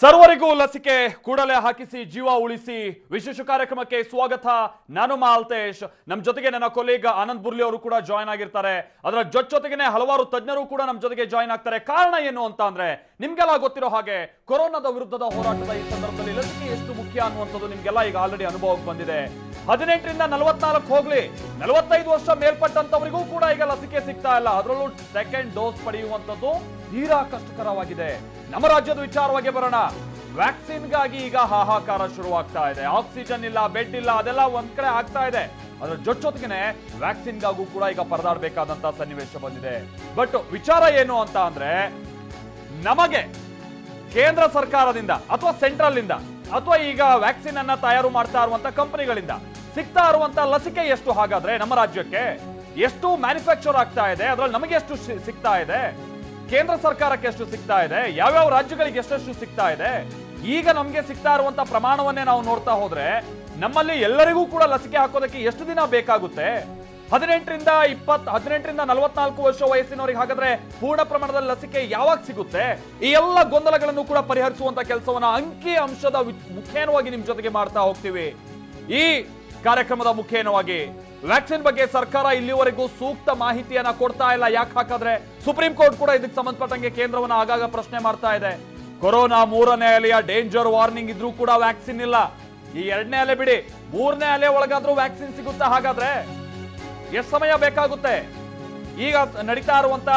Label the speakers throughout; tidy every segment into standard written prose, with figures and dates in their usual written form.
Speaker 1: ಸರ್ವರಿಗೂ ಲಸಿಕೆ ಕೂಡಲೇ ಹಾಕಿಸಿ ಜೀವ ಉಳಿಸಿ ವಿಶೇಷ ಕಾರ್ಯಕ್ರಮಕ್ಕೆ ಸ್ವಾಗತ. ನಾನು ಮಾಲ್ತೇಶ್. ನಮ್ಮ ಜೊತೆಗೆ ನನ್ನ ಕೊಲೀಗ್ ಆನಂದ್ ಬುರ್ಲಿ ಅವರು ಕೂಡ ಜಾಯ್ನ್ ಆಗಿರ್ತಾರೆ. ಅದರ ಜೊತೆಗೇನೆ ಹಲವಾರು ತಜ್ಞರು ಕೂಡ ನಮ್ಮ ಜೊತೆಗೆ ಜಾಯ್ನ್ ಆಗ್ತಾರೆ. ಕಾರಣ ಏನು ಅಂತ ಅಂದ್ರೆ ನಿಮ್ಗೆಲ್ಲ ಗೊತ್ತಿರೋ ಹಾಗೆ ಕೊರೋನಾದ ವಿರುದ್ಧದ ಹೋರಾಟದ ಈ ಸಂದರ್ಭದಲ್ಲಿ ಲಸಿಕೆ ಎಷ್ಟು ಮುಖ್ಯ ಅನ್ನುವಂಥದ್ದು ನಿಮ್ಗೆಲ್ಲ ಈಗ ಆಲ್ರೆಡಿ ಅನುಭವಕ್ಕೆ ಬಂದಿದೆ. 18ರಿಂದ 44 ಹೋಗ್ಲಿ, 45 ವರ್ಷ ಮೇಲ್ಪಟ್ಟಂತವರಿಗೂ ಕೂಡ ಈಗ ಲಸಿಕೆ ಸಿಗ್ತಾ ಇಲ್ಲ. ಅದರಲ್ಲೂ ಸೆಕೆಂಡ್ ಡೋಸ್ ಪಡೆಯುವಂಥದ್ದು ತೀರಾ ಕಷ್ಟಕರವಾಗಿದೆ. ನಮ್ಮ ರಾಜ್ಯದ ವಿಚಾರವಾಗಿ ಬರೋಣ. ವ್ಯಾಕ್ಸಿನ್ಗಾಗಿ ಈಗ ಹಾಹಾಕಾರ ಶುರುವಾಗ್ತಾ ಇದೆ. ಆಕ್ಸಿಜನ್ ಇಲ್ಲ, ಬೆಡ್ ಇಲ್ಲ, ಅದೆಲ್ಲ ಒಂದ್ ಕಡೆ ಆಗ್ತಾ ಇದೆ. ಅದರ ಜೊತೆಗೇನೆ ವ್ಯಾಕ್ಸಿನ್ಗಾಗೂ ಕೂಡ ಈಗ ಪರದಾಡಬೇಕಾದಂತ ಸನ್ನಿವೇಶ ಬಂದಿದೆ. ಬಟ್ ವಿಚಾರ ಏನು ಅಂತ ಅಂದ್ರೆ, ನಮಗೆ ಕೇಂದ್ರ ಸರ್ಕಾರದಿಂದ ಅಥವಾ ಸೆಂಟ್ರಲ್ ಇಂದ ಅಥವಾ ಈಗ ವ್ಯಾಕ್ಸಿನ್ ಅನ್ನ ತಯಾರು ಮಾಡ್ತಾ ಇರುವಂತ ಕಂಪನಿಗಳಿಂದ ಸಿಗ್ತಾ ಇರುವಂತ ಲಸಿಕೆ ಎಷ್ಟು? ಹಾಗಾದ್ರೆ ನಮ್ಮ ರಾಜ್ಯಕ್ಕೆ ಎಷ್ಟು ಮ್ಯಾನುಫ್ಯಾಕ್ಚರ್ ಆಗ್ತಾ ಇದೆ, ಅದ್ರಲ್ಲಿ ನಮಗೆ ಎಷ್ಟು ಸಿಗ್ತಾ ಇದೆ, ಕೇಂದ್ರ ಸರ್ಕಾರಕ್ಕೆ ಎಷ್ಟು ಸಿಗ್ತಾ ಇದೆ, ಯಾವ್ಯಾವ ರಾಜ್ಯಗಳಿಗೆ ಎಷ್ಟೆಷ್ಟು ಸಿಗ್ತಾ ಇದೆ, ಈಗ ನಮ್ಗೆ ಸಿಗ್ತಾ ಇರುವಂತ ಪ್ರಮಾಣವನ್ನೇ ನಾವು ನೋಡ್ತಾ ಹೋದ್ರೆ ನಮ್ಮಲ್ಲಿ ಎಲ್ಲರಿಗೂ ಕೂಡ ಲಸಿಕೆ ಹಾಕೋದಕ್ಕೆ ಎಷ್ಟು ದಿನ ಬೇಕಾಗುತ್ತೆ? 18ರಿಂದ 44 ವರ್ಷ ವಯಸ್ಸಿನವರಿಗೆ ಹಾಗಾದ್ರೆ ಪೂರ್ಣ ಪ್ರಮಾಣದಲ್ಲಿ ಲಸಿಕೆ ಯಾವಾಗ ಸಿಗುತ್ತೆ? ಈ ಎಲ್ಲ ಗೊಂದಲಗಳನ್ನು ಕೂಡ ಪರಿಹರಿಸುವಂತ ಕೆಲಸವನ್ನ ಅಂಕಿ ಅಂಶದ ಮುಖೇನವಾಗಿ ನಿಮ್ ಜೊತೆಗೆ ಮಾಡ್ತಾ ಹೋಗ್ತೀವಿ. ಈ ಕಾರ್ಯಕ್ರಮದ ಮುಖೇನವಾಗಿ ವ್ಯಾಕ್ಸಿನ್ ಬಗ್ಗೆ ಸರ್ಕಾರ ಇಲ್ಲಿವರೆಗೂ ಸೂಕ್ತ ಮಾಹಿತಿಯನ್ನ ಕೊಡ್ತಾ ಇಲ್ಲ. ಯಾಕೆ ಹಾಗಾದ್ರೆ ಸುಪ್ರೀಂ ಕೋರ್ಟ್ ಕೂಡ ಇದಕ್ಕೆ ಸಂಬಂಧಪಟ್ಟಂಗೆ ಕೇಂದ್ರವನ್ನ ಆಗಾಗ ಪ್ರಶ್ನೆ ಮಾಡ್ತಾ ಇದೆ. ಕೊರೋನಾ 3ನೇ ಅಲೆಯ ಡೇಂಜರ್ ವಾರ್ನಿಂಗ್ ಇದ್ರೂ ಕೂಡ ವ್ಯಾಕ್ಸಿನ್ ಇಲ್ಲ. ಈ 2ನೇ ಅಲೆ ಬಿಡಿ, 3ನೇ ಅಲೆ ಒಳಗಾದ್ರೂ ವ್ಯಾಕ್ಸಿನ್ ಸಿಗುತ್ತಾ? ಹಾಗಾದ್ರೆ ಎಷ್ಟು ಸಮಯ ಬೇಕಾಗುತ್ತೆ? ಈಗ ನಡೀತಾ ಇರುವಂತ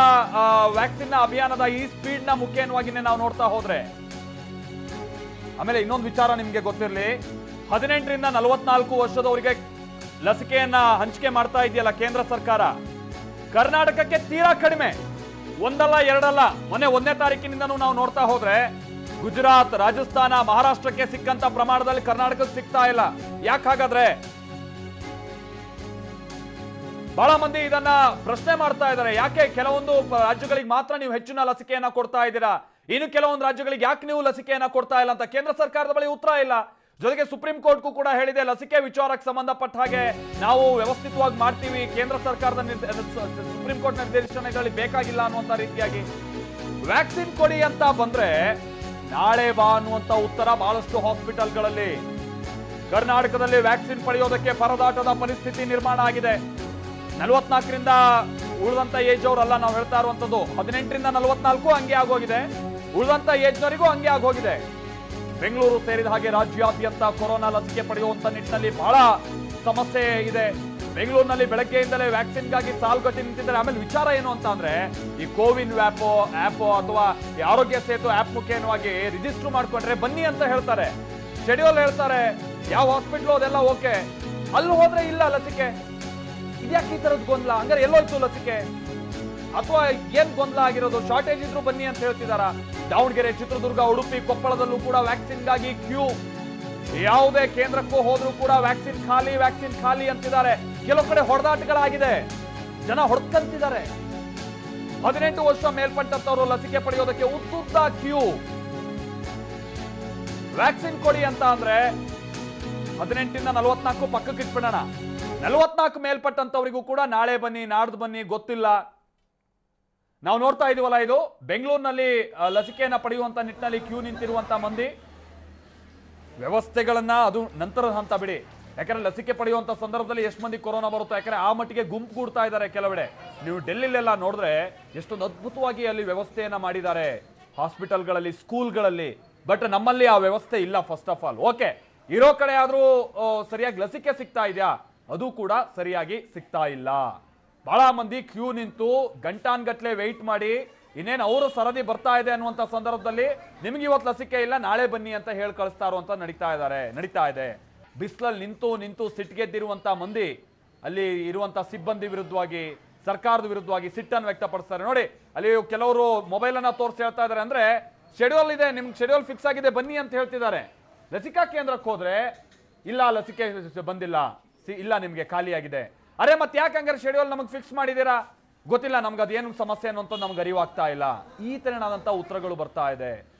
Speaker 1: ವ್ಯಾಕ್ಸಿನ್ ಅಭಿಯಾನದ ಈ ಸ್ಪೀಡ್ ನ ಮುಖೇನವಾಗಿನೇ ನಾವು ನೋಡ್ತಾ ಹೋದ್ರೆ. ಆಮೇಲೆ ಇನ್ನೊಂದು ವಿಚಾರ ನಿಮ್ಗೆ ಗೊತ್ತಿರಲಿ, 18ರಿಂದ 44 ವರ್ಷದವರಿಗೆ ಲಸಿಕೆಯನ್ನ ಹಂಚಿಕೆ ಮಾಡ್ತಾ ಇದೆಯಲ್ಲ ಕೇಂದ್ರ ಸರ್ಕಾರ, ಕರ್ನಾಟಕಕ್ಕೆ ತೀರಾ ಕಡಿಮೆ. ಒಂದಲ್ಲ ಎರಡಲ್ಲ, ಮೊನ್ನೆ 1ನೇ ತಾರೀಕಿನಿಂದನೂ ನಾವು ನೋಡ್ತಾ ಹೋದ್ರೆ ಗುಜರಾತ್, ರಾಜಸ್ಥಾನ, ಮಹಾರಾಷ್ಟ್ರಕ್ಕೆ ಸಿಕ್ಕಂತ ಪ್ರಮಾಣದಲ್ಲಿ ಕರ್ನಾಟಕಕ್ಕೆ ಸಿಗ್ತಾ ಇಲ್ಲ. ಯಾಕೆ ಹಾಗಾದ್ರೆ? ಬಹಳ ಮಂದಿ ಇದನ್ನ ಪ್ರಶ್ನೆ ಮಾಡ್ತಾ ಇದ್ದಾರೆ. ಯಾಕೆ ಕೆಲವೊಂದು ರಾಜ್ಯಗಳಿಗೆ ಮಾತ್ರ ನೀವು ಹೆಚ್ಚಿನ ಲಸಿಕೆಯನ್ನ ಕೊಡ್ತಾ ಇದ್ದೀರಾ, ಇನ್ನು ಕೆಲವೊಂದು ರಾಜ್ಯಗಳಿಗೆ ಯಾಕೆ ನೀವು ಲಸಿಕೆಯನ್ನ ಕೊಡ್ತಾ ಇಲ್ಲ ಅಂತ ಕೇಂದ್ರ ಸರ್ಕಾರದ ಬಳಿ ಉತ್ತರ ಇಲ್ಲ. ಜೊತೆಗೆ ಸುಪ್ರೀಂ ಕೋರ್ಟ್ಗೂ ಕೂಡ ಹೇಳಿದೆ, ಲಸಿಕೆ ವಿಚಾರಕ್ಕೆ ಸಂಬಂಧಪಟ್ಟ ಹಾಗೆ ನಾವು ವ್ಯವಸ್ಥಿತವಾಗಿ ಮಾಡ್ತೀವಿ, ಕೇಂದ್ರ ಸರ್ಕಾರದ ಸುಪ್ರೀಂ ಕೋರ್ಟ್ ನಿರ್ದೇಶನಗಳಲ್ಲಿ ಬೇಕಾಗಿಲ್ಲ ಅನ್ನುವಂತ ರೀತಿಯಾಗಿ. ವ್ಯಾಕ್ಸಿನ್ ಕೊಡಿ ಅಂತ ಬಂದ್ರೆ ನಾಳೆ ಬಾ ಅನ್ನುವಂತ ಉತ್ತರ ಬಹಳಷ್ಟು ಹಾಸ್ಪಿಟಲ್ಗಳಲ್ಲಿ. ಕರ್ನಾಟಕದಲ್ಲಿ ವ್ಯಾಕ್ಸಿನ್ ಪಡೆಯೋದಕ್ಕೆ ಪರದಾಟದ ಪರಿಸ್ಥಿತಿ ನಿರ್ಮಾಣ ಆಗಿದೆ. 44ರಿಂದ ಉಳಿದಂತ ಏಜ್ ಅವರಲ್ಲ ನಾವು ಹೇಳ್ತಾ ಇರುವಂತದ್ದು, 18ರಿಂದ 44 ಹಂಗೆ ಆಗೋಗಿದೆ, ಉಳಿದಂತ ಏಜ್ನವರಿಗೂ ಹಂಗೆ ಆಗೋಗಿದೆ. ಬೆಂಗಳೂರು ಸೇರಿದ ಹಾಗೆ ರಾಜ್ಯಾದ್ಯಂತ ಕೊರೋನಾ ಲಸಿಕೆ ಪಡೆಯುವಂತ ನಿಟ್ಟಿನಲ್ಲಿ ಬಹಳ ಸಮಸ್ಯೆ ಇದೆ. ಬೆಂಗಳೂರಿನಲ್ಲಿ ಬೆಳಗ್ಗೆಯಿಂದಲೇ ವ್ಯಾಕ್ಸಿನ್ಗಾಗಿ ಸಾಲುಗಟ್ಟಿ ನಿಂತಿದ್ದಾರೆ. ಆಮೇಲೆ ವಿಚಾರ ಏನು ಅಂತ ಅಂದ್ರೆ, ಈ ಕೋವಿನ್ ಆ್ಯಪ್ ಅಥವಾ ಈ ಆರೋಗ್ಯ ಸೇತು ಆ್ಯಪ್ ಮುಖೇನವಾಗಿ ರಿಜಿಸ್ಟರ್ ಮಾಡ್ಕೊಂಡ್ರೆ ಬನ್ನಿ ಅಂತ ಹೇಳ್ತಾರೆ, ಶೆಡ್ಯೂಲ್ ಹೇಳ್ತಾರೆ, ಯಾವ ಹಾಸ್ಪಿಟ್ಲು ಅದೆಲ್ಲ ಓಕೆ, ಅಲ್ಲಿ ಹೋದ್ರೆ ಇಲ್ಲ ಲಸಿಕೆ. ಇದ್ಯಾಕೆ ಈ ತರದ್ ಗೊಂದಲ? ಹಂಗಾರೆ ಎಲ್ಲೋಯ್ತು ಲಸಿಕೆ? ಅಥವಾ ಏನ್ ಗೊಂದಲ ಆಗಿರೋದು? ಶಾರ್ಟೇಜ್ ಇದ್ರು ಬನ್ನಿ ಅಂತ ಹೇಳ್ತಿದಾರ. ದಾವಣಗೆರೆ, ಚಿತ್ರದುರ್ಗ, ಉಡುಪಿ, ಕೊಪ್ಪಳದಲ್ಲೂ ಕೂಡ ವ್ಯಾಕ್ಸಿನ್ಗಾಗಿ ಕ್ಯೂ. ಯಾವುದೇ ಕೇಂದ್ರಕ್ಕೂ ಹೋದ್ರೂ ಕೂಡ ವ್ಯಾಕ್ಸಿನ್ ಖಾಲಿ ಅಂತಿದ್ದಾರೆ. ಕೆಲವು ಕಡೆ ಹೊಡೆದಾಟಗಳಾಗಿದೆ, ಜನ ಹೊಡ್ಕಂತಿದ್ದಾರೆ. 18 ವರ್ಷ ಮೇಲ್ಪಟ್ಟಂತವರು ಲಸಿಕೆ ಪಡೆಯೋದಕ್ಕೆ ಉದ್ದುದ್ದ ಕ್ಯೂ. ವ್ಯಾಕ್ಸಿನ್ ಕೊಡಿ ಅಂತ ಅಂದ್ರೆ 18ರಿಂದ 44 ಪಕ್ಕಕ್ಕೆ ಇಟ್ಬಿಡೋಣ. 44 ಮೇಲ್ಪಟ್ಟಂತವರಿಗೂ ಕೂಡ ನಾಳೆ ಬನ್ನಿ, ನಾಡ್ದು ಬನ್ನಿ, ಗೊತ್ತಿಲ್ಲ. ನಾವು ನೋಡ್ತಾ ಇದೀವಲ್ಲ, ಇದು ಬೆಂಗಳೂರಿನಲ್ಲಿ ಲಸಿಕೆಯನ್ನ ಪಡೆಯುವಂತ ನಿಟ್ಟಿನಲ್ಲಿ ಕ್ಯೂ ನಿಂತಿರುವಂತ ಮಂದಿ. ವ್ಯವಸ್ಥೆಗಳನ್ನ ಅದು ನಂತರದ ಹಂತ ಬಿಡಿ, ಯಾಕಂದ್ರೆ ಲಸಿಕೆ ಪಡೆಯುವಂತ ಸಂದರ್ಭದಲ್ಲಿ ಎಷ್ಟು ಮಂದಿ ಕೊರೋನಾ ಬರುತ್ತೋ, ಯಾಕಂದ್ರೆ ಆ ಮಟ್ಟಿಗೆ ಗುಂಪು ಕೂಡ್ತಾ ಇದ್ದಾರೆ ಕೆಲವೆಡೆ. ನೀವು ಡೆಲ್ಲಿಲೆಲ್ಲ ನೋಡಿದ್ರೆ ಎಷ್ಟೊಂದು ಅದ್ಭುತವಾಗಿ ಅಲ್ಲಿ ವ್ಯವಸ್ಥೆಯನ್ನ ಮಾಡಿದ್ದಾರೆ, ಹಾಸ್ಪಿಟಲ್ಗಳಲ್ಲಿ, ಸ್ಕೂಲ್ಗಳಲ್ಲಿ. ಬಟ್ ನಮ್ಮಲ್ಲಿ ಆ ವ್ಯವಸ್ಥೆ ಇಲ್ಲ. ಫಸ್ಟ್ ಆಫ್ ಆಲ್ ಓಕೆ, ಇರೋ ಕಡೆ ಆದ್ರೂ ಸರಿಯಾಗಿ ಲಸಿಕೆ ಸಿಗ್ತಾ ಇದೆಯಾ? ಅದು ಕೂಡ ಸರಿಯಾಗಿ ಸಿಗ್ತಾ ಇಲ್ಲ. ಬಹಳ ಮಂದಿ ಕ್ಯೂ ನಿಂತು ಗಂಟಾನ್ಗಟ್ಲೆ ವೆಯ್ಟ್ ಮಾಡಿ, ಇನ್ನೇನು ಅವರು ಸರದಿ ಬರ್ತಾ ಇದೆ ಅನ್ನುವಂಥ ಸಂದರ್ಭದಲ್ಲಿ ನಿಮ್ಗೆ ಇವತ್ತು ಲಸಿಕೆ ಇಲ್ಲ, ನಾಳೆ ಬನ್ನಿ ಅಂತ ಹೇಳಿ ಕಳಿಸ್ತಾ ಇರುವಂತ ನಡೀತಾ ಇದೆ. ಬಿಸಿಲಲ್ಲಿ ನಿಂತು ಸಿಟ್ಟಿಗೆದ್ದಿರುವಂತ ಮಂದಿ ಅಲ್ಲಿ ಇರುವಂತ ಸಿಬ್ಬಂದಿ ವಿರುದ್ಧವಾಗಿ, ಸರ್ಕಾರದ ವಿರುದ್ಧವಾಗಿ ಸಿಟ್ಟನ್ನು ವ್ಯಕ್ತಪಡಿಸ್ತಾರೆ. ನೋಡಿ, ಅಲ್ಲಿ ಕೆಲವರು ಮೊಬೈಲ್ ಅನ್ನ ತೋರಿಸಿ ಹೇಳ್ತಾ ಇದ್ದಾರೆ, ಅಂದ್ರೆ ಶೆಡ್ಯೂಲ್ ಇದೆ, ನಿಮ್ಗೆ ಶೆಡ್ಯೂಲ್ ಫಿಕ್ಸ್ ಆಗಿದೆ ಬನ್ನಿ ಅಂತ ಹೇಳ್ತಿದ್ದಾರೆ. ಲಸಿಕಾ ಕೇಂದ್ರಕ್ಕೆ ಹೋದ್ರೆ ಇಲ್ಲ, ಲಸಿಕೆ ಬಂದಿಲ್ಲ, ಇಲ್ಲ ನಿಮ್ಗೆ ಖಾಲಿಯಾಗಿದೆ. ಅರೆ ಮತ್ತೆ ಯಾಕೆ ಹಂಗಾರೆ ಶೆಡ್ಯೂಲ್ ನಮಗೆ ಫಿಕ್ಸ್ ಮಾಡಿದೀರಾ? ಗೊತ್ತಿಲ್ಲ ನಮ್ಗೆ ಅದೇನು ಸಮಸ್ಯೆ ಅನ್ನೋಂಥ ನಮ್ಗೆ ಅರಿವಾಗ್ತಾ ಇಲ್ಲ. ಈ ತರನಾದಂಥ ಉತ್ತರಗಳು ಬರ್ತಾ ಇದೆ.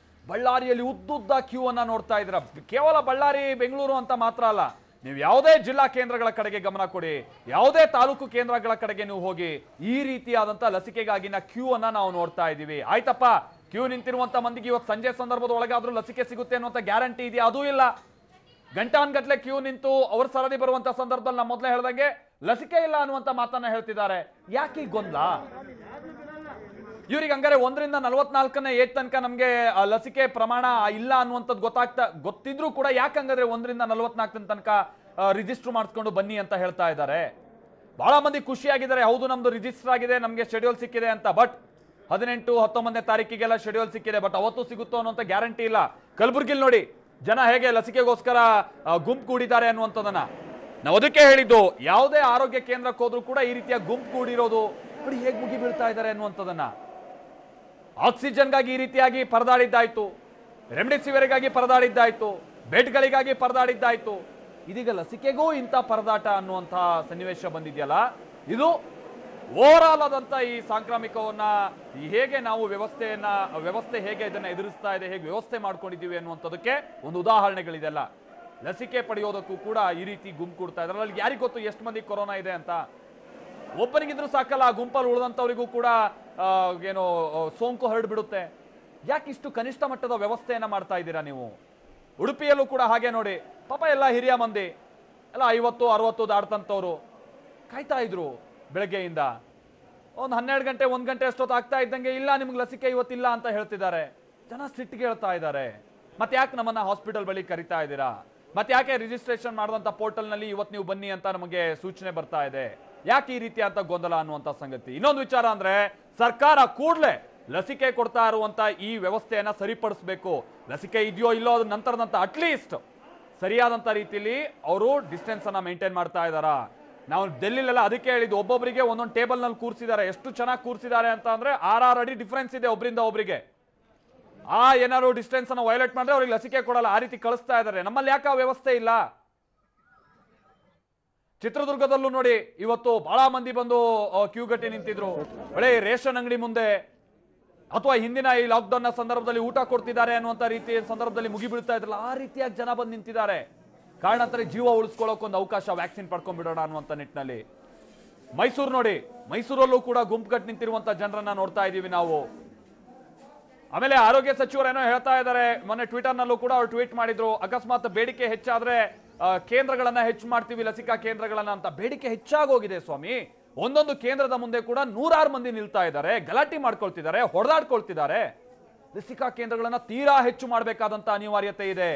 Speaker 1: ಬಳ್ಳಾರಿಯಲ್ಲಿ ಉದ್ದುದ್ದ ಕ್ಯೂ ಅನ್ನ ನೋಡ್ತಾ ಇದ್ದೀರಾ. ಕೇವಲ ಬಳ್ಳಾರಿ, ಬೆಂಗಳೂರು ಅಂತ ಮಾತ್ರ ಅಲ್ಲ, ನೀವು ಯಾವುದೇ ಜಿಲ್ಲಾ ಕೇಂದ್ರಗಳ ಕಡೆಗೆ ಗಮನ ಕೊಡಿ, ಯಾವುದೇ ತಾಲೂಕು ಕೇಂದ್ರಗಳ ಕಡೆಗೆ ನೀವು ಹೋಗಿ, ಈ ರೀತಿಯಾದಂಥ ಲಸಿಕೆಗಾಗಿನ ಕ್ಯೂ ಅನ್ನ ನಾವು ನೋಡ್ತಾ ಇದ್ದೀವಿ. ಆಯ್ತಪ್ಪ, ಕ್ಯೂ ನಿಂತಿರುವಂತ ಮಂದಿಗೆ ಇವತ್ತು ಸಂಜೆ ಸಂದರ್ಭದ ಒಳಗಾದ್ರೂ ಲಸಿಕೆ ಸಿಗುತ್ತೆ ಅನ್ನುವಂಥ ಗ್ಯಾರಂಟಿ ಇದೆಯಾ? ಅದೂ ಇಲ್ಲ. ಗಂಟಾನ್ಗಟ್ಲೆ ಕ್ಯೂ ನಿಂತು ಅವ್ರ ಸರದಿ ಬರುವಂತ ಸಂದರ್ಭದಲ್ಲಿ ನಾವು ಮೊದಲೇ ಹೇಳ್ದಂಗೆ ಲಸಿಕೆ ಇಲ್ಲ ಅನ್ನುವಂತ ಮಾತನ್ನ ಹೇಳ್ತಿದ್ದಾರೆ. ಯಾಕೆ ಈ ಗೊಂದಲ? ಇವ್ರಿಗೆ ಹಂಗಾರೆ 1ರಿಂದ 44ನೇ ಏಜ್ ತನಕ ನಮ್ಗೆ ಲಸಿಕೆ ಪ್ರಮಾಣ ಇಲ್ಲ ಅನ್ನುವಂಥದ್ದು ಗೊತ್ತಿದ್ರು ಕೂಡ ಯಾಕೆ ಹಂಗಾದ್ರೆ 1ರಿಂದ 44 ತನಕ ರಿಜಿಸ್ಟರ್ ಮಾಡಿಸ್ಕೊಂಡು ಬನ್ನಿ ಅಂತ ಹೇಳ್ತಾ ಇದ್ದಾರೆ. ಬಹಳ ಮಂದಿ ಖುಷಿಯಾಗಿದ್ದಾರೆ, ಹೌದು ನಮ್ದು ರಿಜಿಸ್ಟರ್ ಆಗಿದೆ, ನಮ್ಗೆ ಶೆಡ್ಯೂಲ್ ಸಿಕ್ಕಿದೆ ಅಂತ. ಬಟ್ 18, 19ನೇ ತಾರೀಕಿಗೆಲ್ಲ ಶೆಡ್ಯೂಲ್ ಸಿಕ್ಕಿದೆ, ಬಟ್ ಅವತ್ತು ಸಿಗುತ್ತೋ ಅನ್ನುವಂಥ ಗ್ಯಾರಂಟಿ ಇಲ್ಲ. ಕಲಬುರಗಿಲಿ ನೋಡಿ ಜನ ಹೇಗೆ ಲಸಿಕೆಗೋಸ್ಕರ ಗುಂಪು ಕೂಡಿದ್ದಾರೆ ಅನ್ನುವಂಥದ್ದನ್ನ ನಾವು ಅದಕ್ಕೆ ಹೇಳಿದ್ದು. ಯಾವುದೇ ಆರೋಗ್ಯ ಕೇಂದ್ರಕ್ಕೆ ಹೋದ್ರೂ ಕೂಡ ಈ ರೀತಿಯ ಗುಂಪು ಕೂಡಿರೋದು ನೋಡಿ ಹೇಗೆ ಮುಗಿ ಬೀಳ್ತಾ ಇದ್ದಾರೆ ಅನ್ನುವಂಥದ್ದನ್ನ. ಆಕ್ಸಿಜನ್ಗಾಗಿ ಈ ರೀತಿಯಾಗಿ ಪರದಾಡಿದ್ದಾಯ್ತು, ರೆಮ್ಡಿಸಿವಿರ್ಗಾಗಿ ಪರದಾಡಿದ್ದಾಯ್ತು, ಬೆಡ್ಗಳಿಗಾಗಿ ಪರದಾಡಿದ್ದಾಯ್ತು, ಇದೀಗ ಲಸಿಕೆಗೂ ಇಂಥ ಪರದಾಟ ಅನ್ನುವಂಥ ಸನ್ನಿವೇಶ ಬಂದಿದೆಯಲ್ಲ, ಇದು ಓವರ್ ಆಲ್ ಆದಂತ ಈ ಸಾಂಕ್ರಾಮಿಕವನ್ನ ಹೇಗೆ ನಾವು ವ್ಯವಸ್ಥೆ ಹೇಗೆ ಇದನ್ನ ಎದುರಿಸ್ತಾ ಇದೆ, ಹೇಗೆ ವ್ಯವಸ್ಥೆ ಮಾಡ್ಕೊಂಡಿದ್ದೀವಿ ಅನ್ನುವಂಥದಕ್ಕೆ ಒಂದು ಉದಾಹರಣೆಗಳಿದೆಲ್ಲ. ಲಸಿಕೆ ಪಡೆಯೋದಕ್ಕೂ ಕೂಡ ಈ ರೀತಿ ಗುಂಪು ಕೊಡ್ತಾ ಇದ್ದಾರೆ. ಅಲ್ಲಿ ಯಾರಿಗೂ ಗೊತ್ತು ಎಷ್ಟು ಮಂದಿ ಕೊರೋನಾ ಇದೆ ಅಂತ? ಒಬ್ಬನಿಗಿದ್ರು ಸಾಕಲ್ಲ, ಆ ಗುಂಪಲ್ಲಿ ಉಳಿದಂಥವರಿಗೂ ಕೂಡ ಏನೋ ಸೋಂಕು ಹರಡ್ಬಿಡುತ್ತೆ. ಯಾಕೆ ಇಷ್ಟು ಕನಿಷ್ಠ ಮಟ್ಟದ ವ್ಯವಸ್ಥೆಯನ್ನ ಮಾಡ್ತಾ ಇದ್ದೀರಾ ನೀವು? ಉಡುಪಿಯಲ್ಲೂ ಕೂಡ ಹಾಗೆ ನೋಡಿ, ಪಾಪ ಎಲ್ಲ ಹಿರಿಯ ಮಂದಿ ಎಲ್ಲ 50, 60 ದಾಟ್ತಂಥವ್ರು ಕಾಯ್ತಾ ಇದ್ರು ಬೆಳಗ್ಗೆಯಿಂದ. ಒಂದು 12 ಗಂಟೆ 1 ಗಂಟೆ ಅಷ್ಟೊತ್ತು ಆಗ್ತಾ ಇದ್ದಂಗೆ ಇಲ್ಲ ನಿಮ್ಗೆ ಲಸಿಕೆ ಇವತ್ತಿಲ್ಲ ಅಂತ ಹೇಳ್ತಿದ್ದಾರೆ. ಜನ ಸಿಟ್ಟಿಗೆ ಹೇಳ್ತಾ ಇದ್ದಾರೆ, ಮತ್ತೆ ಯಾಕೆ ನಮ್ಮನ್ನ ಹಾಸ್ಪಿಟಲ್ ಬಳಿ ಕರಿತಾ ಇದ್ದೀರಾ, ಮತ್ತೆ ಯಾಕೆ ರಿಜಿಸ್ಟ್ರೇಷನ್ ಮಾಡಿದಂಥ ಪೋರ್ಟಲ್ನಲ್ಲಿ ಇವತ್ತು ನೀವು ಬನ್ನಿ ಅಂತ ನಮಗೆ ಸೂಚನೆ ಬರ್ತಾ ಇದೆ, ಯಾಕೆ ಈ ರೀತಿ ಅಂತ ಗೊಂದಲ ಅನ್ನುವಂಥ ಸಂಗತಿ. ಇನ್ನೊಂದು ವಿಚಾರ ಅಂದ್ರೆ ಸರ್ಕಾರ ಕೂಡಲೇ ಲಸಿಕೆ ಕೊಡ್ತಾ ಇರುವಂತ ಈ ವ್ಯವಸ್ಥೆಯನ್ನ ಸರಿಪಡಿಸಬೇಕು. ಲಸಿಕೆ ಇದೆಯೋ ಇಲ್ಲೋ ಅದ್ರ ನಂತರದಂತ ಅಟ್ಲೀಸ್ಟ್ ಸರಿಯಾದಂತ ರೀತಿಯಲ್ಲಿ ಅವರು ಡಿಸ್ಟೆನ್ಸ್ ಅನ್ನ ಮೇಂಟೈನ್ ಮಾಡ್ತಾ ಇದ್ದಾರಾ? ನಾವು ಡೆಲ್ಲಿಲೆಲ್ಲ ಅದಕ್ಕೆ ಹೇಳಿದ್ದು, ಒಬ್ಬೊಬ್ಬರಿಗೆ ಒಂದೊಂದು ಟೇಬಲ್ ನಲ್ಲಿ ಕೂರಿಸಿದ್ದಾರೆ. ಎಷ್ಟು ಚೆನ್ನಾಗಿ ಕೂರಿಸಿದ್ದಾರೆ ಅಂತ ಅಂದ್ರೆ 6 ಅಡಿ ಡಿಫ್ರೆನ್ಸ್ ಇದೆ ಒಬ್ಬರಿಂದ ಒಬ್ಬರಿಗೆ. ಏನಾದ್ರು ಡಿಸ್ಟೆನ್ಸ್ ಅನ್ನು ವೈಲೇಟ್ ಮಾಡಿದ್ರೆ ಅವ್ರಿಗೆ ಲಸಿಕೆ ಕೊಡಲ್ಲ, ಆ ರೀತಿ ಕಳಿಸ್ತಾ ಇದ್ದಾರೆ. ನಮ್ಮಲ್ಲಿ ಯಾಕೆ ಆ ವ್ಯವಸ್ಥೆ ಇಲ್ಲ? ಚಿತ್ರದುರ್ಗದಲ್ಲೂ ನೋಡಿ ಇವತ್ತು ಬಹಳ ಮಂದಿ ಬಂದು ಕ್ಯೂ ಗಟ್ಟಿ ನಿಂತಿದ್ರು. ಒಳ್ಳೆ ರೇಷನ್ ಅಂಗಡಿ ಮುಂದೆ ಅಥವಾ ಹಿಂದಿನ ಈ ಲಾಕ್ಡೌನ್ ನ ಸಂದರ್ಭದಲ್ಲಿ ಊಟ ಕೊಡ್ತಿದ್ದಾರೆ ಅನ್ನುವಂತ ರೀತಿ ಸಂದರ್ಭದಲ್ಲಿ ಮುಗಿ ಬೀಳ್ತಾ ಇದ್ರಲ್ಲ, ಆ ರೀತಿಯಾಗಿ ಜನ ಬಂದು ನಿಂತಿದ್ದಾರೆ. ಕಾರಣಾಂತರ ಜೀವ ಉಳಿಸ್ಕೊಳ್ಳೋಕೆ ಒಂದು ಅವಕಾಶ, ವ್ಯಾಕ್ಸಿನ್ ಪಡ್ಕೊಂಡ್ಬಿಡೋಣ ಅನ್ನುವಂತ ನಿಟ್ಟಿನಲ್ಲಿ. ಮೈಸೂರು ನೋಡಿ, ಮೈಸೂರಲ್ಲೂ ಕೂಡ ಗುಂಪುಗಟ್ಟು ನಿಂತಿರುವಂತ ಜನರನ್ನ ನೋಡ್ತಾ ಇದೀವಿ ನಾವು. ಆಮೇಲೆ ಆರೋಗ್ಯ ಸಚಿವರೇನೋ ಹೇಳ್ತಾ ಇದ್ದಾರೆ, ಮೊನ್ನೆ ಟ್ವಿಟರ್ ನಲ್ಲೂ ಕೂಡ ಅವ್ರು ಟ್ವೀಟ್ ಮಾಡಿದ್ರು, ಅಕಸ್ಮಾತ್ ಬೇಡಿಕೆ ಹೆಚ್ಚಾದ್ರೆ ಕೇಂದ್ರಗಳನ್ನ ಹೆಚ್ಚು ಮಾಡ್ತೀವಿ, ಲಸಿಕಾ ಕೇಂದ್ರಗಳನ್ನ ಅಂತ. ಬೇಡಿಕೆ ಹೆಚ್ಚಾಗೋಗಿದೆ ಸ್ವಾಮಿ. ಒಂದೊಂದು ಕೇಂದ್ರದ ಮುಂದೆ ಕೂಡ 100 ಮಂದಿ ನಿಲ್ತಾ ಇದ್ದಾರೆ, ಗಲಾಟೆ ಮಾಡ್ಕೊಳ್ತಿದ್ದಾರೆ, ಹೊಡೆದಾಡ್ಕೊಳ್ತಿದ್ದಾರೆ. ಲಸಿಕಾ ಕೇಂದ್ರಗಳನ್ನ ತೀರಾ ಹೆಚ್ಚು ಮಾಡಬೇಕಾದಂತ ಅನಿವಾರ್ಯತೆ ಇದೆ.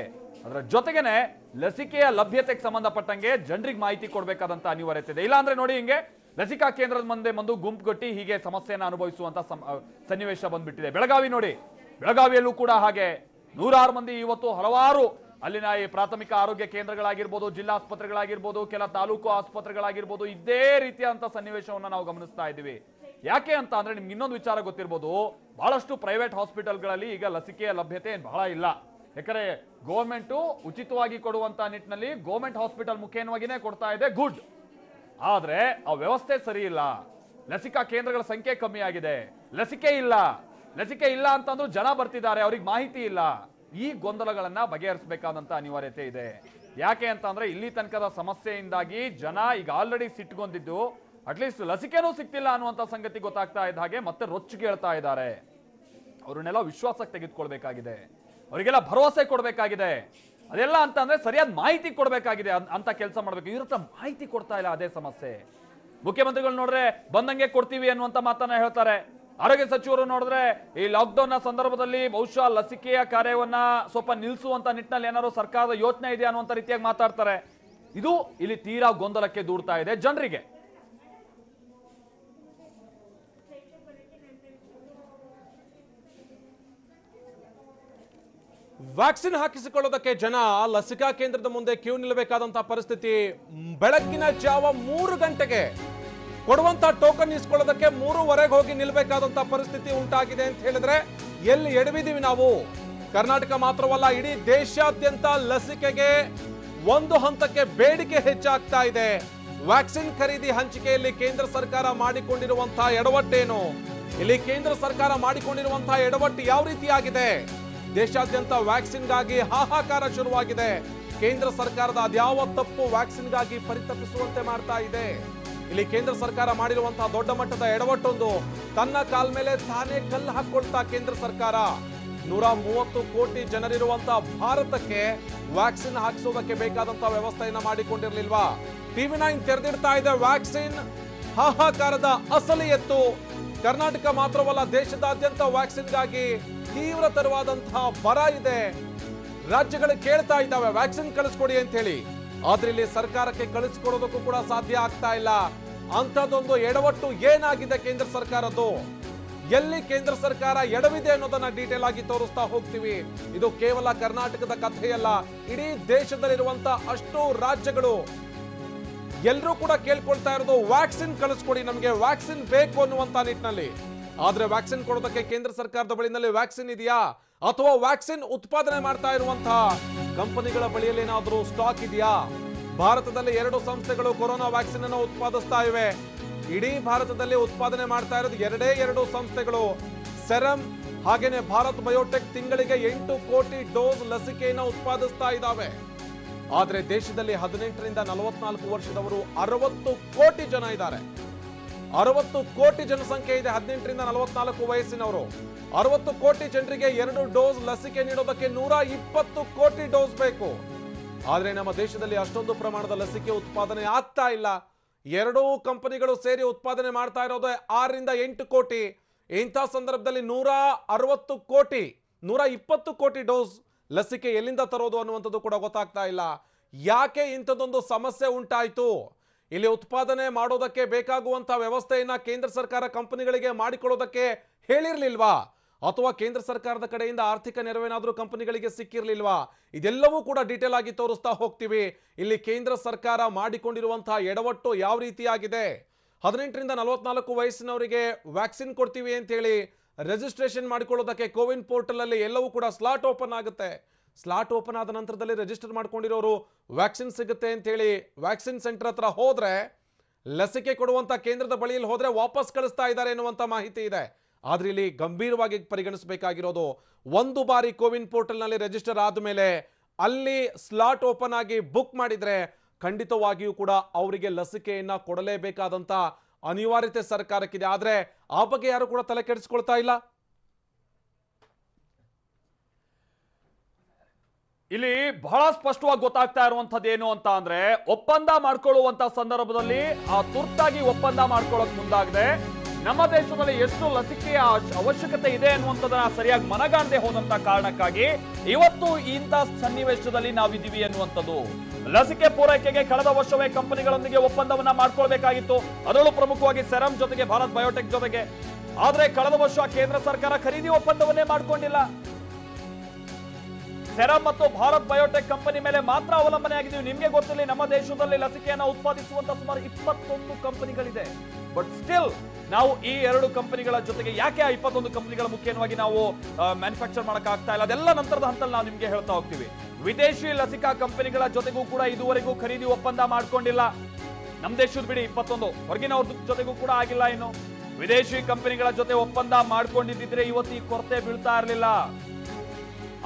Speaker 1: ಅದರ ಜೊತೆಗೇನೆ ಲಸಿಕೆಯ ಲಭ್ಯತೆಗೆ ಸಂಬಂಧಪಟ್ಟಂಗೆ ಜನರಿಗೆ ಮಾಹಿತಿ ಕೊಡಬೇಕಾದಂತ ಅನಿವಾರ್ಯತೆ ಇದೆ. ಇಲ್ಲಾಂದ್ರೆ ನೋಡಿ ಹಿಂಗೆ ಲಸಿಕಾ ಕೇಂದ್ರದ ಮುಂದೆ ಬಂದು ಗುಂಪುಗಟ್ಟಿ ಹೀಗೆ ಸಮಸ್ಯೆಯನ್ನು ಅನುಭವಿಸುವಂತ ಸನ್ನಿವೇಶ ಬಂದ್ಬಿಟ್ಟಿದೆ. ಬೆಳಗಾವಿ ನೋಡಿ, ಬೆಳಗಾವಿಯಲ್ಲೂ ಕೂಡ ಹಾಗೆ 106 ಮಂದಿ ಇವತ್ತು ಹಲವಾರು ಅಲ್ಲಿನ ಈ ಪ್ರಾಥಮಿಕ ಆರೋಗ್ಯ ಕೇಂದ್ರಗಳಾಗಿರ್ಬೋದು, ಜಿಲ್ಲಾ ಆಸ್ಪತ್ರೆಗಳಾಗಿರ್ಬೋದು, ಕೆಲ ತಾಲೂಕು ಆಸ್ಪತ್ರೆಗಳಾಗಿರ್ಬೋದು, ಇದೇ ರೀತಿಯಾದಂತ ಸನ್ನಿವೇಶವನ್ನು ನಾವು ಗಮನಿಸ್ತಾ ಇದ್ದೀವಿ. ಯಾಕೆ ಅಂತ ಅಂದ್ರೆ ನಿಮ್ಗೆ ಇನ್ನೊಂದು ವಿಚಾರ ಗೊತ್ತಿರ್ಬೋದು, ಬಹಳಷ್ಟು ಪ್ರೈವೇಟ್ ಹಾಸ್ಪಿಟಲ್ಗಳಲ್ಲಿ ಈಗ ಲಸಿಕೆಯ ಲಭ್ಯತೆ ಬಹಳ ಇಲ್ಲ. ಯಾಕಂದ್ರೆ ಗೌರ್ಮೆಂಟ್ ಉಚಿತವಾಗಿ ಕೊಡುವಂತ ನಿಟ್ಟಿನಲ್ಲಿ ಗೌರ್ಮೆಂಟ್ ಹಾಸ್ಪಿಟಲ್ ಮುಖೇನವಾಗಿನೇ ಕೊಡ್ತಾ ಇದೆ, ಗುಡ್. ಆದ್ರೆ ಆ ವ್ಯವಸ್ಥೆ ಸರಿ ಇಲ್ಲ. ಲಸಿಕಾ ಕೇಂದ್ರಗಳ ಸಂಖ್ಯೆ ಕಮ್ಮಿ ಆಗಿದೆ, ಲಸಿಕೆ ಇಲ್ಲ ಅಂತಂದ್ರೂ ಜನ ಬರ್ತಿದ್ದಾರೆ, ಅವ್ರಿಗೆ ಮಾಹಿತಿ ಇಲ್ಲ. ಈ ಗೊಂದಲಗಳನ್ನ ಬಗೆಹರಿಸಬೇಕಾದಂತ ಅನಿವಾರ್ಯತೆ ಇದೆ. ಯಾಕೆ ಅಂತ ಅಂದ್ರೆ ಇಲ್ಲಿ ತನಕದ ಸಮಸ್ಯೆಯಿಂದಾಗಿ ಜನ ಈಗ ಆಲ್ರೆಡಿ ಸಿಟ್ಗೊಂಡಿದ್ದು, ಅಟ್ಲೀಸ್ಟ್ ಲಸಿಕೆನೂ ಸಿಕ್ತಿಲ್ಲ ಅನ್ನುವಂತ ಸಂಗತಿ ಗೊತ್ತಾಗ್ತಾ ಇದ್ದ ಹಾಗೆ ಮತ್ತೆ ರೊಚ್ಚಿಗೆ ಹೇಳ್ತಾ ಇದ್ದಾರೆ. ಅವ್ರನ್ನೆಲ್ಲ ವಿಶ್ವಾಸಕ್ಕೆ ತೆಗೆದುಕೊಳ್ಬೇಕಾಗಿದೆ, ಅವರಿಗೆಲ್ಲ ಭರವಸೆ ಕೊಡಬೇಕಾಗಿದೆ. ಅದೆಲ್ಲ ಅಂತ ಅಂದ್ರೆ ಸರಿಯಾದ ಮಾಹಿತಿ ಕೊಡಬೇಕಾಗಿದೆ ಅಂತ ಕೆಲಸ ಮಾಡಬೇಕು. ಇವ್ರ ಹತ್ರ ಮಾಹಿತಿ ಕೊಡ್ತಾ ಇಲ್ಲ, ಅದೇ ಸಮಸ್ಯೆ. ಮುಖ್ಯಮಂತ್ರಿಗಳು ನೋಡ್ರೆ ಬಂದಂಗೆ ಕೊಡ್ತೀವಿ ಅನ್ನುವಂತ ಮಾತನ್ನ ಹೇಳ್ತಾರೆ. ಆರೋಗ್ಯ ಸಚಿವರು ನೋಡಿದ್ರೆ ಈ ಲಾಕ್ಡೌನ್ ನ ಸಂದರ್ಭದಲ್ಲಿ ಬಹುಶಃ ಲಸಿಕೆಯ ಕಾರ್ಯವನ್ನ ಸ್ವಲ್ಪ ನಿಲ್ಲಿಸುವಂತ ನಿಟ್ಟಿನಲ್ಲಿ ಏನಾದ್ರು ಸರ್ಕಾರದ ಯೋಚನೆ ಇದೆ ಅನ್ನುವಂತ ರೀತಿಯಾಗಿ ಮಾತಾಡ್ತಾರೆ. ಇದು ಇಲ್ಲಿ ತೀರಾ ಗೊಂದಲಕ್ಕೆ ದೂಡ್ತಾ ಇದೆ ಜನರಿಗೆ.
Speaker 2: ವ್ಯಾಕ್ಸಿನ್ ಹಾಕಿಸಿಕೊಳ್ಳೋದಕ್ಕೆ ಜನ ಲಸಿಕಾ ಕೇಂದ್ರದ ಮುಂದೆ ಕ್ಯೂ ನಿಲ್ಲಬೇಕಾದಂತಹ ಪರಿಸ್ಥಿತಿ. ಬೆಳಗ್ಗಿನ ಜಾವ 3 ಗಂಟೆಗೆ ಕೊಡುವಂತ ಟೋಕನ್ ಇಸ್ಕೊಳ್ಳೋದಕ್ಕೆ 3:15 ಹೋಗಿ ನಿಲ್ಲಬೇಕಾದಂತಹ ಪರಿಸ್ಥಿತಿ ಉಂಟಾಗಿದೆ ಅಂತ ಹೇಳಿದ್ರೆ ಎಲ್ಲಿ ಎಡವಿದೀವಿ ನಾವು? ಕರ್ನಾಟಕ ಮಾತ್ರವಲ್ಲ, ಇಡೀ ದೇಶಾದ್ಯಂತ ಲಸಿಕೆಗೆ ಒಂದು ಹಂತಕ್ಕೆ ಬೇಡಿಕೆ ಹೆಚ್ಚಾಗ್ತಾ ಇದೆ. ವ್ಯಾಕ್ಸಿನ್ ಖರೀದಿ ಹಂಚಿಕೆಯಲ್ಲಿ ಕೇಂದ್ರ ಸರ್ಕಾರ ಮಾಡಿಕೊಂಡಿರುವಂತಹ ಎಡವಟ್ಟೇನು? ಇಲ್ಲಿ ಕೇಂದ್ರ ಸರ್ಕಾರ ಮಾಡಿಕೊಂಡಿರುವಂತಹ ಎಡವಟ್ಟು ಯಾವ ರೀತಿಯಾಗಿದೆ? ದೇಶಾದ್ಯಂತ ವ್ಯಾಕ್ಸಿನ್ಗಾಗಿ ಹಾಹಾಕಾರ ಶುರುವಾಗಿದೆ. ಕೇಂದ್ರ ಸರ್ಕಾರದ ಅದ್ಯಾವ ತಪ್ಪು ವ್ಯಾಕ್ಸಿನ್ಗಾಗಿ ಪರಿತಪಿಸುವಂತೆ ಮಾಡ್ತಾ ಇದೆ? ಇಲ್ಲಿ ಕೇಂದ್ರ ಸರ್ಕಾರ ಮಾಡಿರುವಂತಹ ದೊಡ್ಡ ಮಟ್ಟದ ಎಡವಟ್ಟೊಂದು, ತನ್ನ ಕಾಲ್ ಮೇಲೆ ತಾನೇ ಕಲ್ಲು ಹಾಕೊಳ್ತಾ ಕೇಂದ್ರ ಸರ್ಕಾರ 130 ಕೋಟಿ ಜನರಿರುವಂತಹ ಭಾರತಕ್ಕೆ ವ್ಯಾಕ್ಸಿನ್ ಹಾಕಿಸೋದಕ್ಕೆ ಬೇಕಾದಂತಹ ವ್ಯವಸ್ಥೆಯನ್ನ ಮಾಡಿಕೊಂಡಿರ್ಲಿಲ್ವಾ? TV9 ತೆರೆದಿಡ್ತಾ ಇದೆ ವ್ಯಾಕ್ಸಿನ್ ಹಾಹಾಕಾರದ ಅಸಲಿ ಎತ್ತು. ಕರ್ನಾಟಕ ಮಾತ್ರವಲ್ಲ, ದೇಶದಾದ್ಯಂತ ವ್ಯಾಕ್ಸಿನ್ಗಾಗಿ ತೀವ್ರತರವಾದಂತಹ ಬರ ಇದೆ. ರಾಜ್ಯಗಳು ಕೇಳ್ತಾ ಇದ್ದಾವೆ ವ್ಯಾಕ್ಸಿನ್ ಕಳಿಸ್ಕೊಡಿ ಅಂತ ಹೇಳಿ, ಆದ್ರೆ ಇಲ್ಲಿ ಸರ್ಕಾರಕ್ಕೆ ಕಳಿಸ್ಕೊಡೋದಕ್ಕೂ ಕೂಡ ಸಾಧ್ಯ ಆಗ್ತಾ ಇಲ್ಲ. ಅಂಥದ್ದೊಂದು ಎಡವಟ್ಟು ಏನಾಗಿದೆ ಕೇಂದ್ರ ಸರ್ಕಾರದ್ದು? ಎಲ್ಲಿ ಕೇಂದ್ರ ಸರ್ಕಾರ ಎಡವಿದೆ ಅನ್ನೋದನ್ನ ಡೀಟೇಲ್ ಆಗಿ ತೋರಿಸ್ತಾ ಹೋಗ್ತೀವಿ. ಇದು ಕೇವಲ ಕರ್ನಾಟಕದ ಕಥೆಯಲ್ಲ, ಇಡೀ ದೇಶದಲ್ಲಿರುವಂತ ಅಷ್ಟು ರಾಜ್ಯಗಳು ಎಲ್ಲರೂ ಕೂಡ ಕೇಳ್ಕೊಳ್ತಾ ಇರೋದು ವ್ಯಾಕ್ಸಿನ್ ಕಳಿಸ್ಕೊಡಿ, ನಮಗೆ ವ್ಯಾಕ್ಸಿನ್ ಬೇಕು ಅನ್ನುವಂತ ನಿಟ್ಟಿನಲ್ಲಿ. ಆದ್ರೆ ವ್ಯಾಕ್ಸಿನ್ ಕೊಡೋದಕ್ಕೆ ಕೇಂದ್ರ ಸರ್ಕಾರದ ಬಳಿನಲ್ಲಿ ವ್ಯಾಕ್ಸಿನ್ ಇದೆಯಾ, ಅಥವಾ ವ್ಯಾಕ್ಸಿನ್ ಉತ್ಪಾದನೆ ಮಾಡ್ತಾ ಇರುವಂತಹ ಕಂಪನಿಗಳ ಬಳಿಯಲ್ಲಿ ಏನಾದರೂ ಸ್ಟಾಕ್ ಇದೆಯಾ? ಭಾರತದಲ್ಲಿ 2 ಸಂಸ್ಥೆಗಳು ಕೊರೋನಾ ವ್ಯಾಕ್ಸಿನ್ ಅನ್ನು ಉತ್ಪಾದಿಸ್ತಾ ಇವೆ. ಇಡೀ ಭಾರತದಲ್ಲಿ ಉತ್ಪಾದನೆ ಮಾಡ್ತಾ ಇರೋದು 2 ಸಂಸ್ಥೆಗಳು, ಸೆರಮ್ ಹಾಗೇನೆ ಭಾರತ್ ಬಯೋಟೆಕ್. ತಿಂಗಳಿಗೆ 8 ಕೋಟಿ ಡೋಸ್ ಲಸಿಕೆಯನ್ನು ಉತ್ಪಾದಿಸ್ತಾ ಇದ್ದಾವೆ. ಆದ್ರೆ ದೇಶದಲ್ಲಿ 18 ರಿಂದ 44 ವರ್ಷದವರು 60 ಕೋಟಿ ಜನ ಇದ್ದಾರೆ. 60 ಕೋಟಿ ಜನಸಂಖ್ಯೆ ಇದೆ 18 ರಿಂದ 44 ವಯಸ್ಸಿನವರು. 60 ಕೋಟಿ ಜನರಿಗೆ 2 ಡೋಸ್ ಲಸಿಕೆ ನೀಡೋದಕ್ಕೆ 120 ಕೋಟಿ ಡೋಸ್ ಬೇಕು. ಆದ್ರೆ ನಮ್ಮ ದೇಶದಲ್ಲಿ ಅಷ್ಟೊಂದು ಪ್ರಮಾಣದ ಲಸಿಕೆ ಉತ್ಪಾದನೆ ಆಗ್ತಾ ಇಲ್ಲ. 2 ಕಂಪನಿಗಳು ಸೇರಿ ಉತ್ಪಾದನೆ ಮಾಡ್ತಾ ಇರೋದು 6 ರಿಂದ 8 ಕೋಟಿ. ಇಂಥ ಸಂದರ್ಭದಲ್ಲಿ 160 ಕೋಟಿ 120 ಕೋಟಿ ಡೋಸ್ ಲಸಿಕೆ ಎಲ್ಲಿಂದ ತರೋದು ಅನ್ನುವಂಥದ್ದು ಕೂಡ ಗೊತ್ತಾಗ್ತಾ ಇಲ್ಲ. ಯಾಕೆ ಇಂಥದ್ದೊಂದು ಸಮಸ್ಯೆ ಉಂಟಾಯಿತು? ಇಲ್ಲಿ ಉತ್ಪಾದನೆ ಮಾಡೋದಕ್ಕೆ ಬೇಕಾಗುವಂತಹ ವ್ಯವಸ್ಥೆಯನ್ನ ಕೇಂದ್ರ ಸರ್ಕಾರ ಕಂಪನಿಗಳಿಗೆ ಮಾಡಿಕೊಳ್ಳೋದಕ್ಕೆ ಹೇಳಿರ್ಲಿಲ್ವಾ? ಅಥವಾ ಕೇಂದ್ರ ಸರ್ಕಾರದ ಕಡೆಯಿಂದ ಆರ್ಥಿಕ ನೆರವೇನಾದರೂ ಕಂಪನಿಗಳಿಗೆ ಸಿಕ್ಕಿರ್ಲಿಲ್ವಾ? ಇದೆಲ್ಲವೂ ಕೂಡ ಡೀಟೇಲ್ ಆಗಿ ತೋರಿಸ್ತಾ ಹೋಗ್ತೀವಿ. ಇಲ್ಲಿ ಕೇಂದ್ರ ಸರ್ಕಾರ ಮಾಡಿಕೊಂಡಿರುವಂತಹ ಎಡವಟ್ಟು ಯಾವ ರೀತಿಯಾಗಿದೆ? 18 ರಿಂದ 44 ವಯಸ್ಸಿನವರಿಗೆ ವ್ಯಾಕ್ಸಿನ್ ಕೊಡ್ತೀವಿ ಅಂತ ಹೇಳಿ ರಿಜಿಸ್ಟ್ರೇಷನ್ ಮಾಡಿಕೊಳ್ಳೋದಕ್ಕೆ ಕೋವಿನ್ ಪೋರ್ಟಲ್ ಅಲ್ಲಿ ಎಲ್ಲವೂ ಕೂಡ ಸ್ಲಾಟ್ ಓಪನ್ ಆಗುತ್ತೆ. ಸ್ಲಾಟ್ ಓಪನ್ ಆದ ನಂತರದಲ್ಲಿ ರಿಜಿಸ್ಟರ್ ಮಾಡ್ಕೊಂಡಿರೋರು ವ್ಯಾಕ್ಸಿನ್ ಸಿಗುತ್ತೆ ಅಂತ ಹೇಳಿ ವ್ಯಾಕ್ಸಿನ್ ಸೆಂಟರ್ ಹತ್ರ ಹೋದ್ರೆ, ಲಸಿಕೆ ಕೊಡುವಂತ ಕೇಂದ್ರದ ಬಳಿಯಲ್ಲಿ ಹೋದ್ರೆ ವಾಪಸ್ ಕಳಿಸ್ತಾ ಇದ್ದಾರೆ ಎನ್ನುವಂತ ಮಾಹಿತಿ ಇದೆ. ಆದ್ರೆ ಇಲ್ಲಿ ಗಂಭೀರವಾಗಿ ಪರಿಗಣಿಸಬೇಕಾಗಿರೋದು, ಒಂದು ಬಾರಿ ಕೋವಿನ್ ಪೋರ್ಟಲ್ ನಲ್ಲಿ ರಿಜಿಸ್ಟರ್ ಆದ್ಮೇಲೆ ಅಲ್ಲಿ ಸ್ಲಾಟ್ ಓಪನ್ ಆಗಿ ಬುಕ್ ಮಾಡಿದ್ರೆ ಖಂಡಿತವಾಗಿಯೂ ಕೂಡ ಅವರಿಗೆ ಲಸಿಕೆಯನ್ನ ಕೊಡಲೇಬೇಕಾದಂತ ಅನಿವಾರ್ಯತೆ ಸರ್ಕಾರಕ್ಕಿದೆ. ಆದ್ರೆ ಆ ಬಗ್ಗೆ ಯಾರು ಕೂಡ ತಲೆ ಕೆಡಿಸ್ಕೊಳ್ತಾ ಇಲ್ಲ.
Speaker 1: ಇಲ್ಲಿ ಬಹಳ ಸ್ಪಷ್ಟವಾಗಿ ಗೊತ್ತಾಗ್ತಾ ಇರುವಂತದ್ದು ಏನು ಅಂತ ಅಂದ್ರೆ, ಒಪ್ಪಂದ ಮಾಡ್ಕೊಳ್ಳುವಂತ ಸಂದರ್ಭದಲ್ಲಿ ಆ ತುರ್ತಾಗಿ ಒಪ್ಪಂದ ಮಾಡ್ಕೊಳ್ಳೋಕೆ ಮುಂದಾಗದೆ ನಮ್ಮ ದೇಶದಲ್ಲಿ ಎಷ್ಟು ಲಸಿಕೆಯ ಅವಶ್ಯಕತೆ ಇದೆ ಅನ್ನುವಂಥದ್ದನ್ನ ಸರಿಯಾಗಿ ಮನಗಾಣದೆ ಹೋದಂತ ಕಾರಣಕ್ಕಾಗಿ ಇವತ್ತು ಇಂಥ ಸನ್ನಿವೇಶದಲ್ಲಿ ನಾವಿದ್ದೀವಿ ಅನ್ನುವಂಥದ್ದು. ಲಸಿಕೆ ಪೂರೈಕೆಗೆ ಕಳೆದ ವರ್ಷವೇ ಕಂಪನಿಗಳೊಂದಿಗೆ ಒಪ್ಪಂದವನ್ನ ಮಾಡ್ಕೊಳ್ಬೇಕಾಗಿತ್ತು, ಅದರಲ್ಲೂ ಪ್ರಮುಖವಾಗಿ ಸೆರಮ್ ಜೊತೆಗೆ ಭಾರತ್ ಬಯೋಟೆಕ್ ಜೊತೆಗೆ. ಆದ್ರೆ ಕಳೆದ ವರ್ಷ ಕೇಂದ್ರ ಸರ್ಕಾರ ಖರೀದಿ ಒಪ್ಪಂದವನ್ನೇ ಮಾಡ್ಕೊಂಡಿಲ್ಲ. ಸೆರಮ್ ಮತ್ತು ಭಾರತ್ ಬಯೋಟೆಕ್ ಕಂಪನಿ ಮೇಲೆ ಮಾತ್ರ ಅವಲಂಬನೆ ಆಗಿದ್ದೀವಿ. ನಿಮ್ಗೆ ಗೊತ್ತಿಲ್ಲ, ನಮ್ಮ ದೇಶದಲ್ಲಿ ಲಸಿಕೆಯನ್ನ ಉತ್ಪಾದಿಸುವಂತ ಸುಮಾರು 21 ಕಂಪನಿಗಳಿದೆ. ಬಟ್ ಸ್ಟಿಲ್ ನಾವು ಈ 2 ಕಂಪನಿಗಳ ಜೊತೆಗೆ ಯಾಕೆ ಆ 21 ಕಂಪನಿಗಳ ಮುಖ್ಯವಾಗಿ ನಾವು ಮ್ಯಾನುಫ್ಯಾಕ್ಚರ್ ಮಾಡಕ್ ಆಗ್ತಾ ಇಲ್ಲ, ಅದೆಲ್ಲ ನಂತರದ ಹಂತದಲ್ಲಿ ನಾವು ನಿಮ್ಗೆ ಹೇಳ್ತಾ ಹೋಗ್ತೀವಿ. ವಿದೇಶಿ ಲಸಿಕಾ ಕಂಪನಿಗಳ ಜೊತೆಗೂ ಕೂಡ ಇದುವರೆಗೂ ಖರೀದಿ ಒಪ್ಪಂದ ಮಾಡ್ಕೊಂಡಿಲ್ಲ. ನಮ್ಮ ದೇಶದ ಬಿಡಿ 21, ಹೊರಗಿನವ್ರ ಜೊತೆಗೂ ಕೂಡ ಆಗಿಲ್ಲ. ಇನ್ನು ವಿದೇಶಿ ಕಂಪನಿಗಳ ಜೊತೆ ಒಪ್ಪಂದ ಮಾಡ್ಕೊಂಡಿದ್ದಿದ್ರೆ ಇವತ್ತು ಈ ಕೊರತೆ ಬೀಳ್ತಾ ಇರಲಿಲ್ಲ.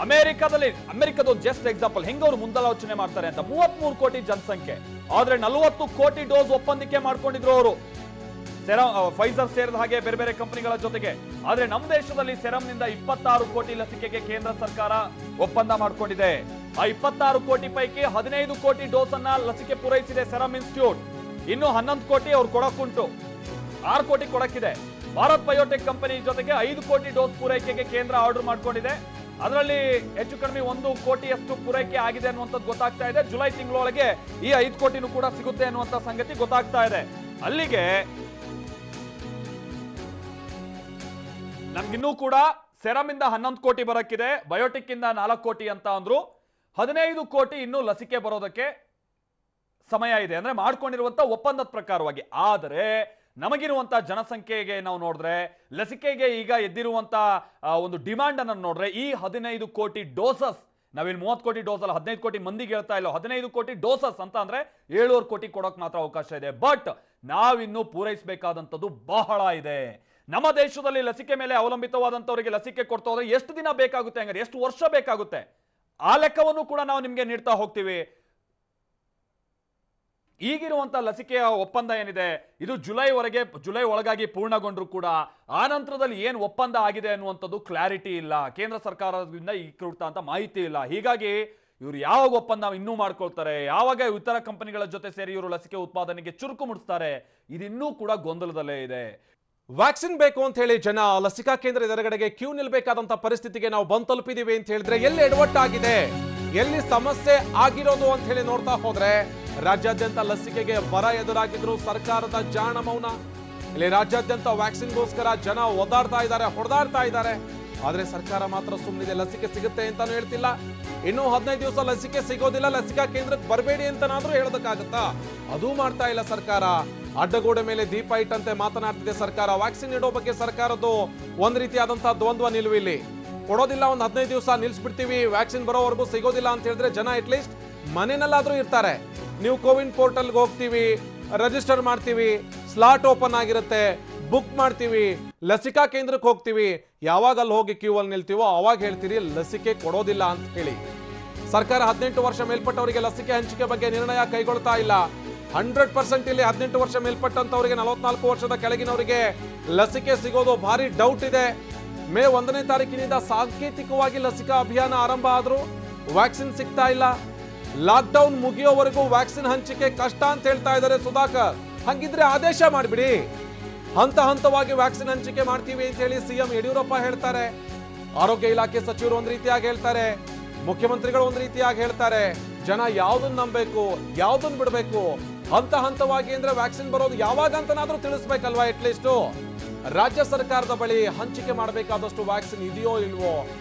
Speaker 1: ಅಮೆರಿಕದ ಜಸ್ಟ್ ಎಕ್ಸಾಂಪಲ್ ಹೆಂಗ ಅವರು ಮುಂದಾಲೋಚನೆ ಮಾಡ್ತಾರೆ ಅಂತ, 33 ಕೋಟಿ ಜನಸಂಖ್ಯೆ, ಆದ್ರೆ 40 ಕೋಟಿ ಡೋಸ್ ಒಪ್ಪಂದಕ್ಕೆ ಮಾಡ್ಕೊಂಡಿದ್ರು ಅವರು, ಫೈಸರ್ ಸೇರಿದ ಹಾಗೆ ಬೇರೆ ಬೇರೆ ಕಂಪನಿಗಳ ಜೊತೆಗೆ. ಆದ್ರೆ ನಮ್ಮ ದೇಶದಲ್ಲಿ ಸೆರಮ್ನಿಂದ 26 ಕೋಟಿ ಲಸಿಕೆಗೆ ಕೇಂದ್ರ ಸರ್ಕಾರ ಒಪ್ಪಂದ ಮಾಡ್ಕೊಂಡಿದೆ. ಆ 26 ಕೋಟಿ ಪೈಕಿ 15 ಕೋಟಿ ಡೋಸ್ ಅನ್ನ ಲಸಿಕೆ ಪೂರೈಸಿದೆ ಸೆರಮ್ ಇನ್ಸ್ಟಿಟ್ಯೂಟ್. ಇನ್ನು 11 ಕೋಟಿ ಅವ್ರು ಕೊಡಕ್ಕುಂಟು, 6 ಕೋಟಿ ಕೊಡಕ್ಕಿದೆ. ಭಾರತ್ ಬಯೋಟೆಕ್ ಕಂಪನಿ ಜೊತೆಗೆ 5 ಕೋಟಿ ಡೋಸ್ ಪೂರೈಕೆಗೆ ಕೇಂದ್ರ ಆರ್ಡರ್ ಮಾಡ್ಕೊಂಡಿದೆ. ಅದರಲ್ಲಿ ಹೆಚ್ಚು ಕಡಿಮೆ 1 ಕೋಟಿಯಷ್ಟು ಪೂರೈಕೆ ಆಗಿದೆ ಅನ್ನುವಂಥದ್ದು ಗೊತ್ತಾಗ್ತಾ ಇದೆ. ಜುಲೈ ತಿಂಗಳೊಳಗೆ ಈ 5 ಕೋಟಿನೂ ಕೂಡ ಸಿಗುತ್ತೆ ಅನ್ನುವಂಥ ಸಂಗತಿ ಗೊತ್ತಾಗ್ತಾ ಇದೆ. ಅಲ್ಲಿಗೆ ನಮ್ಗಿನ್ನೂ ಕೂಡ ಸೆರಮ್ ಇಂದ 11 ಕೋಟಿ ಬರಕ್ಕಿದೆ, ಬಯೋಟೆಕ್ ಇಂದ 4 ಕೋಟಿ ಅಂತ ಅಂದ್ರು. 15 ಕೋಟಿ ಇನ್ನೂ ಲಸಿಕೆ ಬರೋದಕ್ಕೆ ಸಮಯ ಇದೆ, ಅಂದ್ರೆ ಮಾಡ್ಕೊಂಡಿರುವಂತ ಒಪ್ಪಂದದ ಪ್ರಕಾರವಾಗಿ. ಆದರೆ ನಮಗಿರುವಂತ ಜನಸಂಖ್ಯೆಗೆ ನಾವು ನೋಡಿದ್ರೆ, ಲಸಿಕೆಗೆ ಈಗ ಎದ್ದಿರುವಂತ ಒಂದು ಡಿಮಾಂಡ್ ಅನ್ನು ನೋಡಿದ್ರೆ, ಈ 15 ಕೋಟಿ ಡೋಸಸ್, ನಾವಿಲ್ಲಿ 30 ಕೋಟಿ ಡೋಸ್ ಅಲ್ಲ 15 ಕೋಟಿ ಮಂದಿಗೆ ಹೇಳ್ತಾ ಇಲ್ಲ, 15 ಕೋಟಿ ಡೋಸಸ್ ಅಂತ ಅಂದ್ರೆ 7 ಕೋಟಿ ಕೊಡೋಕೆ ಮಾತ್ರ ಅವಕಾಶ ಇದೆ. ಬಟ್ ನಾವಿನ್ನು ಪೂರೈಸಬೇಕಾದಂಥದ್ದು ಬಹಳ ಇದೆ. ನಮ್ಮ ದೇಶದಲ್ಲಿ ಲಸಿಕೆ ಮೇಲೆ ಅವಲಂಬಿತವಾದಂಥವರಿಗೆ ಲಸಿಕೆ ಕೊಡ್ತಾ ಹೋದ್ರೆ ಎಷ್ಟು ದಿನ ಬೇಕಾಗುತ್ತೆ, ಹಂಗಾರೆ ಎಷ್ಟು ವರ್ಷ ಬೇಕಾಗುತ್ತೆ, ಆ ಲೆಕ್ಕವನ್ನು ಕೂಡ ನಾವು ನಿಮ್ಗೆ ನೀಡ್ತಾ ಹೋಗ್ತೀವಿ. ಈಗಿರುವಂತ ಲಸಿಕೆಯ ಒಪ್ಪಂದ ಏನಿದೆ ಇದು ಜುಲೈ ಒಳಗಾಗಿ ಪೂರ್ಣಗೊಂಡ್ರು ಕೂಡ ಆ ನಂತರದಲ್ಲಿ ಏನು ಒಪ್ಪಂದ ಆಗಿದೆ ಅನ್ನುವಂಥದ್ದು ಕ್ಲಾರಿಟಿ ಇಲ್ಲ. ಕೇಂದ್ರ ಸರ್ಕಾರದಿಂದ ಈ ಕುರಿತ ಅಂತ ಮಾಹಿತಿ ಇಲ್ಲ. ಹೀಗಾಗಿ ಇವರು ಯಾವಾಗ ಒಪ್ಪಂದ ಇನ್ನೂ ಮಾಡ್ಕೊಳ್ತಾರೆ, ಯಾವಾಗ ಇತರ ಕಂಪನಿಗಳ ಜೊತೆ ಸೇರಿ ಇವರು ಲಸಿಕೆ ಉತ್ಪಾದನೆಗೆ ಚುರುಕು ಮುಡಿಸ್ತಾರೆ, ಇದಿನ್ನೂ ಕೂಡ ಗೊಂದಲದಲ್ಲೇ ಇದೆ.
Speaker 2: ವ್ಯಾಕ್ಸಿನ್ ಬೇಕು ಅಂತ ಹೇಳಿ ಜನ ಲಸಿಕಾ ಕೇಂದ್ರ ಎದುರುಗಡೆಗೆ ಕ್ಯೂ ನಿಲ್ಬೇಕಾದಂತ ಪರಿಸ್ಥಿತಿಗೆ ನಾವು ಬಂದು ತಲುಪಿದೀವಿ ಅಂತ ಹೇಳಿದ್ರೆ ಎಲ್ಲಿ ಎಡವಟ್ಟಾಗಿದೆ, ಎಲ್ಲಿ ಸಮಸ್ಯೆ ಆಗಿರೋದು ಅಂತ ಹೇಳಿ ನೋಡ್ತಾ ಹೋದ್ರೆ ರಾಜ್ಯಾದ್ಯಂತ ಲಸಿಕೆಗೆ ಬರ ಎದುರಾಗಿದ್ರು ಸರ್ಕಾರದ ಜಾಣ ಮೌನ. ಇಲ್ಲಿ ರಾಜ್ಯಾದ್ಯಂತ ವ್ಯಾಕ್ಸಿನ್ಗೋಸ್ಕರ ಜನ ಒದಾಡ್ತಾ ಇದ್ದಾರೆ, ಹೊಡೆದಾಡ್ತಾ ಇದ್ದಾರೆ. ಆದ್ರೆ ಸರ್ಕಾರ ಮಾತ್ರ ಸುಮ್ಮನಿದೆ. ಲಸಿಕೆ ಸಿಗುತ್ತೆ ಅಂತಾನು ಹೇಳ್ತಿಲ್ಲ. ಇನ್ನೂ 15 ದಿವಸ ಲಸಿಕೆ ಸಿಗೋದಿಲ್ಲ, ಲಸಿಕಾ ಕೇಂದ್ರಕ್ಕೆ ಬರಬೇಡಿ ಅಂತನಾದ್ರೂ ಹೇಳೋದಕ್ಕಾಗತ್ತಾ? ಅದೂ ಮಾಡ್ತಾ ಇಲ್ಲ ಸರ್ಕಾರ. ಅಡ್ಡಗೋಡೆ ಮೇಲೆ ದೀಪ ಇಟ್ಟಂತೆ ಮಾತನಾಡ್ತಿದೆ ಸರ್ಕಾರ. ವ್ಯಾಕ್ಸಿನ್ ನೀಡೋ ಬಗ್ಗೆ ಸರ್ಕಾರದ್ದು ಒಂದ್ ರೀತಿಯಾದಂತಹ ದ್ವಂದ್ವ ನಿಲುವು ಇಲ್ಲಿ. ಕೊಡೋದಿಲ್ಲ, ಒಂದು 15 ದಿವಸ ನಿಲ್ಸ್ಬಿಡ್ತೀವಿ, ವ್ಯಾಕ್ಸಿನ್ ಬರೋವರೆಗೂ ಸಿಗೋದಿಲ್ಲ ಅಂತ ಹೇಳಿದ್ರೆ ಜನ ಅಟ್ಲೀಸ್ಟ್ ಮನೆಯಲ್ಲಾದ್ರೂ ಇರ್ತಾರೆ. ನೀವು ಕೋವಿನ್ ಪೋರ್ಟಲ್ಗೆ ಹೋಗ್ತೀವಿ, ರಿಜಿಸ್ಟರ್ ಮಾಡ್ತೀವಿ, ಸ್ಲಾಟ್ ಓಪನ್ ಆಗಿರುತ್ತೆ, ಬುಕ್ ಮಾಡ್ತೀವಿ, ಲಸಿಕಾ ಕೇಂದ್ರಕ್ಕೆ ಹೋಗ್ತೀವಿ. ಯಾವಾಗ ಅಲ್ಲಿ ಹೋಗಿ ಕ್ಯೂ ಅಲ್ಲಿ ನಿಲ್ತೀವೋ ಅವಾಗ ಹೇಳ್ತೀರಿ ಲಸಿಕೆ ಕೊಡೋದಿಲ್ಲ ಅಂತ ಹೇಳಿ. ಸರ್ಕಾರ 18 ವರ್ಷ ಮೇಲ್ಪಟ್ಟವರಿಗೆ ಲಸಿಕೆ ಹಂಚಿಕೆ ಬಗ್ಗೆ ನಿರ್ಣಯ ಕೈಗೊಳ್ತಾ ಇಲ್ಲ. 100% ಇಲ್ಲಿ 18 ವರ್ಷ ಮೇಲ್ಪಟ್ಟಂತವರಿಗೆ, 44 ವರ್ಷದ ಕೆಳಗಿನವರಿಗೆ ಲಸಿಕೆ ಸಿಗೋದು ಭಾರಿ ಡೌಟ್ ಇದೆ. ಮೇ 1ನೇ ತಾರೀಕಿನಿಂದ ಸಾಂಕೇತಿಕವಾಗಿ ಲಸಿಕಾ ಅಭಿಯಾನ ಆರಂಭ ಆದ್ರೂ ವ್ಯಾಕ್ಸಿನ್ ಸಿಗ್ತಾ ಇಲ್ಲ. ಲಾಕ್ಡೌನ್ ಮುಗಿಯೋವರೆಗೂ ವ್ಯಾಕ್ಸಿನ್ ಹಂಚಿಕೆ ಕಷ್ಟ ಅಂತ ಹೇಳ್ತಾ ಇದ್ದಾರೆ ಸುಧಾಕರ್. ಹಂಗಿದ್ರೆ ಆದೇಶ ಮಾಡಿಬಿಡಿ, ಹಂತ ಹಂತವಾಗಿ ವ್ಯಾಕ್ಸಿನ್ ಹಂಚಿಕೆ ಮಾಡ್ತೀವಿ ಅಂತ ಹೇಳಿ ಸಿಎಂ ಯಡಿಯೂರಪ್ಪ ಹೇಳ್ತಾರೆ. ಆರೋಗ್ಯ ಇಲಾಖೆ ಸಚಿವರು ಒಂದ್ ರೀತಿಯಾಗಿ ಹೇಳ್ತಾರೆ, ಮುಖ್ಯಮಂತ್ರಿಗಳು ಒಂದ್ ರೀತಿಯಾಗಿ ಹೇಳ್ತಾರೆ. ಜನ ಯಾವ್ದನ್ನ ನಂಬಬೇಕು, ಯಾವ್ದನ್ನ ಬಿಡಬೇಕು, ಹಂತ ಹಂತವಾಗಿ ಅಂದ್ರೆ ವ್ಯಾಕ್ಸಿನ್ ಬರೋದು ಯಾವಾಗ ಅಂತನಾದ್ರೂ ತಿಳಿಸ್ಬೇಕಲ್ವಾ? ಅಟ್ಲೀಸ್ಟ್ ರಾಜ್ಯ ಸರ್ಕಾರದ ಬಳಿ ಹಂಚಿಕೆ ಮಾಡಬೇಕಾದಷ್ಟು ವ್ಯಾಕ್ಸಿನ್ ಇದೆಯೋ ಇಲ್ವೋ?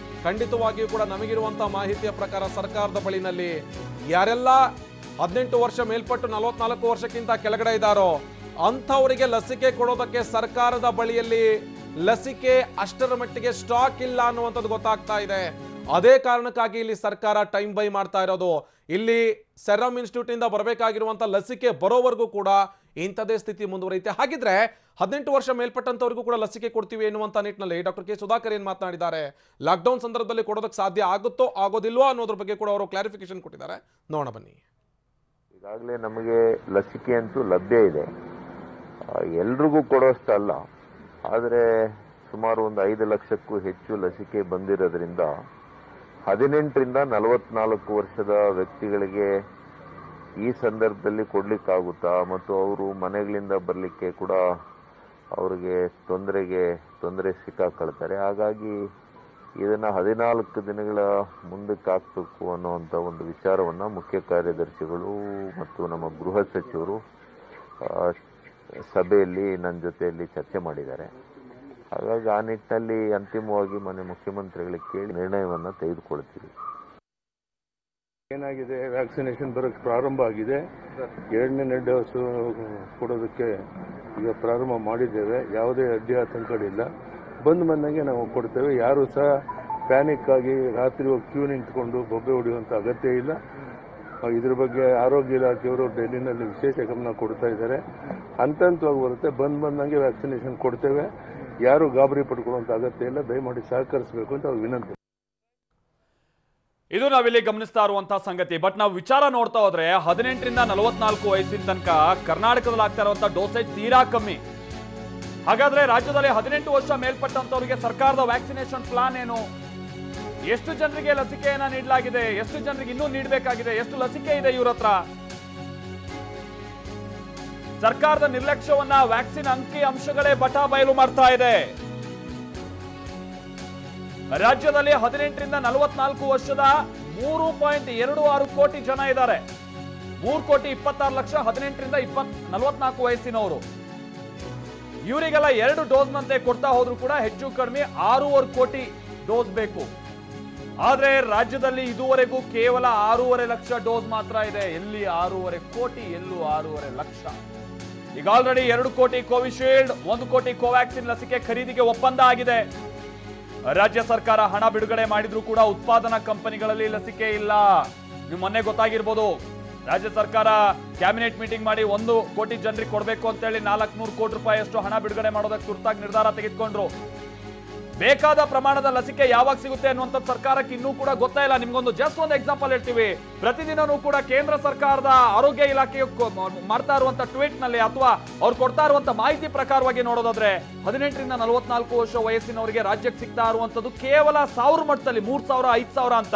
Speaker 2: ಖಂಡಿತವಾಗಿಯೂ ಕೂಡ ನಮಗಿರುವಂತಹ ಮಾಹಿತಿಯ ಪ್ರಕಾರ ಸರ್ಕಾರದ ಬಳಿನಲ್ಲಿ ಯಾರೆಲ್ಲ 18 ವರ್ಷ ಮೇಲ್ಪಟ್ಟು 44 ವರ್ಷಕ್ಕಿಂತ ಕೆಳಗಡೆ ಇದ್ದಾರೋ ಅಂಥವರಿಗೆ ಲಸಿಕೆ ಕೊಡೋದಕ್ಕೆ ಸರ್ಕಾರದ ಬಳಿಯಲ್ಲಿ ಲಸಿಕೆ ಅಷ್ಟರ ಮಟ್ಟಿಗೆ ಸ್ಟಾಕ್ ಇಲ್ಲ ಅನ್ನುವಂಥದ್ದು ಗೊತ್ತಾಗ್ತಾ ಇದೆ. ಅದೇ ಕಾರಣಕ್ಕಾಗಿ ಇಲ್ಲಿ ಸರ್ಕಾರ ಟೈಮ್ ಬೈ ಮಾಡ್ತಾ ಇರೋದು. ಇಲ್ಲಿ ಸೆರಮ್ ಇನ್ಸ್ಟಿಟ್ಯೂಟ್ ಇಂದ ಬರಬೇಕಾಗಿರುವಂತಹ ಲಸಿಕೆ ಬರೋವರೆಗೂ ಕೂಡ ಇಂಥದೇ ಸ್ಥಿತಿ ಮುಂದುವರಿಯುತ್ತೆ. ಹಾಗಿದ್ರೆ 18 ವರ್ಷ ಮೇಲ್ಪಟ್ಟಂತವರಿಗೂ ಕೂಡ ಲಸಿಕೆ ಕೊಡ್ತೀವಿ ಎನ್ನುವಂತ ನಿಟ್ಟಿನಲ್ಲಿ ಡಾಕ್ಟರ್ ಕೆ ಸುಧಾಕರ್ ಏನ್ ಮಾತನಾಡಿದ್ದಾರೆ, ಲಾಕ್ಡೌನ್ ಸಂದರ್ಭದಲ್ಲಿ ಕೊಡೋದಕ್ಕೆ ಸಾಧ್ಯ ಆಗುತ್ತೋ ಆಗೋದಿಲ್ವೋ ಅನ್ನೋದ್ರ ಬಗ್ಗೆ ಕೂಡ ಅವರು ಕ್ಲಾರಿಫಿಕೇಶನ್ ಕೊಟ್ಟಿದ್ದಾರೆ. ನೋಡೋಣ ಬನ್ನಿ.
Speaker 3: ಈಗಾಗಲೇ ನಮಗೆ ಲಸಿಕೆ ಅಂತೂ ಲಭ್ಯ ಇದೆ, ಎಲ್ರಿಗೂ ಕೊಡೋಷ್ಟಲ್ಲ. ಆದರೆ ಸುಮಾರು ಒಂದು 5 ಲಕ್ಷಕ್ಕೂ ಹೆಚ್ಚು ಲಸಿಕೆ ಬಂದಿರೋದ್ರಿಂದ 18ರಿಂದ 44 ವರ್ಷದ ವ್ಯಕ್ತಿಗಳಿಗೆ ಈ ಸಂದರ್ಭದಲ್ಲಿ ಕೊಡ್ಲಿಕ್ಕಾಗುತ್ತಾ, ಮತ್ತು ಅವರು ಮನೆಗಳಿಂದ ಬರಲಿಕ್ಕೆ ಕೂಡ ಅವರಿಗೆ ತೊಂದರೆ ಸಿಕ್ಕಾಕೊಳ್ತಾರೆ. ಹಾಗಾಗಿ ಇದನ್ನು 14 ದಿನಗಳ ಮುಂದಕ್ಕೆ ಹಾಕಬೇಕು ಅನ್ನುವಂಥ ಒಂದು ವಿಚಾರವನ್ನು ಮುಖ್ಯ ಕಾರ್ಯದರ್ಶಿಗಳು ಮತ್ತು ನಮ್ಮ ಗೃಹ ಸಚಿವರು ಸಭೆಯಲ್ಲಿ ನನ್ನ ಜೊತೆಯಲ್ಲಿ ಚರ್ಚೆ ಮಾಡಿದ್ದಾರೆ. ಹಾಗಾಗಿ ಆ ನಿಟ್ಟಿನಲ್ಲಿ ಅಂತಿಮವಾಗಿ ಮನೆ ಮುಖ್ಯಮಂತ್ರಿಗಳಿಗೆ ಕೇಳಿ ನಿರ್ಣಯವನ್ನು ತೆಗೆದುಕೊಳ್ತೀವಿ.
Speaker 4: ಏನಾಗಿದೆ, ವ್ಯಾಕ್ಸಿನೇಷನ್ ಬರೋಕ್ಕೆ ಪ್ರಾರಂಭ ಆಗಿದೆ. 2ನೇ ಡೋಸ್ ಕೊಡೋದಕ್ಕೆ ಈಗ ಪ್ರಾರಂಭ ಮಾಡಿದ್ದೇವೆ. ಯಾವುದೇ ಅಡ್ಡಿ ಆತಂಕಗಳಿಲ್ಲ. ಬಂದಂಗೆ ನಾವು ಕೊಡ್ತೇವೆ. ಯಾರು ಸಹ ಪ್ಯಾನಿಕ್ ಆಗಿ ರಾತ್ರಿ ಹೋಗಿ ಕ್ಯೂ ನಿಂತ್ಕೊಂಡು ಬೊಬ್ಬೆ ಹೊಡೆಯುವಂಥ ಅಗತ್ಯ ಇಲ್ಲ. ಇದ್ರ ಬಗ್ಗೆ ಆರೋಗ್ಯ ಇಲಾಖೆಯವರು ಡೆಲ್ಲಿನಲ್ಲಿ ವಿಶೇಷ ಗಮನ ಕೊಡ್ತಾ ಇದ್ದಾರೆ. ಹಂತವಾಗಿ ಬರುತ್ತೆ. ಬಂದಂಗೆ ವ್ಯಾಕ್ಸಿನೇಷನ್ ಕೊಡ್ತೇವೆ. ಯಾರು ಗಾಬರಿ ಪಡ್ಕೊಳ್ಳುವಂಥ ಅಗತ್ಯ ಇಲ್ಲ. ದಯಮಾಡಿ ಸಹಕರಿಸಬೇಕು ಅಂತ ಅವ್ರು ವಿನಂತಿ.
Speaker 1: ಇದು ನಾವಿಲ್ಲಿ ಗಮನಿಸ್ತಾ ಇರುವಂತಹ ಸಂಗತಿ. ಬಟ್ ನಾವು ವಿಚಾರ ನೋಡ್ತಾ ಹೋದ್ರೆ 18ರಿಂದ 44 ವಯಸ್ಸಿನ ತನಕ ಕರ್ನಾಟಕದಲ್ಲಿ ಆಗ್ತಾ ಇರುವಂತಹ ಡೋಸೇಜ್ ತೀರಾ ಕಮ್ಮಿ. ಹಾಗಾದ್ರೆ ರಾಜ್ಯದಲ್ಲಿ 18 ವರ್ಷ ಮೇಲ್ಪಟ್ಟಂತವರಿಗೆ ಸರ್ಕಾರದ ವ್ಯಾಕ್ಸಿನೇಷನ್ ಪ್ಲಾನ್ ಏನು? ಎಷ್ಟು ಜನರಿಗೆ ಲಸಿಕೆಯನ್ನ ನೀಡಲಾಗಿದೆ, ಎಷ್ಟು ಜನರಿಗೆ ಇನ್ನೂ ನೀಡಬೇಕಾಗಿದೆ, ಎಷ್ಟು ಲಸಿಕೆ ಇದೆ ಇವ್ರ ಹತ್ರ? ಸರ್ಕಾರದ ನಿರ್ಲಕ್ಷ್ಯವನ್ನ ವ್ಯಾಕ್ಸಿನ್ ಅಂಕಿ ಅಂಶಗಳೇ ಬಟಾ ಬಯಲು ಮಾಡ್ತಾ ಇದೆ. ರಾಜ್ಯದಲ್ಲಿ 18ರಿಂದ 44 ವರ್ಷದ 3.26 ಕೋಟಿ ಜನ ಇದ್ದಾರೆ. 3,26,00,000 18ರಿಂದ 44 ವಯಸ್ಸಿನವರು. ಇವರಿಗೆಲ್ಲ 2 ಡೋಸ್ನಂತೆ ಕೊಡ್ತಾ ಹೋದ್ರು ಕೂಡ ಹೆಚ್ಚು ಕಡಿಮೆ 6.5 ಕೋಟಿ ಡೋಸ್ ಬೇಕು. ಆದ್ರೆ ರಾಜ್ಯದಲ್ಲಿ ಇದುವರೆಗೂ ಕೇವಲ 6.5 ಲಕ್ಷ ಡೋಸ್ ಮಾತ್ರ ಇದೆ. ಎಲ್ಲಿ 6.5 ಕೋಟಿ, ಎಲ್ಲೂ 6.5 ಲಕ್ಷ. ಈಗ ಆಲ್ರೆಡಿ 2 ಕೋಟಿ ಕೋವಿಶೀಲ್ಡ್, 1 ಕೋಟಿ ಕೋವ್ಯಾಕ್ಸಿನ್ ಲಸಿಕೆ ಖರೀದಿಗೆ ಒಪ್ಪಂದ ಆಗಿದೆ. ರಾಜ್ಯ ಸರ್ಕಾರ ಹಣ ಬಿಡುಗಡೆ ಮಾಡಿದ್ರೂ ಕೂಡ ಉತ್ಪಾದನಾ ಕಂಪನಿಗಳಲ್ಲಿ ಲಸಿಕೆ ಇಲ್ಲ. ನೀವು ಮೊನ್ನೆ ಗೊತ್ತಾಗಿರ್ಬೋದು, ರಾಜ್ಯ ಸರ್ಕಾರ ಕ್ಯಾಬಿನೆಟ್ ಮೀಟಿಂಗ್ ಮಾಡಿ 1 ಕೋಟಿ ಜನರಿಗೆ ಕೊಡಬೇಕು ಅಂತ ಹೇಳಿ 400 ಕೋಟಿ ರೂಪಾಯಿ ಅಷ್ಟು ಹಣ ಬಿಡುಗಡೆ ಮಾಡೋದಕ್ಕೆ ತುರ್ತಾಗಿ ನಿರ್ಧಾರ ತೆಗೆದುಕೊಂಡ್ರು. ಬೇಕಾದ ಪ್ರಮಾಣದ ಲಸಿಕೆ ಯಾವಾಗ ಸಿಗುತ್ತೆ ಅನ್ನುವಂಥದ್ದು ಸರ್ಕಾರಕ್ಕೆ ಇನ್ನೂ ಕೂಡ ಗೊತ್ತೇ ಇಲ್ಲ. ನಿಮ್ಗೊಂದು ಜಸ್ಟ್ ಒಂದು ಎಕ್ಸಾಂಪಲ್ ಹೇಳ್ತೀವಿ. ಪ್ರತಿದಿನನೂ ಕೂಡ ಕೇಂದ್ರ ಸರ್ಕಾರದ ಆರೋಗ್ಯ ಇಲಾಖೆ ಮಾಡ್ತಾ ಇರುವಂತ ಟ್ವೀಟ್ ನಲ್ಲಿ ಅಥವಾ ಅವ್ರು ಕೊಡ್ತಾ ಇರುವಂತ ಮಾಹಿತಿ ಪ್ರಕಾರವಾಗಿ ನೋಡೋದಾದ್ರೆ 18 ರಿಂದ 44 ವರ್ಷ ವಯಸ್ಸಿನವರಿಗೆ ರಾಜ್ಯಕ್ಕೆ ಸಿಗ್ತಾ ಇರುವಂತದ್ದು ಕೇವಲ 1000 ಮಟ್ಟದಲ್ಲಿ 3000 5000 ಅಂತ.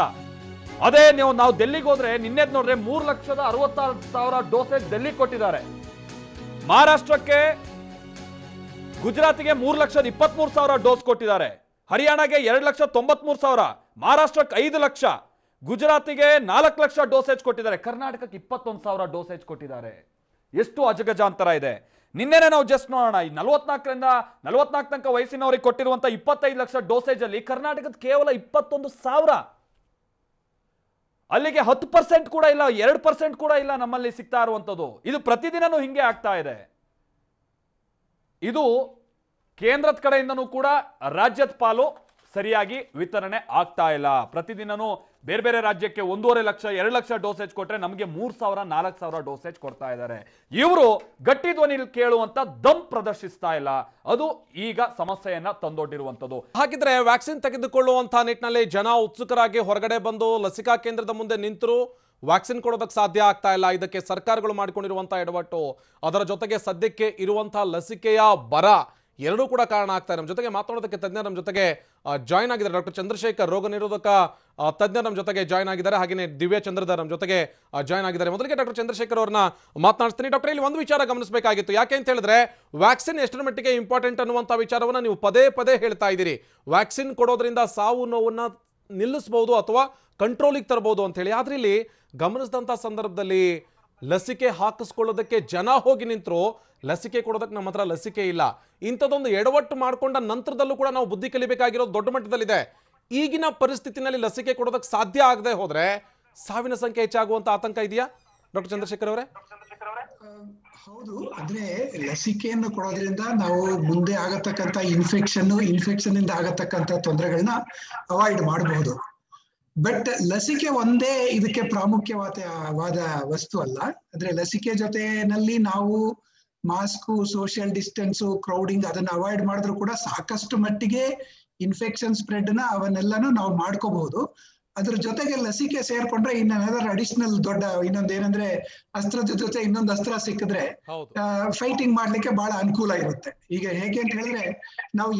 Speaker 1: ಅದೇ ನಾವು ಡೆಲ್ಲಿಗೆ ಹೋದ್ರೆ ನಿನ್ನೆದ್ ನೋಡ್ರೆ 3,66,000 ಡೋಸೇಜ್ ಡೆಲ್ಲಿ ಕೊಟ್ಟಿದ್ದಾರೆ. ಮಹಾರಾಷ್ಟ್ರಕ್ಕೆ ಗುಜರಾತಿಗೆ 3,23,000 ಡೋಸ್ ಕೊಟ್ಟಿದ್ದಾರೆ. ಹರಿಯಾಣಗೆ 2,93,000, ಮಹಾರಾಷ್ಟ್ರಕ್ಕೆ 5 ಲಕ್ಷ, ಗುಜರಾತಿಗೆ 4 ಲಕ್ಷ ಡೋಸೇಜ್ ಕೊಟ್ಟಿದ್ದಾರೆ. ಕರ್ನಾಟಕಕ್ಕೆ 21,000 ಡೋಸೇಜ್ ಕೊಟ್ಟಿದ್ದಾರೆ. ಎಷ್ಟು ಅಜಗಜಾಂತರ ಇದೆ. ನಿನ್ನೆನೆ ನಾವು ಜಸ್ಟ್ ನೋಡೋಣ, ಈ 44 ರಿಂದ 44 ತನಕ ವಯಸ್ಸಿನವರಿಗೆ ಕೊಟ್ಟಿರುವಂತ 25 ಲಕ್ಷ ಡೋಸೇಜ್ ಅಲ್ಲಿ ಕರ್ನಾಟಕದ ಕೇವಲ 21,000. ಅಲ್ಲಿಗೆ 10% ಕೂಡ ಇಲ್ಲ, 2% ಕೂಡ ಇಲ್ಲ ನಮ್ಮಲ್ಲಿ ಸಿಗ್ತಾ ಇರುವಂತದ್ದು. ಇದು ಪ್ರತಿದಿನನೂ ಹಿಂಗೆ ಆಗ್ತಾ ಇದೆ. ಇದು ಕೇಂದ್ರದ ಕಡೆಯಿಂದನೂ ಕೂಡ ರಾಜ್ಯದ ಪಾಲು ಸರಿಯಾಗಿ ವಿತರಣೆ ಆಗ್ತಾ ಇಲ್ಲ. ಪ್ರತಿದಿನನೂ ಬೇರೆ ಬೇರೆ ರಾಜ್ಯಕ್ಕೆ 1.5 ಲಕ್ಷ 2 ಲಕ್ಷ ಡೋಸೇಜ್ ಕೊಟ್ರೆ ನಮಗೆ 3,000 4,000 ಡೋಸೇಜ್ ಕೊಡ್ತಾ ಇದ್ದಾರೆ. ಇವರು ಗಟ್ಟಿ ಧ್ವನಿಯಲ್ಲಿ ಕೇಳುವಂತ ದಮ್ ಪ್ರದರ್ಶಿಸ್ತಾ ಇಲ್ಲ. ಅದು ಈಗ ಸಮಸ್ಯೆಯನ್ನ ತಂದೊಡ್ಡಿರುವಂತದ್ದು.
Speaker 2: ಹಾಗಿದ್ರೆ ವ್ಯಾಕ್ಸಿನ್ ತೆಗೆದುಕೊಳ್ಳುವಂತಹ ನಿಟ್ಟಿನಲ್ಲಿ ಜನ ಉತ್ಸುಕರಾಗಿ ಹೊರಗಡೆ ಬಂದು ಲಸಿಕಾ ಕೇಂದ್ರದ ಮುಂದೆ ನಿಂತರು ವ್ಯಾಕ್ಸಿನ್ ಕೊಡೋದಕ್ಕೆ ಸಾಧ್ಯ ಆಗ್ತಾ ಇಲ್ಲ. ಇದಕ್ಕೆ ಸರ್ಕಾರಗಳು ಮಾಡಿಕೊಂಡಿರುವಂತಹ ಎಡವಟ್ಟು, ಅದರ ಜೊತೆಗೆ ಸದ್ಯಕ್ಕೆ ಇರುವಂತಹ ಲಸಿಕೆಯ ಬರ ಎರಡೂ ಕೂಡ ಕಾರಣ ಆಗ್ತಾ ಇದೆ. ನಮ್ಮ ಜೊತೆಗೆ ಮಾತನಾಡೋದಕ್ಕೆ ತಜ್ಞರು ನಮ್ಮ ಜೊತೆಗೆ ಜಾಯ್ನ್ ಆಗಿದ್ದಾರೆ. ಡಾಕ್ಟರ್ ಚಂದ್ರಶೇಖರ್, ರೋಗ ನಿರೋಧಕ ತಜ್ಞರು ನಮ್ಮ ಜೊತೆಗೆ ಜಾಯ್ನ್ ಆಗಿದ್ದಾರೆ. ಹಾಗೆಯೇ ದಿವ್ಯಾ ಚಂದ್ರಧರ್ ನಮ್ಮ ಜೊತೆಗೆ ಜಾಯ್ನ್ ಆಗಿದ್ದಾರೆ. ಮೊದಲಿಗೆ ಡಾಕ್ಟರ್ ಚಂದ್ರಶೇಖರ್ ಅವ್ರನ್ನ ಮಾತನಾಡ್ತೀನಿ. ಡಾಕ್ಟರ್, ಇಲ್ಲಿ ಒಂದು ವಿಚಾರ ಗಮನಿಸಬೇಕಾಗಿತ್ತು. ಯಾಕೆ ಅಂತ ಹೇಳಿದ್ರೆ ವ್ಯಾಕ್ಸಿನ್ ಎಷ್ಟರ ಮಟ್ಟಿಗೆ ಇಂಪಾರ್ಟೆಂಟ್ ಅನ್ನುವಂಥ ವಿಚಾರವನ್ನು ನೀವು ಪದೇ ಪದೇ ಹೇಳ್ತಾ ಇದ್ದೀರಿ. ವ್ಯಾಕ್ಸಿನ್ ಕೊಡೋದ್ರಿಂದ ಸಾವು ನೋವನ್ನು ನಿಲ್ಲಿಸಬಹುದು ಅಥವಾ ಕಂಟ್ರೋಲಿಗೆ ತರಬಹುದು ಅಂತ ಹೇಳಿ. ಆದ್ರೆ ಇಲ್ಲಿ ಗಮನಿಸಿದಂಥ ಸಂದರ್ಭದಲ್ಲಿ ಲಸಿಕೆ ಹಾಕಿಸ್ಕೊಳ್ಳೋದಕ್ಕೆ ಜನ ಹೋಗಿ ನಿಂತರು, ಲಸಿಕೆ ಕೊಡೋದಕ್ಕೆ ನಮ್ಮ ಹತ್ರ ಲಸಿಕೆ ಇಲ್ಲ. ಇಂಥದ್ದೊಂದು ಎಡವಟ್ಟು ಮಾಡಿಕೊಂಡ ನಂತರದಲ್ಲೂ ಕೂಡ ನಾವು ಬುದ್ಧಿ ಕಲಿಬೇಕಾಗಿರೋದು ದೊಡ್ಡ ಮಟ್ಟದಲ್ಲಿದೆ. ಈಗಿನ ಪರಿಸ್ಥಿತಿನಲ್ಲಿ ಲಸಿಕೆ ಕೊಡೋದಕ್ಕೆ ಸಾಧ್ಯ ಆಗದೆ ಹೋದ್ರೆ ಸಾವಿನ ಸಂಖ್ಯೆ ಹೆಚ್ಚಾಗುವಂತ ಆತಂಕ ಇದೆಯಾ ಡಾಕ್ಟರ್ ಚಂದ್ರಶೇಖರ್ ಅವರೇ?
Speaker 5: ಹೌದು, ಅಂದ್ರೆ ಲಸಿಕೆಯನ್ನು ಕೊಡೋದ್ರಿಂದ ನಾವು ಮುಂದೆ ಆಗತಕ್ಕಂತ ಇನ್ಫೆಕ್ಷನ್ ಇಂದ ಆಗತಕ್ಕಂತ ತೊಂದರೆಗಳನ್ನ ಅವಾಯ್ಡ್ ಮಾಡಬಹುದು. ಬಟ್ ಲಸಿಕೆ ಒಂದೇ ಇದಕ್ಕೆ ಪ್ರಾಮುಖ್ಯವಾದ ವಸ್ತು ಅಲ್ಲ. ಅಂದ್ರೆ ಲಸಿಕೆ ಜೊತೆನಲ್ಲಿ ನಾವು ಮಾಸ್ಕು, ಸೋಷಿಯಲ್ ಡಿಸ್ಟೆನ್ಸು, ಕ್ರೌಡಿಂಗ್ ಅದನ್ನ ಅವಾಯ್ಡ್ ಮಾಡಿದ್ರು ಕೂಡ ಸಾಕಷ್ಟು ಮಟ್ಟಿಗೆ ಇನ್ಫೆಕ್ಷನ್ ಸ್ಪ್ರೆಡ್ ನ ಅವನ್ನೆಲ್ಲಾನು ನಾವು ಮಾಡ್ಕೋಬಹುದು. ಅದ್ರ ಜೊತೆಗೆ ಲಸಿಕೆ ಸೇರ್ಕೊಂಡ್ರೆ ಇನ್ನೇನಾದ್ರೂ ಅಡಿಷನಲ್ ದೊಡ್ಡ ಇನ್ನೊಂದೇನಂದ್ರೆ ಅಸ್ತ್ರದ ಜೊತೆ ಇನ್ನೊಂದು ಅಸ್ತ್ರ ಸಿಕ್ಕಿದ್ರೆ ಫೈಟಿಂಗ್ ಮಾಡ್ಲಿಕ್ಕೆ ಬಹಳ ಅನುಕೂಲ ಇರುತ್ತೆ. ಈಗ ಹೇಗೆ ಅಂತ ಹೇಳಿದ್ರೆ ನಾವು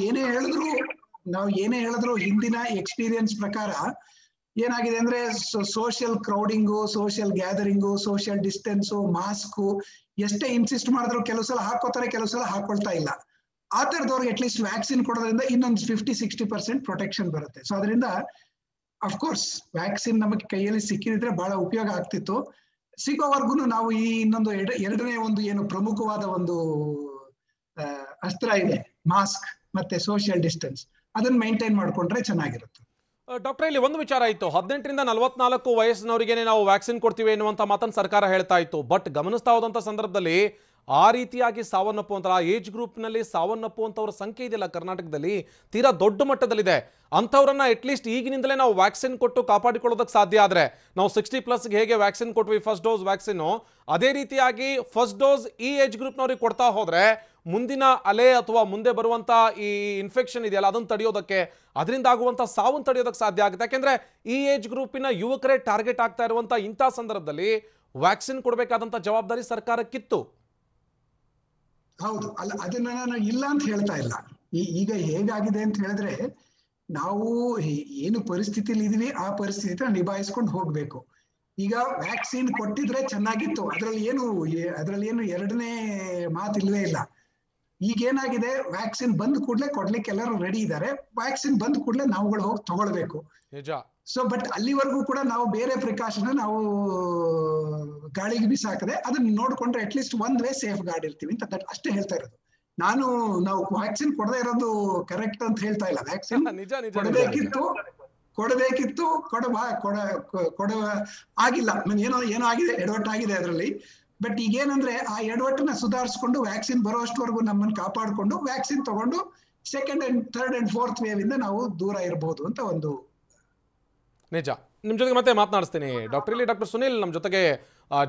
Speaker 5: ಏನೇ ಹೇಳಿದ್ರು ಹಿಂದಿನ ಎಕ್ಸ್ಪೀರಿಯನ್ಸ್ ಪ್ರಕಾರ ಏನಾಗಿದೆ ಅಂದ್ರೆ social crowding, social gathering, social distance, mask ಎಷ್ಟೇ ಇನ್ಸಿಸ್ಟ್ ಮಾಡಿದ್ರು ಕೆಲವು ಸಲ ಹಾಕೋತಾರೆ, ಕೆಲವು ಸಲ ಹಾಕೊಳ್ತಾ ಇಲ್ಲ. ಆ ತರದವ್ರಿಗೆ ಅಟ್ಲೀಸ್ಟ್ ವ್ಯಾಕ್ಸಿನ್ ಕೊಡೋದ್ರಿಂದ ಇನ್ನೊಂದು 50-60% ಪ್ರೊಟೆಕ್ಷನ್ ಬರುತ್ತೆ. ಸೊ ಅದರಿಂದ ಅಫ್ಕೋರ್ಸ್ ವ್ಯಾಕ್ಸಿನ್ ನಮಗೆ ಕೈಯಲ್ಲಿ ಸಿಕ್ಕಿದ್ರೆ ಬಹಳ ಉಪಯೋಗ ಆಗ್ತಿತ್ತು. ಸಿಗೋವರೆಗೂ ನಾವು ಈ ಇನ್ನೊಂದು ಎರಡನೇ ಒಂದು ಏನು ಪ್ರಮುಖವಾದ ಒಂದು ಅಸ್ತ್ರ ಇದೆ, ಮಾಸ್ಕ್ ಮತ್ತೆ ಸೋಷಿಯಲ್ ಡಿಸ್ಟೆನ್ಸ್, ಅದನ್ನ ಮೇಂಟೈನ್ ಮಾಡ್ಕೊಂಡ್ರೆ ಚೆನ್ನಾಗಿರುತ್ತೆ.
Speaker 2: ಡಾಕ್ಟರ್, ಇಲ್ಲಿ ಒಂದು ವಿಚಾರ ಇತ್ತು, 18 ರಿಂದ 44 ವಯಸ್ಸಿನವರಿಗೆ ನಾವು ವ್ಯಾಕ್ಸಿನ್ ಕೊಡ್ತೀವಿ ಎನ್ನುವಂತ ಮಾತನ್ನು ಸರ್ಕಾರ ಹೇಳ್ತಾ ಇತ್ತು. ಬಟ್ ಗಮನಿಸ್ತಾ ಹೋದಂತ ಸಂದರ್ಭದಲ್ಲಿ ಆ ರೀತಿಯಾಗಿ ಸಾವನ್ನಪ್ಪುವಂತ ಆ ಏಜ್ ಗ್ರೂಪ್ನಲ್ಲಿ ಸಾವನ್ನಪ್ಪುವಂಥವ್ರ ಸಂಖ್ಯೆ ಇದೆಯಲ್ಲ ಕರ್ನಾಟಕದಲ್ಲಿ ತೀರಾ ದೊಡ್ಡ ಮಟ್ಟದಲ್ಲಿದೆ. ಅಂಥವ್ರನ್ನ ಅಟ್ಲೀಸ್ಟ್ ಈಗಿನಿಂದಲೇ ನಾವು ವ್ಯಾಕ್ಸಿನ್ ಕೊಟ್ಟು ಕಾಪಾಡಿಕೊಳ್ಳೋದಕ್ಕೆ ಸಾಧ್ಯ ಆದರೆ, ನಾವು 60+ ಹೇಗೆ ವ್ಯಾಕ್ಸಿನ್ ಕೊಟ್ವಿ ಫಸ್ಟ್ ಡೋಸ್ ವ್ಯಾಕ್ಸಿನ್ನು, ಅದೇ ರೀತಿಯಾಗಿ ಫಸ್ಟ್ ಡೋಸ್ ಈ ಏಜ್ ಗ್ರೂಪ್ನವ್ರಿಗೆ ಕೊಡ್ತಾ ಹೋದ್ರೆ ಮುಂದಿನ ಅಲೆ ಅಥವಾ ಮುಂದೆ ಬರುವಂಥ ಈ ಇನ್ಫೆಕ್ಷನ್ ಇದೆಯಲ್ಲ ಅದನ್ನು ತಡೆಯೋದಕ್ಕೆ, ಅದರಿಂದ ಆಗುವಂಥ ಸಾವನ್ನು ತಡೆಯೋದಕ್ಕೆ ಸಾಧ್ಯ ಆಗುತ್ತೆ. ಯಾಕೆಂದರೆ ಈ ಏಜ್ ಗ್ರೂಪಿನ ಯುವಕರೇ ಟಾರ್ಗೆಟ್ ಆಗ್ತಾ ಇರುವಂಥ ಇಂಥ ಸಂದರ್ಭದಲ್ಲಿ ವ್ಯಾಕ್ಸಿನ್ ಕೊಡಬೇಕಾದಂಥ ಜವಾಬ್ದಾರಿ ಸರ್ಕಾರಕ್ಕಿತ್ತು.
Speaker 5: ಹೌದು, ಅಲ್ಲ ಅದನ್ನ ನಾನು ಇಲ್ಲ ಅಂತ ಹೇಳ್ತಾ ಇಲ್ಲ. ಈಗ ಹೇಗಾಗಿದೆ ಅಂತ ಹೇಳಿದ್ರೆ ನಾವು ಏನು ಪರಿಸ್ಥಿತಿಲಿ ಇದೀವಿ ಆ ಪರಿಸ್ಥಿತಿನ ನಿಭಾಯಿಸ್ಕೊಂಡು ಹೋಗ್ಬೇಕು. ಈಗ ವ್ಯಾಕ್ಸಿನ್ ಕೊಟ್ಟಿದ್ರೆ ಚೆನ್ನಾಗಿತ್ತು, ಅದ್ರಲ್ಲಿ ಏನು ಎರಡನೇ ಮಾತಿಲ್ವೇ ಇಲ್ಲ. ಈಗೇನಾಗಿದೆ, ವ್ಯಾಕ್ಸಿನ್ ಬಂದ ಕೂಡಲೇ ಕೊಡ್ಲಿಕ್ಕೆ ಎಲ್ಲರೂ ರೆಡಿ ಇದ್ದಾರೆ, ವ್ಯಾಕ್ಸಿನ್ ಬಂದ ಕೂಡಲೇ ನಾವುಗಳು ಹೋಗಿ ತಗೊಳ್ಬೇಕು. ಸೊ ಬಟ್ ಅಲ್ಲಿವರೆಗೂ ಕೂಡ ನಾವು ಬೇರೆ ಪ್ರಿಕಾಷನ್ ನಾವು ಗಾಳಿಗೆ ಬಿಸಾಕದೆ ಅದನ್ನ ನೋಡ್ಕೊಂಡ್ರೆ ಅಟ್ಲೀಸ್ಟ್ ಒಂದ್ ವೇ ಸೇಫ್ ಗಾರ್ಡ್ ಇರ್ತೀವಿ ಅಂತ ಅಷ್ಟೇ ಹೇಳ್ತಾ ಇರೋದು. ನಾವು ವ್ಯಾಕ್ಸಿನ್ ಕೊಡದೇ ಇರೋದು ಕರೆಕ್ಟ್ ಅಂತ ಹೇಳ್ತಾ ಇಲ್ಲ. ವ್ಯಾಕ್ಸಿನ್ ಕೊಡಬೇಕಿತ್ತು ಕೊಡ ಆಗಿಲ್ಲ, ಏನೋ ಆಗಿದೆ, ಎಡವಟ್ಟಾಗಿದೆ ಅದರಲ್ಲಿ. ಬಟ್ ಈಗೇನಂದ್ರೆ ಆ ಎಡವಟ್ಟನ್ನ ಸುಧಾರಿಸ್ಕೊಂಡು ವ್ಯಾಕ್ಸಿನ್ ಬರೋಷ್ಟವರೆಗೂ ನಮ್ಮನ್ನು ಕಾಪಾಡಿಕೊಂಡು ವ್ಯಾಕ್ಸಿನ್ ತಗೊಂಡು second and third and fourth wave ಇಂದ ನಾವು ದೂರ ಇರಬಹುದು ಅಂತ ಒಂದು
Speaker 2: ನಿಜ. ನಿಮ್ಮ ಜೊತೆಗೆ ಮತ್ತೆ ಮಾತನಾಡಿಸ್ತೀನಿ ಡಾಕ್ಟರ್ ಸುನಿಲ್ ನಮ್ಮ ಜೊತೆಗೆ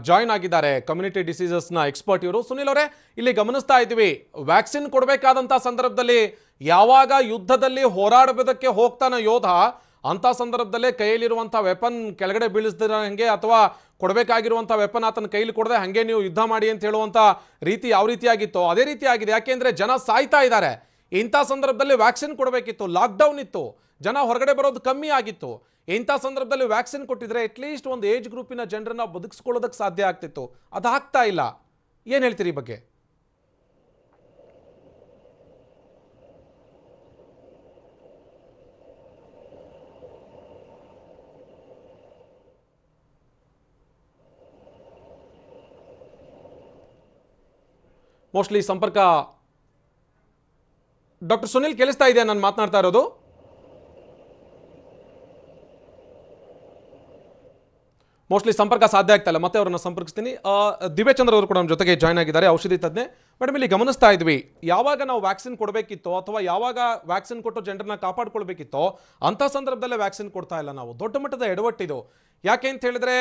Speaker 2: ಜಾಯ್ನ್ ಆಗಿದ್ದಾರೆ, ಕಮ್ಯುನಿಟಿ ಡಿಸೀಸಸ್ನ ಎಕ್ಸ್ಪರ್ಟ್ ಇವರು. ಸುನಿಲ್ ಅವರೇ, ಇಲ್ಲಿ ಗಮನಿಸ್ತಾ ಇದ್ದೀವಿ ವ್ಯಾಕ್ಸಿನ್ ಕೊಡಬೇಕಾದಂಥ ಸಂದರ್ಭದಲ್ಲಿ ಯಾವಾಗ ಯುದ್ಧದಲ್ಲಿ ಹೋರಾಡೋದಕ್ಕೆ ಹೋಗ್ತಾನೆ ಯೋಧ, ಅಂಥ ಸಂದರ್ಭದಲ್ಲೇ ಕೈಯಲ್ಲಿರುವಂಥ ವೆಪನ್ ಕೆಳಗಡೆ ಬೀಳಿಸ್ದಿರ ಹಂಗೆ ಅಥವಾ ಕೊಡಬೇಕಾಗಿರುವಂಥ ವೆಪನ್ ಆತನ ಕೈಲಿ ಕೊಡದೆ ಹಾಗೆ ನೀವು ಯುದ್ಧ ಮಾಡಿ ಅಂತ ಹೇಳುವಂಥ ರೀತಿ ಯಾವ ರೀತಿಯಾಗಿತ್ತೋ ಅದೇ ರೀತಿ ಆಗಿದೆ. ಯಾಕೆಂದರೆ ಜನ ಸಾಯ್ತಾ ಇದ್ದಾರೆ. ಇಂಥ ಸಂದರ್ಭದಲ್ಲಿ ವ್ಯಾಕ್ಸಿನ್ ಕೊಡಬೇಕಿತ್ತು, ಲಾಕ್ಡೌನ್ ಇತ್ತು, ಜನ ಹೊರಗಡೆ ಬರೋದು ಕಮ್ಮಿ ಆಗಿತ್ತು. ಇಂಥ ಸಂದರ್ಭದಲ್ಲಿ ವ್ಯಾಕ್ಸಿನ್ ಕೊಟ್ಟಿದ್ರೆ ಅಟ್ಲೀಸ್ಟ್ ಒಂದು ಏಜ್ ಗ್ರೂಪಿನ ಜನರನ್ನ ಬದುಕಿಸ್ಕೊಳ್ಳೋದಕ್ಕೆ ಸಾಧ್ಯ ಆಗ್ತಿತ್ತು. ಅದು ಆಗ್ತಾ ಇಲ್ಲ. ಏನು ಹೇಳ್ತೀರಿ ಈ ಬಗ್ಗೆ? ಮೋಸ್ಟ್ಲಿ ಸಂಪರ್ಕ ಡಾಕ್ಟರ್ ಸುನಿಲ್ ಕೇಳಿಸ್ತಾ ಇದೆಯಾ ನಾನು ಮಾತನಾಡ್ತಾ ಇರೋದು? ಮೋಸ್ಟ್ಲಿ ಸಂಪರ್ಕ ಸಾಧ್ಯ ಆಗ್ತಾ ಇಲ್ಲ, ಮತ್ತೆ ಅವರನ್ನು ಸಂಪರ್ಕಿಸ್ತೀನಿ. ದಿವ್ಯಚಂದ್ರ ಅವರು ಕೂಡ ನಮ್ಮ ಜೊತೆಗೆ ಜಾಯ್ನ್ ಆಗಿದ್ದಾರೆ, ಔಷಧಿ ತಜ್ಞೆ. ಮೇಡಮ್, ಇಲ್ಲಿ ಗಮನಿಸ್ತಾ ಇದ್ವಿ ಯಾವಾಗ ನಾವು ವ್ಯಾಕ್ಸಿನ್ ಕೊಡಬೇಕಿತ್ತೋ ಅಥವಾ ಯಾವಾಗ ವ್ಯಾಕ್ಸಿನ್ ಕೊಟ್ಟು ಜನರನ್ನ ಕಾಪಾಡ್ಕೊಳ್ಬೇಕಿತ್ತೋ ಅಂಥ ಸಂದರ್ಭದಲ್ಲೇ ವ್ಯಾಕ್ಸಿನ್ ಕೊಡ್ತಾ ಇಲ್ಲ ನಾವು. ದೊಡ್ಡ ಮಟ್ಟದ ಎಡವಟ್ಟಿದು. ಯಾಕೆ ಅಂತ ಹೇಳಿದ್ರೆ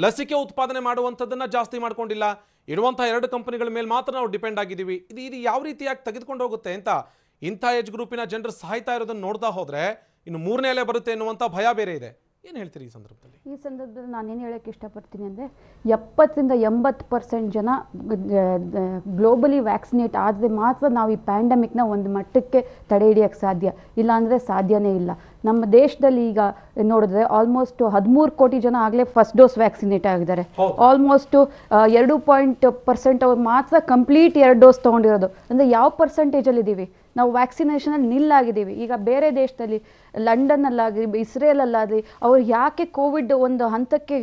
Speaker 2: ಲಸಿಕೆ ಉತ್ಪಾದನೆ ಮಾಡುವಂಥದ್ದನ್ನು ಜಾಸ್ತಿ ಮಾಡ್ಕೊಂಡಿಲ್ಲ, ಇರುವಂಥ 2 ಕಂಪನಿಗಳ ಮೇಲೆ ಮಾತ್ರ ನಾವು ಡಿಪೆಂಡ್ ಆಗಿದ್ದೀವಿ. ಇದು ಯಾವ ರೀತಿಯಾಗಿ ತೆಗೆದುಕೊಂಡು ಹೋಗುತ್ತೆ ಅಂತ ಇಂಥ ಏಜ್ ಗ್ರೂಪಿನ ಜನರು ಸಾಯ್ತಾ ಇರೋದನ್ನು ನೋಡ್ತಾ ಹೋದರೆ ಇನ್ನು 3ನೇ ಅಲೆ ಬರುತ್ತೆ ಎನ್ನುವಂಥ ಭಯ ಬೇರೆ ಇದೆ. ಏನು ಹೇಳ್ತೀರಿ ಈ ಸಂದರ್ಭದಲ್ಲಿ?
Speaker 6: ಈ ಸಂದರ್ಭದಲ್ಲಿ ನಾನೇನು ಹೇಳೋಕ್ಕೆ ಇಷ್ಟಪಡ್ತೀನಿ ಅಂದರೆ 70% ಜನ ಗ್ಲೋಬಲಿ ವ್ಯಾಕ್ಸಿನೇಟ್ ಆದರೆ ಮಾತ್ರ ನಾವು ಈ ಪ್ಯಾಂಡಮಿಕ್ನ ಒಂದು ಮಟ್ಟಕ್ಕೆ ತಡೆ ಹಿಡಿಯೋಕ್ಕೆ ಸಾಧ್ಯ, ಇಲ್ಲಾಂದರೆ ಸಾಧ್ಯನೇ ಇಲ್ಲ. ನಮ್ಮ ದೇಶದಲ್ಲಿ ಈಗ ನೋಡಿದ್ರೆ ಆಲ್ಮೋಸ್ಟ್ 13 ಕೋಟಿ ಜನ ಆಗಲೇ ಫಸ್ಟ್ ಡೋಸ್ ವ್ಯಾಕ್ಸಿನೇಟ್ ಆಗಿದ್ದಾರೆ. ಆಲ್ಮೋಸ್ಟ್ 2% ಅವ್ರು ಮಾತ್ರ ಕಂಪ್ಲೀಟ್ 2 ಡೋಸ್ ತೊಗೊಂಡಿರೋದು. ಅಂದರೆ ಯಾವ ಪರ್ಸೆಂಟೇಜಲ್ಲಿ ಇದ್ದೀವಿ ನಾವು? ವ್ಯಾಕ್ಸಿನೇಷನಲ್ಲಿ ನಿಲ್ಲಾಗಿದ್ದೀವಿ. ಈಗ ಬೇರೆ ದೇಶದಲ್ಲಿ ಲಂಡನ್ನಲ್ಲಾಗಲಿ ಇಸ್ರೇಲಲ್ಲಾಗಲಿ ಅವ್ರು ಯಾಕೆ ಕೋವಿಡ್ ಒಂದು ಹಂತಕ್ಕೆ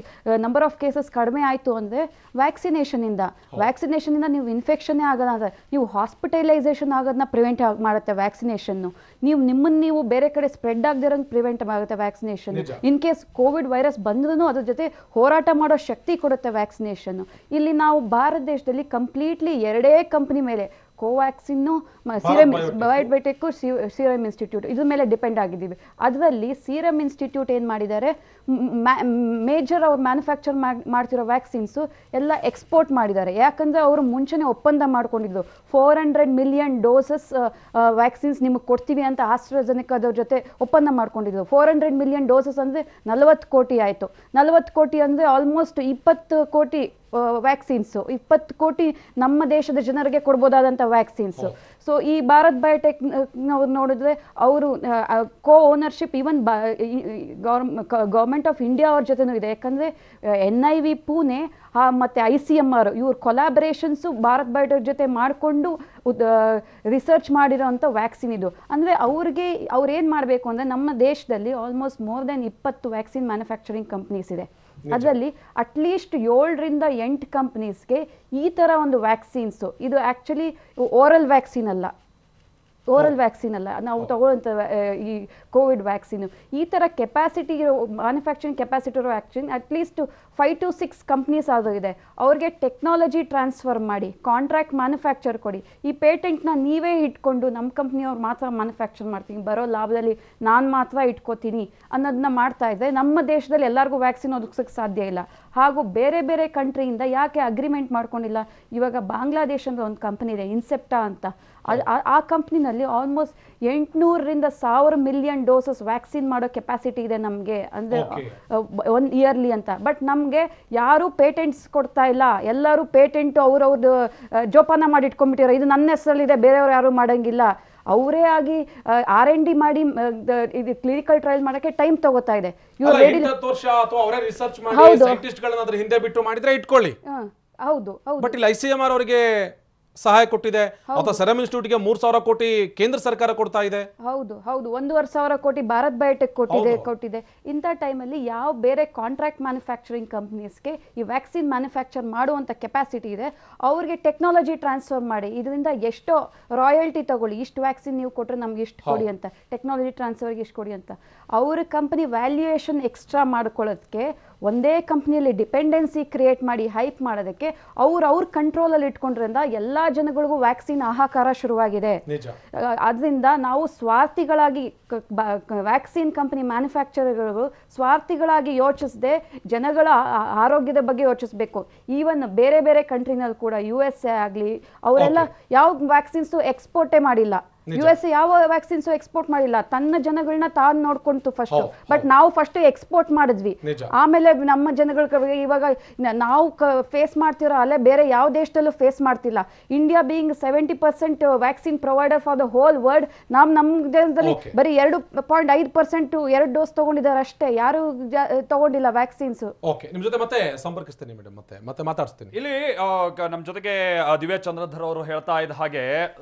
Speaker 6: ನಂಬರ್ ಆಫ್ ಕೇಸಸ್ ಕಡಿಮೆ ಆಯಿತು ಅಂದರೆ ವ್ಯಾಕ್ಸಿನೇಷನಿಂದ ನೀವು ಇನ್ಫೆಕ್ಷನ್ನೇ ಆಗೋಣ ಅಂದರೆ ನೀವು ಹಾಸ್ಪಿಟಲೈಸೇಷನ್ ಆಗೋದನ್ನ ಪ್ರಿವೆಂಟ್ ಮಾಡುತ್ತೆ ವ್ಯಾಕ್ಸಿನೇಷನ್ನು. ನೀವು ಬೇರೆ ಕಡೆ ಸ್ಪ್ರೆಡ್ ಆಗದಿರೋಂಗೆ ಪ್ರಿವೆಂಟ್ ಆಗುತ್ತೆ vaccination. In case Covid virus ಬಂದ್ರೂ ಅದ್ರ ಜೊತೆ ಹೋರಾಟ ಮಾಡೋ ಶಕ್ತಿ ಕೊಡುತ್ತೆ ವ್ಯಾಕ್ಸಿನೇಷನ್ನು. ಇಲ್ಲಿ ನಾವು ಭಾರತ ದೇಶದಲ್ಲಿ ಕಂಪ್ಲೀಟ್ಲಿ 2 ಕಂಪ್ನಿ ಮೇಲೆ, ಕೋವ್ಯಾಕ್ಸಿನ್ನು, ಬಯೋಟೆಕ್, ಸೀರಮ್ ಇನ್ಸ್ಟಿಟ್ಯೂಟ್, ಇದ್ರ ಮೇಲೆ ಡಿಪೆಂಡ್ ಆಗಿದ್ದೀವಿ. ಅದರಲ್ಲಿ ಸೀರಮ್ ಇನ್ಸ್ಟಿಟ್ಯೂಟ್ ಏನು ಮಾಡಿದ್ದಾರೆ, ಮೇಜರ್ ಅವ್ರು ಮ್ಯಾನುಫ್ಯಾಕ್ಚರ್ ಮಾಡ್ತಿರೋ ವ್ಯಾಕ್ಸಿನ್ಸು ಎಲ್ಲ ಎಕ್ಸ್ಪೋರ್ಟ್ ಮಾಡಿದ್ದಾರೆ. ಯಾಕಂದರೆ ಅವರು ಮುಂಚೆನೇ ಒಪ್ಪಂದ ಮಾಡ್ಕೊಂಡಿದ್ದು 400 ಮಿಲಿಯನ್ ಡೋಸಸ್ ವ್ಯಾಕ್ಸಿನ್ಸ್ ನಿಮಗೆ ಕೊಡ್ತೀವಿ ಅಂತ ಆಸ್ಟ್ರಾಜೆನೆಕಾದವ್ರ ಜೊತೆ ಒಪ್ಪಂದ ಮಾಡ್ಕೊಂಡಿದ್ದು. 400 ಮಿಲಿಯನ್ ಡೋಸಸ್ ಅಂದರೆ 40 ಕೋಟಿ ಆಯಿತು. 40 ಕೋಟಿ ಅಂದರೆ ಆಲ್ಮೋಸ್ಟ್ 20 ಕೋಟಿ ವ್ಯಾಕ್ಸಿನ್ಸು, 20 ಕೋಟಿ ನಮ್ಮ ದೇಶದ ಜನರಿಗೆ ಕೊಡ್ಬೋದಾದಂಥ ವ್ಯಾಕ್ಸಿನ್ಸು. ಸೊ ಈ ಭಾರತ್ ಬಯೋಟೆಕ್ ನೋಡಿದ್ರೆ ಅವರು co ownership even government of India ಅವ್ರ ಜೊತೆನೂ ಇದೆ. ಯಾಕಂದರೆ NIV ಪುಣೆ ಮತ್ತು ICMR ಇವ್ರ ಕೊಲಾಬರೇಷನ್ಸು ಭಾರತ್ ಬಯೋಟೆಕ್ ಜೊತೆ ಮಾಡಿಕೊಂಡು ರಿಸರ್ಚ್ ಮಾಡಿರೋಂಥ ವ್ಯಾಕ್ಸಿನ್ ಇದು. ಅಂದರೆ ಅವ್ರು ಏನು ಮಾಡಬೇಕು ಅಂದರೆ ನಮ್ಮ ದೇಶದಲ್ಲಿ almost more than 20 vaccine manufacturing companies ಇದೆ. ಅದರಲ್ಲಿ ಅಟ್ಲೀಸ್ಟ್ 7 ರಿಂದ 8 ಕಂಪ್ನೀಸ್ಗೆ ಈ ಥರ ಒಂದು ವ್ಯಾಕ್ಸಿನ್ಸು, ಇದು ಆ್ಯಕ್ಚುಲಿ ಓರಲ್ ವ್ಯಾಕ್ಸಿನ್ ಅಲ್ಲ, ನಾವು ತಗೊಳ್ಳೋಂಥ ಈ ಕೋವಿಡ್ ವ್ಯಾಕ್ಸಿನು. ಈ ಥರ ಕೆಪಾಸಿಟಿ ಮ್ಯಾನುಫ್ಯಾಕ್ಚರಿಂಗ್ ಕೆಪಾಸಿಟಿ ಇರೋ ವ್ಯಾಕ್ಸಿನ್ ಅಟ್ಲೀಸ್ಟ್ 5 to 6 ಕಂಪ್ನೀಸ್ ಆದರೂ ಇದೆ. ಅವ್ರಿಗೆ ಟೆಕ್ನಾಲಜಿ ಟ್ರಾನ್ಸ್ಫರ್ ಮಾಡಿ ಕಾಂಟ್ರಾಕ್ಟ್ ಮ್ಯಾನುಫ್ಯಾಕ್ಚರ್ ಕೊಡಿ. ಈ ಪೇಟೆಂಟ್ನ ನೀವೇ ಇಟ್ಕೊಂಡು ನಮ್ಮ ಕಂಪ್ನಿಯವ್ರು ಮಾತ್ರ ಮ್ಯಾನುಫ್ಯಾಕ್ಚರ್ ಮಾಡ್ತೀನಿ, ಬರೋ ಲಾಭದಲ್ಲಿ ನಾನು ಮಾತ್ರ ಇಟ್ಕೋತೀನಿ ಅನ್ನೋದನ್ನ ಮಾಡ್ತಾ ಇದ್ದರೆ ನಮ್ಮ ದೇಶದಲ್ಲಿ ಎಲ್ಲರಿಗೂ ವ್ಯಾಕ್ಸಿನ್ ಒದಗಿಸೋಕ್ಕೆ ಸಾಧ್ಯ ಇಲ್ಲ. ಹಾಗೂ ಬೇರೆ ಬೇರೆ ಕಂಟ್ರಿಯಿಂದ ಯಾಕೆ ಅಗ್ರಿಮೆಂಟ್ ಮಾಡ್ಕೊಂಡಿಲ್ಲ? ಇವಾಗ ಬಾಂಗ್ಲಾದೇಶ ಅಂದರೆ ಒಂದು ಕಂಪನಿ ಇದೆ, ಇನ್ಸೆಪ್ಟಾ ಅಂತ. ಆ ಕಂಪ್ನಿನಲ್ಲಿ ಆಲ್ಮೋಸ್ಟ್ 800 ರಿಂದ 1000 ಮಿಲಿಯನ್ ಡೋಸಸ್ ವ್ಯಾಕ್ಸಿನ್ ಮಾಡೋ ಕೆಪಾಸಿಟಿ ಇದೆ ನಮಗೆ, ಅಂದರೆ 1 ಇಯರ್ಲಿ ಅಂತ. ಬಟ್ ನಮಗೆ ಯಾರೂ ಪೇಟೆಂಟ್ಸ್ ಕೊಡ್ತಾ ಇಲ್ಲ. ಎಲ್ಲರೂ ಪೇಟೆಂಟು ಅವ್ರವ್ರದ್ದು ಜೋಪಾನ ಮಾಡಿ ಇಟ್ಕೊಂಡ್ಬಿಟ್ಟಿರೋ, ಇದು ನನ್ನ ಹೆಸರಲ್ಲಿದೆ, ಬೇರೆಯವ್ರು ಯಾರೂ ಮಾಡೋಂಗಿಲ್ಲ. ಅವರೇ ಆಗಿ R&D ಮಾಡಿ ಇದು ಕ್ಲಿನಿಕಲ್ ಟ್ರಯಲ್ ಮಾಡೋಕ್ಕೆ ಟೈಮ್ ತಗೋತಾ ಇದೆ. ಹೌದು,
Speaker 2: ಬಟ್ ಇಲ್ಲಿ ICMR ಅವರಿಗೆ ಸಹಾಯ ಕೊಟ್ಟಿದೆ ಅಥವಾ ಸೆರಮ್ ಇನ್ಸ್ಟಿಟ್ಯೂಟ್ಗೆ 3,000 ಕೋಟಿ ಕೇಂದ್ರ ಸರ್ಕಾರ ಕೊಡ್ತಾ ಇದೆ.
Speaker 6: ಹೌದು 1,500 ಕೋಟಿ ಭಾರತ್ ಬಯೋಟೆಕ್ ಕೊಟ್ಟಿದೆ. ಇಂಥ ಟೈಮಲ್ಲಿ ಯಾವ ಬೇರೆ ಕಾಂಟ್ರಾಕ್ಟ್ ಮ್ಯಾನುಫ್ಯಾಕ್ಚರಿಂಗ್ ಕಂಪ್ನೀಸ್ಗೆ ಈ ವ್ಯಾಕ್ಸಿನ್ ಮ್ಯಾನುಫ್ಯಾಕ್ಚರ್ ಮಾಡುವಂಥ ಕೆಪಾಸಿಟಿ ಇದೆ, ಅವ್ರಿಗೆ ಟೆಕ್ನಾಲಜಿ ಟ್ರಾನ್ಸ್ಫರ್ ಮಾಡಿ ಇದರಿಂದ ಎಷ್ಟೋ ರಾಯಲ್ಟಿ ತಗೊಳ್ಳಿ, ಇಷ್ಟು ವ್ಯಾಕ್ಸಿನ್ ನೀವು ಕೊಟ್ಟರೆ ನಮ್ಗೆ ಇಷ್ಟು ಕೊಡಿ ಅಂತ, ಟೆಕ್ನಾಲಜಿ ಟ್ರಾನ್ಸ್ಫರ್ಗೆ ಇಷ್ಟು ಕೊಡಿ ಅಂತ. ಅವ್ರ ಕಂಪನಿ ವ್ಯಾಲ್ಯೂಯೇಷನ್ ಎಕ್ಸ್ಟ್ರಾ ಮಾಡ್ಕೊಳ್ಳೋದಕ್ಕೆ ಒಂದೇ ಕಂಪ್ನಿಯಲ್ಲಿ ಡಿಪೆಂಡೆನ್ಸಿ ಕ್ರಿಯೇಟ್ ಮಾಡಿ ಹೈಪ್ ಮಾಡೋದಕ್ಕೆ ಅವ್ರ ಕಂಟ್ರೋಲಲ್ಲಿ ಇಟ್ಕೊಂಡ್ರಿಂದ ಎಲ್ಲ ಜನಗಳಿಗೂ ವ್ಯಾಕ್ಸಿನ್ ಹಾಹಾಕಾರ ಶುರುವಾಗಿದೆ.
Speaker 2: ನಿಜ.
Speaker 6: ಅದರಿಂದ ನಾವು ಸ್ವಾರ್ಥಿಗಳಾಗಿ ವ್ಯಾಕ್ಸಿನ್ ಕಂಪನಿ ಮ್ಯಾನುಫ್ಯಾಕ್ಚರರ್ಗಳು ಸ್ವಾರ್ಥಿಗಳಾಗಿ ಯೋಚಿಸದೆ ಜನಗಳ ಆರೋಗ್ಯದ ಬಗ್ಗೆ ಯೋಚಿಸಬೇಕು. ಈವನ್ ಬೇರೆ ಬೇರೆ ಕಂಟ್ರಿನಲ್ಲಿ ಕೂಡ USA ಆಗಲಿ ಅವರೆಲ್ಲ ಯಾವ ವ್ಯಾಕ್ಸಿನ್ಸ್ ಎಕ್ಸ್ಪೋರ್ಟೇ ಮಾಡಿಲ್ಲ. USA ಯಾವ ವ್ಯಾಕ್ಸಿನ್ಸ್ ಎಕ್ಸ್ಪೋರ್ಟ್ ಮಾಡಿಲ್ಲ, ತನ್ನ ಜನಗಳನ್ನ ತಾನು ನೋಡ್ಕೊಂತು ಫಸ್ಟ್. ಬಟ್ ನಾವು ಫಸ್ಟ್ ಎಕ್ಸ್ಪೋರ್ಟ್ ಮಾಡಿದ್ವಿ, ಆಮೇಲೆ ನಮ್ಮ ಜನಗಳ ಇವಾಗ ನಾವು ಫೇಸ್ ಮಾಡ್ತಿರೋ ಅಲ್ಲೇ ಬೇರೆ ಯಾವ ದೇಶದಲ್ಲೂ ಫೇಸ್ ಮಾಡ್ತಿಲ್ಲ. India being 70% vaccine provider for the whole world, ನಮ್ಮ ದೇಶದಲ್ಲಿ ಬರೀ 2.5% 2 ಡೋಸ್ ತಗೊಂಡಿದ್ದಾರೆ ಅಷ್ಟೇ, ಯಾರು ತಗೊಂಡಿಲ್ಲ ವ್ಯಾಕ್ಸಿನ್ಸ್.
Speaker 2: ಓಕೆ, ನಿಮ್ ಜೊತೆ ಮತ್ತೆ ಸಂಪರ್ಕಿಸ್ತೀನಿ ಮೇಡಮ್, ಮತ್ತೆ ಮಾತಾಡ್ತೀನಿ.
Speaker 1: ಇಲ್ಲಿ ನಮ್ ಜೊತೆಗೆ ದಿವ್ಯಾ ಚಂದ್ರಧರ್ ಅವರು ಹೇಳ್ತಾ ಇದ್ದ ಹಾಗೆ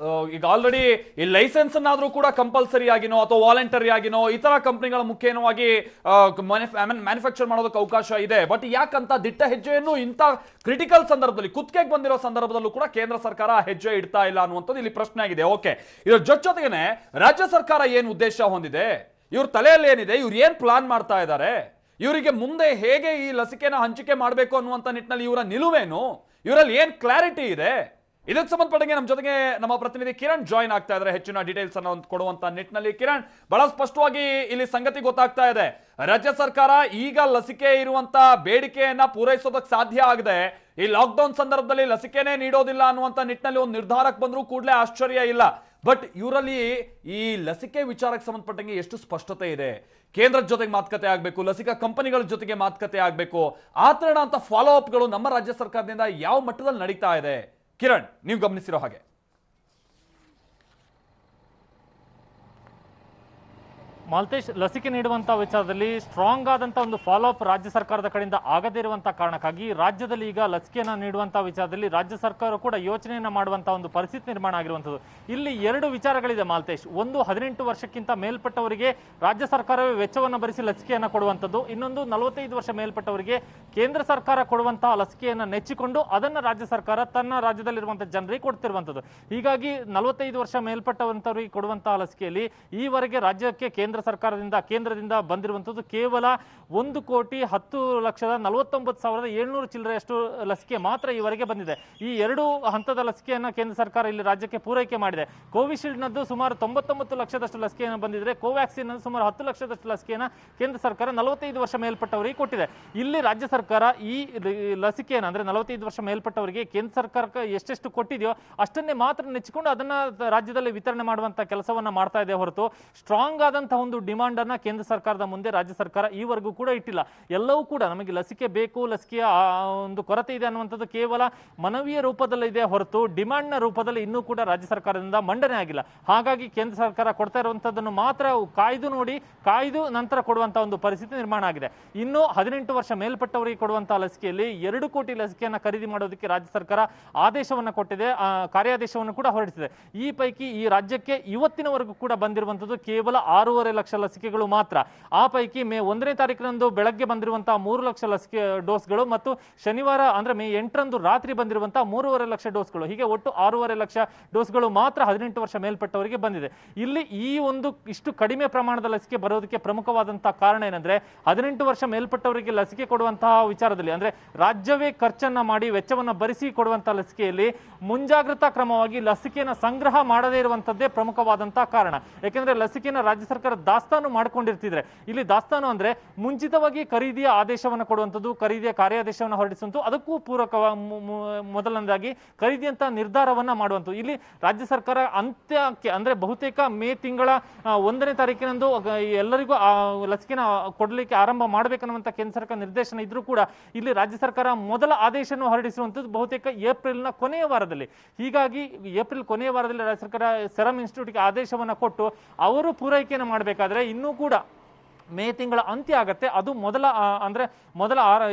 Speaker 1: ಈಗ ಆಲ್ರೆಡಿ ಲೈಸೆನ್ಸ್ ಅನ್ನಾದ್ರೂ ಕೂಡ ಕಂಪಲ್ಸರಿ ಆಗಿನೋ ಅಥವಾ ವಾಲಂಟರಿ ಆಗಿನೋ ಈ ತರ ಕಂಪನಿಗಳ ಮುಖೇನವಾಗಿ ಮ್ಯಾನುಫ್ಯಾಕ್ಚರ್ ಮಾಡೋದಕ್ಕೆ ಅವಕಾಶ ಇದೆ. ಬಟ್ ಯಾಕಂತ ದಿಟ್ಟ ಹೆಜ್ಜೆಯನ್ನು ಇಂಥ ಕ್ರಿಟಿಕಲ್ ಸಂದರ್ಭದಲ್ಲಿ ಕುತ್ತಿಗೆಗೆ ಬಂದಿರೋ ಸಂದರ್ಭದಲ್ಲೂ ಕೂಡ ಕೇಂದ್ರ ಸರ್ಕಾರ ಹೆಜ್ಜೆ ಇಡ್ತಾ ಇಲ್ಲ ಅನ್ನುವಂಥದ್ದು ಇಲ್ಲಿ ಪ್ರಶ್ನೆ ಆಗಿದೆ. ಓಕೆ, ಇದ್ರ ಜೊತೆಗೇನೆ ರಾಜ್ಯ ಸರ್ಕಾರ ಏನ್ ಉದ್ದೇಶ ಹೊಂದಿದೆ, ಇವ್ರ ತಲೆಯಲ್ಲಿ ಏನಿದೆ, ಇವ್ರು ಏನ್ ಪ್ಲಾನ್ ಮಾಡ್ತಾ ಇದ್ದಾರೆ, ಇವರಿಗೆ ಮುಂದೆ ಹೇಗೆ ಈ ಲಸಿಕೆನ ಹಂಚಿಕೆ ಮಾಡಬೇಕು ಅನ್ನುವಂಥ ನಿಟ್ಟಿನಲ್ಲಿ ಇವರ ನಿಲುವೇನು, ಇವರಲ್ಲಿ ಏನ್ ಕ್ಲಾರಿಟಿ ಇದೆ, ಇದಕ್ಕೆ ಸಂಬಂಧಪಟ್ಟಂಗೆ ನಮ್ಮ ಜೊತೆಗೆ ನಮ್ಮ ಪ್ರತಿನಿಧಿ ಕಿರಣ್ ಜಾಯಿನ್ ಆಗ್ತಾ ಇದ್ದಾರೆ ಹೆಚ್ಚಿನ ಡೀಟೇಲ್ಸ್ ಅನ್ನು ಕೊಡುವಂತ ನಿಟ್ಟಿನಲ್ಲಿ. ಕಿರಣ್, ಬಹಳ ಸ್ಪಷ್ಟವಾಗಿ ಇಲ್ಲಿ ಸಂಗತಿ ಗೊತ್ತಾಗ್ತಾ ಇದೆ, ರಾಜ್ಯ ಸರ್ಕಾರ ಈಗ ಲಸಿಕೆ ಇರುವಂತ ಬೇಡಿಕೆಯನ್ನ ಪೂರೈಸೋದಕ್ಕೆ ಸಾಧ್ಯ ಆಗದೆ ಈ ಲಾಕ್ಡೌನ್ ಸಂದರ್ಭದಲ್ಲಿ ಲಸಿಕೆನೇ ನೀಡೋದಿಲ್ಲ ಅನ್ನುವಂತ ನಿಟ್ಟಿನಲ್ಲಿ ಒಂದು ನಿರ್ಧಾರಕ್ಕೆ ಬಂದರೂ ಕೂಡಲೇ ಆಶ್ಚರ್ಯ ಇಲ್ಲ. ಬಟ್ ಇವರಲ್ಲಿ ಈ ಲಸಿಕೆ ವಿಚಾರಕ್ಕೆ ಸಂಬಂಧಪಟ್ಟಂಗೆ ಎಷ್ಟು ಸ್ಪಷ್ಟತೆ ಇದೆ, ಕೇಂದ್ರದ ಜೊತೆಗೆ ಮಾತುಕತೆ ಆಗಬೇಕು, ಲಸಿಕಾ ಕಂಪನಿಗಳ ಜೊತೆಗೆ ಮಾತುಕತೆ ಆಗಬೇಕು, ಆ ತರಣ ಅಂತ ಫಾಲೋ ಅಪ್ಗಳು ನಮ್ಮ ರಾಜ್ಯ ಸರ್ಕಾರದಿಂದ ಯಾವ ಮಟ್ಟದಲ್ಲಿ ನಡೀತಾ ಇದೆ ಕಿರಣ್, ನೀವು ಗಮನಿಸಿರೋ ಹಾಗೆ?
Speaker 7: ಮಾಲ್ತೇಶ್, ಲಸಿಕೆ ನೀಡುವಂಥ ವಿಚಾರದಲ್ಲಿ ಸ್ಟ್ರಾಂಗ್ ಆದಂಥ ಒಂದು ಫಾಲೋ ಅಪ್ ರಾಜ್ಯ ಸರ್ಕಾರದ ಕಡೆಯಿಂದ ಆಗದೇ ಇರುವಂಥ ಕಾರಣಕ್ಕಾಗಿ ರಾಜ್ಯದಲ್ಲಿ ಈಗ ಲಸಿಕೆಯನ್ನು ನೀಡುವಂಥ ವಿಚಾರದಲ್ಲಿ ರಾಜ್ಯ ಸರ್ಕಾರ ಕೂಡ ಯೋಚನೆಯನ್ನು ಮಾಡುವಂಥ ಒಂದು ಪರಿಸ್ಥಿತಿ ನಿರ್ಮಾಣ ಆಗಿರುವಂಥದ್ದು. ಇಲ್ಲಿ 2 ವಿಚಾರಗಳಿದೆ ಮಾಲ್ತೇಶ್. ಒಂದು, 18 ವರ್ಷಕ್ಕಿಂತ ಮೇಲ್ಪಟ್ಟವರಿಗೆ ರಾಜ್ಯ ಸರ್ಕಾರವೇ ವೆಚ್ಚವನ್ನು ಭರಿಸಿ ಲಸಿಕೆಯನ್ನು ಕೊಡುವಂಥದ್ದು. ಇನ್ನೊಂದು, 45 ವರ್ಷ ಮೇಲ್ಪಟ್ಟವರಿಗೆ ಕೇಂದ್ರ ಸರ್ಕಾರ ಕೊಡುವಂತಹ ಲಸಿಕೆಯನ್ನು ನೆಚ್ಚಿಕೊಂಡು ಅದನ್ನು ರಾಜ್ಯ ಸರ್ಕಾರ ತನ್ನ ರಾಜ್ಯದಲ್ಲಿರುವಂಥ ಜನರಿಗೆ ಕೊಡ್ತಿರುವಂಥದ್ದು. ಹೀಗಾಗಿ 45 ವರ್ಷ ಮೇಲ್ಪಟ್ಟವಂಥವರಿಗೆ ಕೊಡುವಂತಹ ಲಸಿಕೆಯಲ್ಲಿ ಈವರೆಗೆ ರಾಜ್ಯಕ್ಕೆ ಕೇಂದ್ರದಿಂದ ಬಂದಿರುವಂಥದ್ದು ಕೇವಲ 1,10,49,700 ಚಿಲ್ಲರೆಯಷ್ಟು ಲಸಿಕೆ ಮಾತ್ರ ಈವರೆಗೆ ಬಂದಿದೆ. ಈ 2 ಹಂತದ ಲಸಿಕೆಯನ್ನು ಕೇಂದ್ರ ಸರ್ಕಾರ ಇಲ್ಲಿ ರಾಜ್ಯಕ್ಕೆ ಪೂರೈಕೆ ಮಾಡಿದೆ. ಕೋವಿಶೀಲ್ಡ್ನದ್ದು ಸುಮಾರು 99 ಲಕ್ಷದಷ್ಟು ಲಸಿಕೆಯನ್ನು ಬಂದಿದೆ. ಕೋವ್ಯಾಕ್ಸಿನ್ ಸುಮಾರು 10 ಲಕ್ಷದಷ್ಟು ಲಸಿಕೆಯನ್ನು ಕೇಂದ್ರ ಸರ್ಕಾರ 45 ವರ್ಷ ಮೇಲ್ಪಟ್ಟವರಿಗೆ ಕೊಟ್ಟಿದೆ. ಇಲ್ಲಿ ರಾಜ್ಯ ಸರ್ಕಾರ ಈ ಲಸಿಕೆಯನ್ನು ಅಂದ್ರೆ 45 ವರ್ಷ ಮೇಲ್ಪಟ್ಟವರಿಗೆ ಕೇಂದ್ರ ಸರ್ಕಾರಕ್ಕೆ ಎಷ್ಟೆಷ್ಟು ಕೊಟ್ಟಿದೆಯೋ ಅಷ್ಟನ್ನೇ ಮಾತ್ರ ನೆಚ್ಚಿಕೊಂಡು ಅದನ್ನ ರಾಜ್ಯದಲ್ಲಿ ವಿತರಣೆ ಮಾಡುವಂತ ಕೆಲಸವನ್ನ ಮಾಡ್ತಾ ಇದೆ ಹೊರತು ಸ್ಟ್ರಾಂಗ್ ಆದಂತಹ ಒಂದು ಡಿಮಾಂಡ್ ಅನ್ನ ಕೇಂದ್ರ ಸರ್ಕಾರದ ಮುಂದೆ ರಾಜ್ಯ ಸರ್ಕಾರ ಈವರೆಗೂ ಕೂಡ ಇಟ್ಟಿಲ್ಲ. ಎಲ್ಲವೂ ಕೂಡ ನಮಗೆ ಲಸಿಕೆ ಬೇಕು, ಲಸಿಕೆಯ ಒಂದು ಕೊರತೆ ಇದೆ ಅನ್ನುವಂಥದ್ದು ಕೇವಲ ಮನವಿಯ ರೂಪದಲ್ಲಿ ಇದೆ ಹೊರತು ಡಿಮಾಂಡ್ ನ ರೂಪದಲ್ಲಿ ಇನ್ನೂ ಕೂಡ ರಾಜ್ಯ ಸರ್ಕಾರದಿಂದ ಮಂಡನೆ ಆಗಿಲ್ಲ. ಹಾಗಾಗಿ ಕೇಂದ್ರ ಸರ್ಕಾರ ಕೊಡ್ತಾ ಇರುವಂತದ್ದನ್ನು ಮಾತ್ರ ಕಾಯ್ದು ನಂತರ ಕೊಡುವಂತಹ ಒಂದು ಪರಿಸ್ಥಿತಿ ನಿರ್ಮಾಣ ಆಗಿದೆ. ಇನ್ನು 18 ವರ್ಷ ಮೇಲ್ಪಟ್ಟವರಿಗೆ ಕೊಡುವಂತಹ ಲಸಿಕೆಯಲ್ಲಿ 2 ಕೋಟಿ ಲಸಿಕೆಯನ್ನು ಖರೀದಿ ಮಾಡೋದಕ್ಕೆ ರಾಜ್ಯ ಸರ್ಕಾರ ಆದೇಶವನ್ನು ಕೊಟ್ಟಿದೆ, ಕಾರ್ಯಾದೇಶವನ್ನು ಕೂಡ ಹೊರಡಿಸಿದೆ. ಈ ಪೈಕಿ ಈ ರಾಜ್ಯಕ್ಕೆ ಇವತ್ತಿನವರೆಗೂ ಕೂಡ ಬಂದಿರುವಂತದ್ದು ಕೇವಲ 6.5 ಲಕ್ಷ ಲಸಿಕೆಗಳು ಮಾತ್ರ. ಆ ಪೈಕಿ ಮೇ 1ನೇ ತಾರೀಕಿನಂದು ಬೆಳಗ್ಗೆ ಬಂದಿರುವಂತಹ 3 ಲಕ್ಷ ಲಸಿಕೆ ಡೋಸ್ಗಳು ಮತ್ತು ಶನಿವಾರ ಅಂದ್ರೆ ಮೇ 8ರಂದು ರಾತ್ರಿ ಬಂದಿರುವಂತಹ 3.5 ಲಕ್ಷ ಡೋಸ್ಗಳು, ಹೀಗೆ ಒಟ್ಟು 6.5 ಲಕ್ಷ ಡೋಸ್ಗಳು ಮಾತ್ರ 18 ವರ್ಷ ಮೇಲ್ಪಟ್ಟವರಿಗೆ ಬಂದಿದೆ. ಇಲ್ಲಿ ಈ ಒಂದು ಇಷ್ಟು ಕಡಿಮೆ ಪ್ರಮಾಣದ ಲಸಿಕೆ ಬರೋದಕ್ಕೆ ಪ್ರಮುಖವಾದಂತಹ ಕಾರಣ ಏನಂದ್ರೆ 18 ವರ್ಷ ಮೇಲ್ಪಟ್ಟವರಿಗೆ ಲಸಿಕೆ ಕೊಡುವಂತಹ ವಿಚಾರದಲ್ಲಿ ಅಂದ್ರೆ ರಾಜ್ಯವೇ ಖರ್ಚನ್ನ ಮಾಡಿ ವೆಚ್ಚವನ್ನು ಭರಿಸಿ ಕೊಡುವಂತಹ ಲಸಿಕೆಯಲ್ಲಿ ಮುಂಜಾಗ್ರತಾ ಕ್ರಮವಾಗಿ ಲಸಿಕೆಯನ್ನು ಸಂಗ್ರಹ ಮಾಡದೇ ಇರುವಂತದ್ದೇ ಪ್ರಮುಖವಾದಂತಹ ಕಾರಣ. ಯಾಕೆಂದ್ರೆ ಲಸಿಕೆಯನ್ನು ರಾಜ್ಯ ಸರ್ಕಾರ ದಾಸ್ತಾನು ಮಾಡ್ಕೊಂಡಿರ್ತಿದ್ರೆ, ಇಲ್ಲಿ ದಾಸ್ತಾನು ಅಂದ್ರೆ ಮುಂಚಿತವಾಗಿ ಖರೀದಿಯ ಆದೇಶವನ್ನು ಕೊಡುವಂಥದ್ದು, ಖರೀದಿಯ ಕಾರ್ಯಾದೇಶವನ್ನು ಹೊರಡಿಸುವಂಥದ್ದು, ಅದಕ್ಕೂ ಮೊದಲನೇದಾಗಿ ಖರೀದಿಯಂತ ನಿರ್ಧಾರವನ್ನ ಮಾಡುವಂಥದ್ದು. ಇಲ್ಲಿ ರಾಜ್ಯ ಸರ್ಕಾರ ಅಂತ್ಯಕ್ಕೆ ಅಂದ್ರೆ ಬಹುತೇಕ ಮೇ ತಿಂಗಳ 1ನೇ ತಾರೀಕಿನಂದು ಎಲ್ಲರಿಗೂ ಲಸಿಕೆನ ಕೊಡಲಿಕ್ಕೆ ಆರಂಭ ಮಾಡಬೇಕನ್ನುವಂತ ಕೇಂದ್ರ ಸರ್ಕಾರ ನಿರ್ದೇಶನ ಇದ್ರೂ ಕೂಡ ಇಲ್ಲಿ ರಾಜ್ಯ ಸರ್ಕಾರ ಮೊದಲ ಆದೇಶವನ್ನು ಹೊರಡಿಸುವಂಥದ್ದು ಬಹುತೇಕ ಏಪ್ರಿಲ್ನ ಕೊನೆಯ ವಾರದಲ್ಲಿ. ಹೀಗಾಗಿ ಏಪ್ರಿಲ್ ಕೊನೆಯ ವಾರದಲ್ಲಿ ರಾಜ್ಯ ಸರ್ಕಾರ ಸೆರಮ್ ಇನ್ಸ್ಟಿಟ್ಯೂಟ್ಗೆ ಆದೇಶವನ್ನು ಕೊಟ್ಟು ಅವರು ಪೂರೈಕೆಯನ್ನು ಮಾಡಬೇಕಾದ್ರೆ ಇನ್ನೂ ಕೂಡ ಮೇ ತಿಂಗಳ ಅಂತ್ಯ ಆಗತ್ತೆ. ಅದು ಮೊದಲ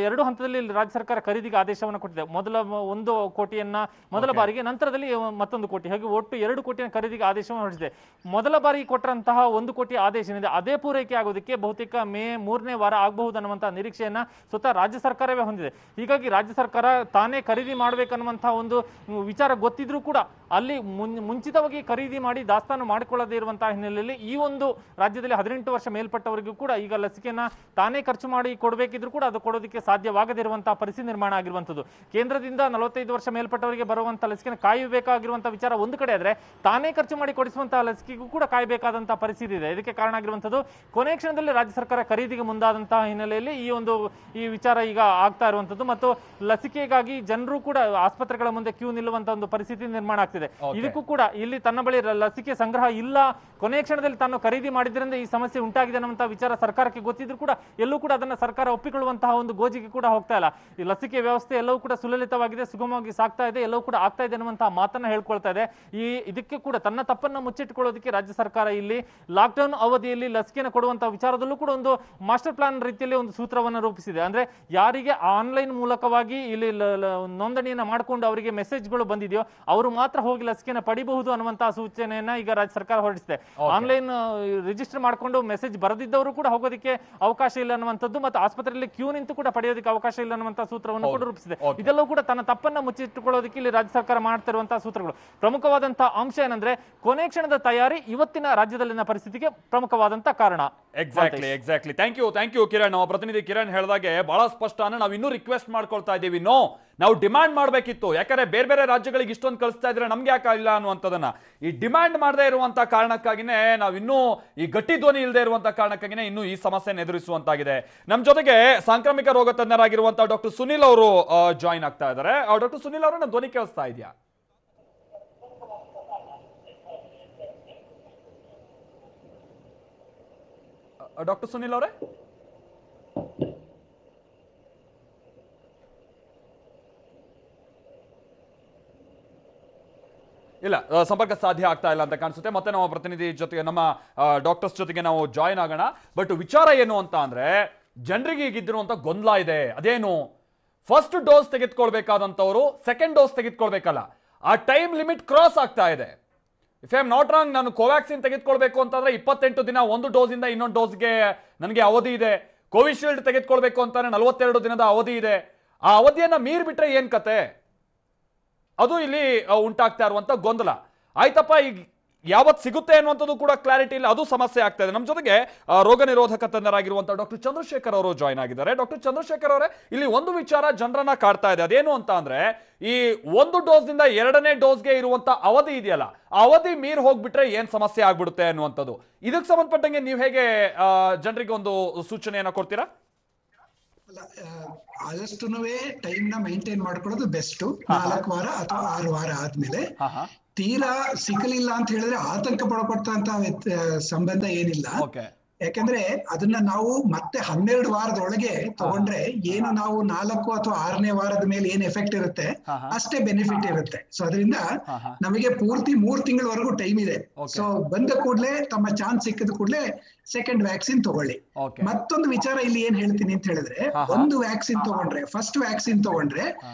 Speaker 7: 2 ಹಂತದಲ್ಲಿ ರಾಜ್ಯ ಸರ್ಕಾರ ಖರೀದಿಗೆ ಆದೇಶವನ್ನು ಕೊಟ್ಟಿದೆ. ಮೊದಲ 1 ಕೋಟಿಯನ್ನ ಮೊದಲ ಬಾರಿಗೆ, ನಂತರದಲ್ಲಿ 1 ಕೋಟಿ, ಹಾಗೆ ಒಟ್ಟು 2 ಕೋಟಿಯ ಖರೀದಿಗೆ ಆದೇಶವನ್ನು ಹೊರಡಿಸಿದೆ. ಮೊದಲ ಬಾರಿಗೆ ಕೊಟ್ಟಂತಹ 1 ಕೋಟಿ ಆದೇಶ ಏನಿದೆ ಅದೇ ಪೂರೈಕೆ ಆಗೋದಕ್ಕೆ ಬಹುತೇಕ ಮೇ 3ನೇ ವಾರ ಆಗಬಹುದು ಅನ್ನುವಂತಹ ನಿರೀಕ್ಷೆಯನ್ನ ಸ್ವತಃ ರಾಜ್ಯ ಸರ್ಕಾರವೇ ಹೊಂದಿದೆ. ಹೀಗಾಗಿ ರಾಜ್ಯ ಸರ್ಕಾರ ತಾನೇ ಖರೀದಿ ಮಾಡಬೇಕನ್ನುವಂತಹ ಒಂದು ವಿಚಾರ ಗೊತ್ತಿದ್ರೂ ಕೂಡ ಅಲ್ಲಿ ಮುಂಚಿತವಾಗಿ ಖರೀದಿ ಮಾಡಿ ದಾಸ್ತಾನು ಮಾಡಿಕೊಳ್ಳದೇ ಇರುವಂತಹ ಹಿನ್ನೆಲೆಯಲ್ಲಿ ಈ ಒಂದು ರಾಜ್ಯದಲ್ಲಿ 18 ವರ್ಷ ಮೇಲ್ಪಟ್ಟವರಿಗೂ ಕೂಡ ಈಗ ಲಸಿಕೆಯನ್ನ ತಾನೇ ಖರ್ಚು ಮಾಡಿ ಕೊಡಬೇಕಿದ್ರು ಕೂಡ ಅದು ಕೊಡೋದಕ್ಕೆ ಸಾಧ್ಯವಾಗದಿರುವಂತಹ ಪರಿಸ್ಥಿತಿ ನಿರ್ಮಾಣ ಆಗಿರುವಂತದ್ದು. ಕೇಂದ್ರದಿಂದ 45 ವರ್ಷ ಮೇಲ್ಪಟ್ಟವರಿಗೆ ಬರುವಂತಹ ಲಸಿಕೆನ ಕಾಯಬೇಕಾಗಿರುವಂತಹ ವಿಚಾರ ಒಂದು ಕಡೆ ಆದ್ರೆ, ತಾನೇ ಖರ್ಚು ಮಾಡಿ ಕೊಡಿಸುವಂತಹ ಲಸಿಕೆಗೂ ಕೂಡ ಕಾಯಬೇಕಾದಂತಹ ಪರಿಸ್ಥಿತಿ ಇದೆ. ಇದಕ್ಕೆ ಕಾರಣ ಆಗಿರುವಂತದ್ದು ಕೊನೆ ಕ್ಷಣದಲ್ಲಿ ರಾಜ್ಯ ಸರ್ಕಾರ ಖರೀದಿಗೆ ಮುಂದಾದಂತಹ ಹಿನ್ನೆಲೆಯಲ್ಲಿ ಈ ವಿಚಾರ ಈಗ ಆಗ್ತಾ ಇರುವಂತದ್ದು. ಮತ್ತು ಲಸಿಕೆಗಾಗಿ ಜನರು ಕೂಡ ಆಸ್ಪತ್ರೆಗಳ ಮುಂದೆ ಕ್ಯೂ ನಿಲ್ಲುವಂತಹ ಒಂದು ಪರಿಸ್ಥಿತಿ ನಿರ್ಮಾಣ ಆಗ್ತಿದೆ. ಇದಕ್ಕೂ ಕೂಡ ಇಲ್ಲಿ ತನ್ನ ಬಳಿ ಲಸಿಕೆ ಸಂಗ್ರಹ ಇಲ್ಲ, ಕೊನೆ ಕ್ಷಣದಲ್ಲಿ ತಾನು ಖರೀದಿ ಮಾಡಿದ್ರಿಂದ ಈ ಸಮಸ್ಯೆ ಉಂಟಾಗಿದೆ ಅನ್ನುವಂತಹ ವಿಚಾರ ಸರ್ಕಾರಕ್ಕೆ ಗೊತ್ತಿದ್ರು ಕೂಡ ಎಲ್ಲೂ ಕೂಡ ಅದನ್ನ ಸರ್ಕಾರ ಒಪ್ಪಿಕೊಳ್ಳುವಂತಹ ಒಂದು ಗೋಜಿಗೆ ಕೂಡ ಹೋಗ್ತಾ ಇಲ್ಲ. ಈ ಲಸಿಕೆ ವ್ಯವಸ್ಥೆ ಎಲ್ಲವೂ ಕೂಡ ಸುಲಲಿತವಾಗಿದೆ, ಸುಗಮವಾಗಿ ಸಾಗ್ತಾ ಇದೆ, ಎಲ್ಲವೂ ಕೂಡ ಆಗ್ತಾ ಇದೆ ಅನ್ನುವಂತಹ ಮಾತನ್ನ ಹೇಳ್ಕೊಳ್ತಾ ಇದೆ. ಇದಕ್ಕೆ ಕೂಡ ತನ್ನ ತಪ್ಪನ್ನ ಮುಚ್ಚಿಟ್ಟುಕೊಳ್ಳೋದಕ್ಕೆ ರಾಜ್ಯ ಸರ್ಕಾರ ಇಲ್ಲಿ ಲಾಕ್ಡೌನ್ ಅವಧಿಯಲ್ಲಿ ಲಸಿಕೆಯನ್ನು ಕೊಡುವಂತಹ ವಿಚಾರದಲ್ಲೂ ಕೂಡ ಒಂದು ಮಾಸ್ಟರ್ ಪ್ಲಾನ್ ರೀತಿಯಲ್ಲಿ ಒಂದು ಸೂತ್ರವನ್ನು ರೂಪಿಸಿದೆ. ಅಂದ್ರೆ ಯಾರಿಗೆ ಆನ್ಲೈನ್ ಮೂಲಕವಾಗಿ ಇಲ್ಲಿ ನೋಂದಣಿಯನ್ನ ಮಾಡಿಕೊಂಡು ಅವರಿಗೆ ಮೆಸೇಜ್ಗಳು ಬಂದಿದೆಯೋ ಅವರು ಮಾತ್ರ ಹೋಗಿ ಲಸಿಕೆಯನ್ನು ಪಡಿಬಹುದು ಅನ್ನುವಂತಹ ಸೂಚನೆಯನ್ನ ಈಗ ರಾಜ್ಯ ಸರ್ಕಾರ ಹೊರಡಿಸಿದೆ. ಆನ್ಲೈನ್ ರಿಜಿಸ್ಟರ್ ಮಾಡಿಕೊಂಡು ಮೆಸೇಜ್ ಬರೆದಿದ್ದವರು ಕೂಡ ಹೋಗೋದಕ್ಕೆ ಅವಕಾಶ ಇಲ್ಲ ಅನ್ನುವಂಥದ್ದು, ಮತ್ತು ಆಸ್ಪತ್ರೆಯಲ್ಲಿ ಕ್ಯೂ ನಿಂತು ಕೂಡ ಪಡೆಯೋದಕ್ಕೆ ಅವಕಾಶ ಇಲ್ಲ ಅನ್ನುವಂತಹ ಸೂತ್ರವನ್ನು ಕೂಡ ರೂಪಿಸಿದೆ. ಇದೆಲ್ಲವೂ ಕೂಡ ತನ್ನ ತಪ್ಪನ್ನ ಮುಚ್ಚಿಟ್ಟುಕೊಳ್ಳೋದಕ್ಕೆ ಇಲ್ಲಿ ರಾಜ್ಯ ಸರ್ಕಾರ ಮಾಡ್ತಿರುವಂತಹ ಸೂತ್ರಗಳು. ಪ್ರಮುಖವಾದಂತಹ ಅಂಶ ಏನಂದ್ರೆ ಕೊನೆ ಕ್ಷಣದ ತಯಾರಿ ಇವತ್ತಿನ ರಾಜ್ಯದಲ್ಲಿನ ಪರಿಸ್ಥಿತಿಗೆ ಪ್ರಮುಖವಾದಂತಹ ಕಾರಣ.
Speaker 1: Exactly thank you Kiran. ನಮ್ಮ ಪ್ರತಿನಿಧಿ ಕಿರಣ್ ಹೇಳಿದಾಗೆ ಬಹಳ ಸ್ಪಷ್ಟ. ನಾವು ಇನ್ನೂ ರಿಕ್ವೆಸ್ಟ್ ಮಾಡ್ಕೊಳ್ತಾ ಇದ್ದೀವಿ, ನಾವು ಡಿಮ್ಯಾಂಡ್ ಮಾಡಬೇಕಿತ್ತು. ಯಾಕಂದ್ರೆ ಬೇರೆ ಬೇರೆ ರಾಜ್ಯಗಳಿಗೆ ಇಷ್ಟೊಂದು ಕಳಿಸ್ತಾ ಇದ್ರೆ ನಮ್ಗೆ ಯಾಕೆ ಇಲ್ಲ ಅನ್ನುವಂಥದ್ದನ್ನ ಈ ಡಿಮ್ಯಾಂಡ್ ಮಾಡದೇ ಇರುವಂತಹ ಕಾರಣಕ್ಕಾಗಿನೇ ನಾವಿನ್ನೂ ಈ ಗಟ್ಟಿ ಧ್ವನಿ ಇಲ್ಲದೆ ಇರುವಂತಹ ಕಾರಣಕ್ಕಾಗಿನೇ ಇನ್ನೂ ಈ ಸಮಸ್ಯೆಯನ್ನು ಎದುರಿಸುವಂತಾಗಿದೆ. ನಮ್ಮ ಜೊತೆಗೆ ಸಾಂಕ್ರಾಮಿಕ ರೋಗ ತಜ್ಞರಾಗಿರುವಂತಹ ಡಾಕ್ಟರ್ ಸುನಿಲ್ ಅವರು ಜಾಯಿನ್ ಆಗ್ತಾ ಇದ್ದಾರೆ. ಡಾಕ್ಟರ್ ಸುನಿಲ್ ಅವರು ನನ್ನ ಧ್ವನಿ ಕೇಳಿಸ್ತಾ ಇದೆಯಾ? ಡಾಕ್ಟರ್ ಸುನಿಲ್ ಅವರೇ? ಇಲ್ಲ, ಸಂಪರ್ಕ ಸಾಧ್ಯ ಆಗ್ತಾ ಇಲ್ಲ ಅಂತ ಕಾಣಿಸುತ್ತೆ. ಮತ್ತೆ ನಮ್ಮ ಪ್ರತಿನಿಧಿ ಜೊತೆಗೆ, ನಮ್ಮ ಡಾಕ್ಟರ್ಸ್ ಜೊತೆಗೆ ನಾವು ಜಾಯಿನ್ ಆಗೋಣ. ಬಟ್ ವಿಚಾರ ಏನು ಅಂತ ಅಂದ್ರೆ, ಜನರಿಗೆ ಈಗಿದ್ದಿರುವಂತ ಗೊಂದಲ ಇದೆ. ಅದೇನು, ಫಸ್ಟ್ ಡೋಸ್ ತೆಗೆದುಕೊಳ್ಬೇಕಾದಂಥವ್ರು ಸೆಕೆಂಡ್ ಡೋಸ್ ತೆಗೆದುಕೊಳ್ಬೇಕಲ್ಲ, ಆ ಟೈಮ್ ಲಿಮಿಟ್ ಕ್ರಾಸ್ ಆಗ್ತಾ ಇದೆ. If I am not wrong, ನಾನು ಕೋವ್ಯಾಕ್ಸಿನ್ ತೆಗೆದುಕೊಳ್ಬೇಕು ಅಂತಂದ್ರೆ 28 ದಿನ ಒಂದು ಡೋಸಿಂದ ಇನ್ನೊಂದು ಡೋಸ್ಗೆ ನನಗೆ ಅವಧಿ ಇದೆ. ಕೋವಿಶೀಲ್ಡ್ ತೆಗೆದುಕೊಳ್ಬೇಕು ಅಂತಾನೆ 42 ದಿನದ ಅವಧಿ ಇದೆ. ಆ ಅವಧಿಯನ್ನ ಮೀರ್ಬಿಟ್ರೆ ಏನ್ ಕತೆ? ಅದು ಇಲ್ಲಿ ಉಂಟಾಗ್ತಾ ಇರುವಂತ ಗೊಂದಲ. ಆಯ್ತಪ್ಪ, ಈಗ ಯಾವತ್ತು ಸಿಗುತ್ತೆ ಅನ್ನುವಂಥದ್ದು ಕೂಡ ಕ್ಲಾರಿಟಿ ಇಲ್ಲ, ಅದು ಸಮಸ್ಯೆ ಆಗ್ತಾ ಇದೆ. ನಮ್ಮ ಜೊತೆಗೆ ರೋಗ ನಿರೋಧಕ ತಜ್ಞರಾಗಿರುವಂತಹ ಡಾಕ್ಟರ್ ಚಂದ್ರಶೇಖರ್ ಅವರು ಜಾಯ್ನ್ ಆಗಿದ್ದಾರೆ. ಡಾಕ್ಟರ್ ಚಂದ್ರಶೇಖರ್ ಅವರೇ, ಇಲ್ಲಿ ಒಂದು ವಿಚಾರ ಜನರನ್ನ ಕಾಡ್ತಾ ಇದೆ. ಅದೇನು ಅಂತ ಅಂದ್ರೆ, ಈ ಒಂದು ಡೋಸ್ನಿಂದ 2ನೇ ಡೋಸ್ಗೆ ಇರುವಂತ ಅವಧಿ ಇದೆಯಲ್ಲ, ಆ ಅವಧಿ ಮೀರ್ ಹೋಗ್ಬಿಟ್ರೆ ಏನ್ ಸಮಸ್ಯೆ ಆಗ್ಬಿಡುತ್ತೆ ಅನ್ನುವಂಥದ್ದು. ಇದಕ್ಕೆ ಸಂಬಂಧಪಟ್ಟಂಗೆ ನೀವು ಹೇಗೆ ಜನರಿಗೆ ಒಂದು ಸೂಚನೆಯನ್ನ ಕೊಡ್ತೀರಾ?
Speaker 5: ಆದಷ್ಟು ಟೈಮ್ ನ ಮೇಂಟೈನ್ ಮಾಡ್ಕೊಳ್ಳೋದು ಬೆಸ್ಟ್. 4 ವಾರ ಅಥವಾ 6 ವಾರ ಆದ್ಮೇಲೆ ತೀರಾ ಸಿಗಲಿಲ್ಲ ಅಂತ ಹೇಳಿದ್ರೆ ಆತಂಕ ಪಡಪಟ್ಟಂತ ಸಂಬಂಧ ಏನಿಲ್ಲ. ಯಾಕಂದ್ರೆ ಅದನ್ನ ನಾವು ಮತ್ತೆ 12 ವಾರದೊಳಗೆ ತಗೊಂಡ್ರೆ ಏನು ನಾವು 4 ಅಥವಾ 6ನೇ ವಾರದ ಮೇಲೆ ಏನ್ ಎಫೆಕ್ಟ್ ಇರುತ್ತೆ ಅಷ್ಟೇ ಬೆನಿಫಿಟ್ ಇರುತ್ತೆ. ಸೊ ಅದರಿಂದ ನಮಗೆ ಪೂರ್ತಿ 3 ತಿಂಗಳವರೆಗೂ ಟೈಮ್ ಇದೆ. ಸೊ ಬಂದ ಕೂಡಲೇ ತಮ್ಮ ಚಾನ್ಸ್ ಸಿಕ್ಕಿದ ಕೂಡಲೇ ಸೆಕೆಂಡ್ ವ್ಯಾಕ್ಸಿನ್ ತಗೊಳ್ಳಿ. ಮತ್ತೊಂದು ವಿಚಾರ ಇಲ್ಲಿ ಏನ್ ಹೇಳ್ತೀನಿ ಅಂತ ಹೇಳಿದ್ರೆ, ಒಂದು ವ್ಯಾಕ್ಸಿನ್ ತಗೊಂಡ್ರೆ, ಫಸ್ಟ್ ವ್ಯಾಕ್ಸಿನ್ ತಗೊಂಡ್ರೆ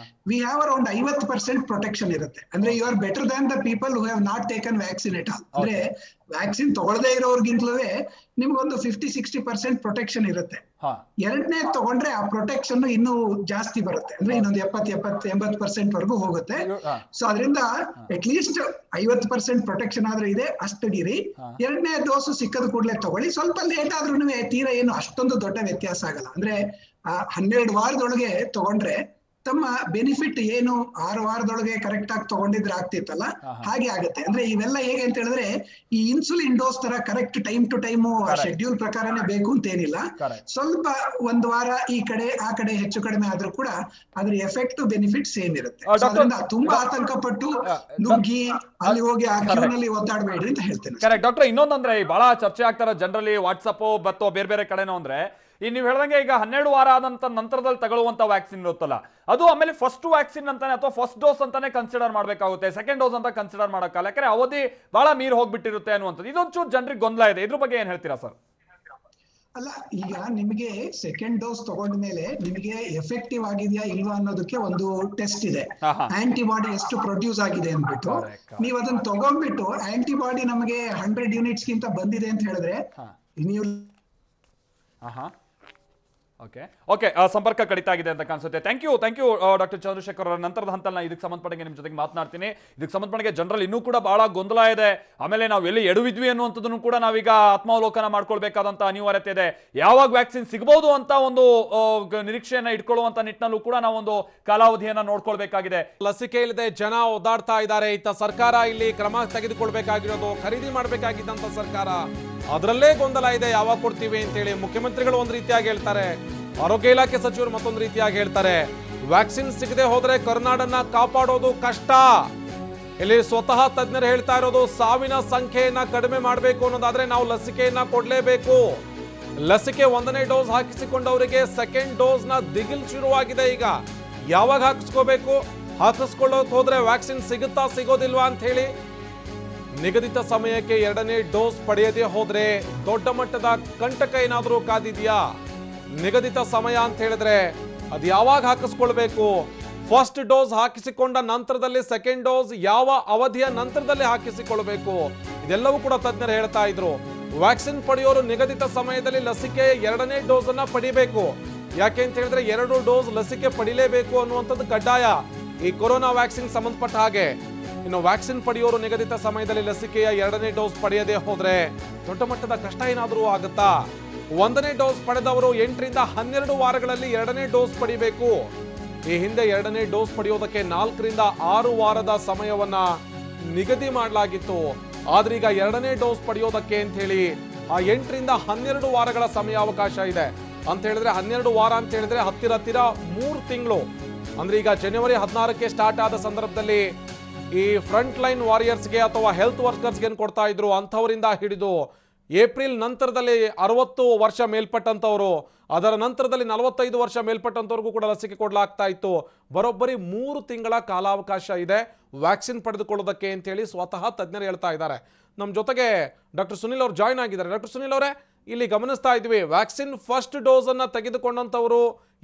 Speaker 5: ವಿ ಹ್ಯಾವ್ ಅರೌಂಡ್ 50% ಪ್ರೊಟೆಕ್ಷನ್ ಇರುತ್ತೆ. ಅಂದ್ರೆ you are better than the people who have not taken vaccine at all. ಅಂದ್ರೆ ವ್ಯಾಕ್ಸಿನ್ ತಗೊಳ್ಳದೇ ಇರೋರ್ಗಿಂತಲೂ ನಿಮ್ಗೊಂದು 50-60% ಪ್ರೊಟೆಕ್ಷನ್ ಇರುತ್ತೆ. 2ನೇ ತಗೊಂಡ್ರೆ ಆ ಪ್ರೊಟೆಕ್ಷನ್ ಇನ್ನೂ ಜಾಸ್ತಿ ಬರುತ್ತೆ. ಅಂದ್ರೆ ಇನ್ನೊಂದು 70-80% ವರೆಗೂ ಹೋಗುತ್ತೆ. ಸೊ ಅದರಿಂದ ಅಟ್ ಲೀಸ್ಟ್ 50% ಪ್ರೊಟೆಕ್ಷನ್ ಆದ್ರೆ ಇದೆ, ಅಷ್ಟಿರಿ. 2ನೇ ಡೋಸು ಸಿಕ್ಕದ ಕೂಡಲೇ ತಗೊಳ್ಳಿ. ಸ್ವಲ್ಪ ಲೇಟ್ ಆದ್ರೂ ತೀರಾ ಏನು ಅಷ್ಟೊಂದು ದೊಡ್ಡ ವ್ಯತ್ಯಾಸ ಆಗಲ್ಲ. ಅಂದ್ರೆ 12 ವಾರದೊಳಗೆ ತಗೊಂಡ್ರೆ ತಮ್ಮ ಬೆನಿಫಿಟ್ ಏನು 6 ವಾರದೊಳಗೆ ಕರೆಕ್ಟ್ ಆಗಿ ತಗೊಂಡಿದ್ರೆ ಆಗ್ತಿತ್ತಲ್ಲ, ಹಾಗೆ ಆಗುತ್ತೆ. ಅಂದ್ರೆ ಇವೆಲ್ಲ ಹೇಗೆ ಅಂತ ಹೇಳಿದ್ರೆ, ಈ ಇನ್ಸುಲಿನ್ ಡೋಸ್ ತರ correct time to time schedule ಪ್ರಕಾರನೇ ಬೇಕು ಅಂತ ಏನಿಲ್ಲ. ಸ್ವಲ್ಪ 1 ವಾರ ಈ ಕಡೆ ಆ ಕಡೆ ಹೆಚ್ಚು ಕಡಿಮೆ ಆದ್ರೂ ಕೂಡ ಅದ್ರ ಎಫೆಕ್ಟ್ ಬೆನಿಫಿಟ್ ಸೇಮ್ ಇರುತ್ತೆ. ಅದರಿಂದ ತುಂಬಾ ಆತಂಕ ಪಟ್ಟು ನುಗ್ಗಿ ಅಲ್ಲಿ ಹೋಗಿ ಆ ಕ್ಯೂನಲ್ಲಿ ಒದ್ದಾಡಬೇಡ್ರಿ ಅಂತ ಹೇಳ್ತೇನೆ.
Speaker 1: Correct doctor. ಇನ್ನೊಂದಂದ್ರೆ ಬಹಳ ಚರ್ಚೆ ಆಗ್ತಾರ ಜನರಲಿ ವಾಟ್ಸಪ್ ಮತ್ತು ಬೇರೆ ಬೇರೆ ಕಡೆನೋ ಅಂದ್ರೆ, ಈ ನೀವು ಹೇಳ್ದಂಗೆ ಈಗ 12 ವಾರ ಆದಂತ ನಂತರದಲ್ಲಿ ತಗೊಳ್ಳುವಂತ ವ್ಯಾಕ್ಸಿನ್ ಇರುತ್ತಲ್ಲ, ಅದು ಆಮೇಲೆ ಫಸ್ಟ್ ವ್ಯಾಕ್ಸಿನ್ ಅಂತಾನೆ ಅಥವಾ ಫಸ್ಟ್ ಡೋಸ್ ಅಂತಾನೆ ಕನ್ಸಿಡರ್ ಮಾಡಬೇಕಾಗುತ್ತೆ, ಸೆಕೆಂಡ್ ಡೋಸ್ ಅಂತ ಕನ್ಸಿಡರ್ ಮಾಡೋಕ್ಕಲ್ಲ. ಯಾಕಂದ್ರೆ ಅವಧಿ ಬಹಳ ಮೀರ್ ಹೋಗ್ಬಿಟ್ಟಿರುತ್ತೆ ಅನ್ನುವಂಥದ್ದು. ಇದೊಂಚೂರು ಜನರಿಗೆ ಗೊಂದಲ ಇದೆ. ಇದ್ರ ಬಗ್ಗೆ ಏನ್ ಹೇಳ್ತೀರಾ ಸರ್?
Speaker 5: ಅಲ್ಲ, ಈಗ ನಿಮಗೆ ಸೆಕೆಂಡ್ ಡೋಸ್ ತಗೊಂಡ್ಮೇಲೆ ನಿಮಗೆ ಎಫೆಕ್ಟಿವ್ ಆಗಿದೆಯಾ ಇಲ್ವಾ ಅನ್ನೋದಕ್ಕೆ ಒಂದು ಟೆಸ್ಟ್ ಇದೆ. ಆಂಟಿಬಾಡಿ ಎಷ್ಟು ಪ್ರೊಡ್ಯೂಸ್ ಆಗಿದೆ ಅಂದ್ಬಿಟ್ಟು ನೀವು ಅದನ್ನ ತಗೊಂಡ್ಬಿಟ್ಟು ಆಂಟಿಬಾಡಿ ನಮಗೆ 100 ಯೂನಿಟ್ಸ್ ಗಿಂತ ಬಂದಿದೆ ಅಂತ ಹೇಳಿದ್ರೆ ನೀವು
Speaker 1: ಓಕೆ ಸಂಪರ್ಕ ಕಡಿತ ಆಗಿದೆ ಅಂತ ಕಾಣಿಸುತ್ತೆ. ಥ್ಯಾಂಕ್ ಯು ಡಾಕ್ಟರ್ ಚಂದ್ರಶೇಖರ್ ಅವರ. ನಂತರದ ಹಂತಲ್ಲಿ ಇದಕ್ಕೆ ಸಂಬಂಧಪಟ್ಟಂಗೆ ನಿಮ್ಮ ಜೊತೆಗೆ ಮಾತನಾಡ್ತೀನಿ. ಇದಕ್ಕೆ ಸಂಬಂಧಪಟ್ಟಂಗೆ ಜನರಲ್ಲಿ ಇನ್ನೂ ಕೂಡ ಬಹಳ ಗೊಂದಲ ಇದೆ. ಆಮೇಲೆ ನಾವು ಎಲ್ಲಿ ಎಡವಿದ್ವಿ ಅನ್ನುವಂಥದ್ದನ್ನು ಕೂಡ ನಾವೀಗ ಆತ್ಮಾವಲೋಕನ ಮಾಡ್ಕೊಳ್ಬೇಕಾದಂತ ಅನಿವಾರ್ಯತೆ ಇದೆ. ಯಾವಾಗ ವ್ಯಾಕ್ಸಿನ್ ಸಿಗಬಹುದು ಅಂತ ಒಂದು ನಿರೀಕ್ಷೆಯನ್ನ ಇಟ್ಕೊಳ್ಳುವಂತ ನಿಟ್ಟಿನಲ್ಲೂ ಕೂಡ ನಾವೊಂದು ಕಾಲಾವಧಿಯನ್ನ ನೋಡ್ಕೊಳ್ಬೇಕಾಗಿದೆ.
Speaker 2: ಲಸಿಕೆ ಇಲ್ಲದೆ ಜನ ಓದಾಡ್ತಾ ಇದ್ದಾರೆ. ಇತ್ತ ಸರ್ಕಾರ ಇಲ್ಲಿ ಕ್ರಮ ತೆಗೆದುಕೊಳ್ಬೇಕಾಗಿರೋದು, ಖರೀದಿ ಮಾಡಬೇಕಾಗಿದ್ದಂತ ಸರ್ಕಾರ ಅದರಲ್ಲೇ ಗೊಂದಲ ಇದೆ. ಯಾವಾಗ ಕೊಡ್ತೀವಿ ಅಂತೇಳಿ ಮುಖ್ಯಮಂತ್ರಿಗಳು ಒಂದು ರೀತಿಯಾಗಿ ಹೇಳ್ತಾರೆ, ಆರೋಗ್ಯ ಇಲಾಖೆ ಸಚಿವರು ಮತ್ತೊಂದು ರೀತಿಯಾಗಿ ಹೇಳ್ತಾರೆ. ವ್ಯಾಕ್ಸಿನ್ ಸಿಗದೆ ಹೋದ್ರೆ ಕರ್ನಾಟಕನ ಕಾಪಾಡೋದು ಕಷ್ಟ. ಇಲ್ಲಿ ಸ್ವತಃ ತಜ್ಞರು ಹೇಳ್ತಾ ಇರೋದು, ಸಾವಿನ ಸಂಖ್ಯೆಯನ್ನ ಕಡಿಮೆ ಮಾಡಬೇಕು ಅನ್ನೋದಾದ್ರೆ ನಾವು ಲಸಿಕೆಯನ್ನ ಕೊಡ್ಲೇಬೇಕು. ಲಸಿಕೆ 1ನೇ ಡೋಸ್ ಹಾಕಿಸಿಕೊಂಡವರಿಗೆ 2nd ಡೋಸ್ನ ದಿಗಿಲ್ ಶುರುವಾಗಿದೆ. ಈಗ ಯಾವಾಗ ಹಾಕಿಸ್ಕೋಬೇಕು, ಹಾಕಿಸ್ಕೊಳ್ಳೋಕೆ ಹೋದ್ರೆ ವ್ಯಾಕ್ಸಿನ್ ಸಿಗುತ್ತಾ ಸಿಗೋದಿಲ್ವಾ ಅಂತ ಹೇಳಿ ನಿಗದಿತ ಸಮಯಕ್ಕೆ 2ನೇ ಡೋಸ್ ಪಡೆಯದೇ ಹೋದ್ರೆ ದೊಡ್ಡ ಮಟ್ಟದ ಕಂಟಕ ಏನಾದರೂ ಕಾದಿದೆಯಾ? ನಿಗದಿತ ಸಮಯ ಅಂತ ಹೇಳಿದ್ರೆ ಅದು ಯಾವಾಗ ಹಾಕಿಸ್ಕೊಳ್ಬೇಕು? ಫಸ್ಟ್ ಡೋಸ್ ಹಾಕಿಸಿಕೊಂಡ ನಂತರದಲ್ಲಿ 2nd ಡೋಸ್ ಯಾವ ಅವಧಿಯ ನಂತರದಲ್ಲಿ ಹಾಕಿಸಿಕೊಳ್ಬೇಕು? ಇದೆಲ್ಲವೂ ಕೂಡ ತಜ್ಞರು ಹೇಳ್ತಾ ಇದ್ರು. ವ್ಯಾಕ್ಸಿನ್ ಪಡೆಯೋರು ನಿಗದಿತ ಸಮಯದಲ್ಲಿ ಲಸಿಕೆ 2ನೇ ಡೋಸ್ ಅನ್ನ ಪಡಿಬೇಕು. ಯಾಕೆ ಅಂತ ಹೇಳಿದ್ರೆ 2 ಡೋಸ್ ಲಸಿಕೆ ಪಡಿಲೇಬೇಕು ಅನ್ನುವಂಥದ್ದು ಕಡ್ಡಾಯ ಈ ಕೊರೋನಾ ವ್ಯಾಕ್ಸಿನ್ ಸಂಬಂಧಪಟ್ಟ ಹಾಗೆ. ಇನ್ನು ವ್ಯಾಕ್ಸಿನ್ ಪಡೆಯೋರು ನಿಗದಿತ ಸಮಯದಲ್ಲಿ ಲಸಿಕೆಯ 2ನೇ ಡೋಸ್ ಪಡೆಯದೇ ಹೋದ್ರೆ ದೊಡ್ಡ ಮಟ್ಟದ ಕಷ್ಟ ಏನಾದರೂ ಆಗುತ್ತಾ? 1ನೇ ಡೋಸ್ ಪಡೆದವರು 8 ರಿಂದ 12 ವಾರಗಳಲ್ಲಿ 2ನೇ ಡೋಸ್ ಪಡಿಬೇಕು. ಈ ಹಿಂದೆ 2ನೇ ಡೋಸ್ ಪಡೆಯೋದಕ್ಕೆ 4 ರಿಂದ 6 ವಾರದ ಸಮಯವನ್ನ ನಿಗದಿ ಮಾಡಲಾಗಿತ್ತು. ಆದ್ರೆ ಈಗ 2ನೇ ಡೋಸ್ ಪಡೆಯೋದಕ್ಕೆ ಅಂತ ಹೇಳಿ ಆ 8 ರಿಂದ 12 ವಾರಗಳ ಸಮಯಾವಕಾಶ ಇದೆ. ಅಂತ ಹೇಳಿದ್ರೆ 12 ವಾರ ಅಂತ ಹೇಳಿದ್ರೆ ಹತ್ತಿರ 3 ತಿಂಗಳು. ಅಂದ್ರೆ ಈಗ ಜನವರಿ 16ಕ್ಕೆ ಸ್ಟಾರ್ಟ್ ಆದ ಸಂದರ್ಭದಲ್ಲಿ ಈ ಫ್ರಂಟ್ ಲೈನ್ ವಾರಿಯರ್ಸ್ಗೆ ಅಥವಾ ಹೆಲ್ತ್ ವರ್ಕರ್ಸ್ಗೆ ಕೊಡ್ತಾ ಇದ್ರು, ಅಂಥವರಿಂದ ಹಿಡಿದು ಏಪ್ರಿಲ್ ನಂತರದಲ್ಲಿ 60 ವರ್ಷ ಮೇಲ್ಪಟ್ಟಂಥವ್ರು, ಅದರ ನಂತರದಲ್ಲಿ 45 ವರ್ಷ ಮೇಲ್ಪಟ್ಟಂಥವ್ರಿಗೂ ಕೂಡ ಲಸಿಕೆ ಕೊಡಲಾಗ್ತಾ ಇತ್ತು. ಬರೋಬ್ಬರಿ 3 ತಿಂಗಳ ಕಾಲಾವಕಾಶ ಇದೆ ವ್ಯಾಕ್ಸಿನ್ ಪಡೆದುಕೊಳ್ಳೋದಕ್ಕೆ ಅಂತೇಳಿ ಸ್ವತಃ ತಜ್ಞರು ಹೇಳ್ತಾ ಇದ್ದಾರೆ. ನಮ್ಮ ಜೊತೆಗೆ ಡಾಕ್ಟರ್ ಸುನಿಲ್ ಅವರು ಜಾಯ್ನ್ ಆಗಿದ್ದಾರೆ. ಡಾಕ್ಟರ್ ಸುನಿಲ್ ಅವರೇ, ಇಲ್ಲಿ ಗಮನಿಸ್ತಾ ಇದ್ವಿ, ವ್ಯಾಕ್ಸಿನ್ ಫಸ್ಟ್ ಡೋಸ್ ಅನ್ನ ತೆಗೆದುಕೊಂಡಂಥವರು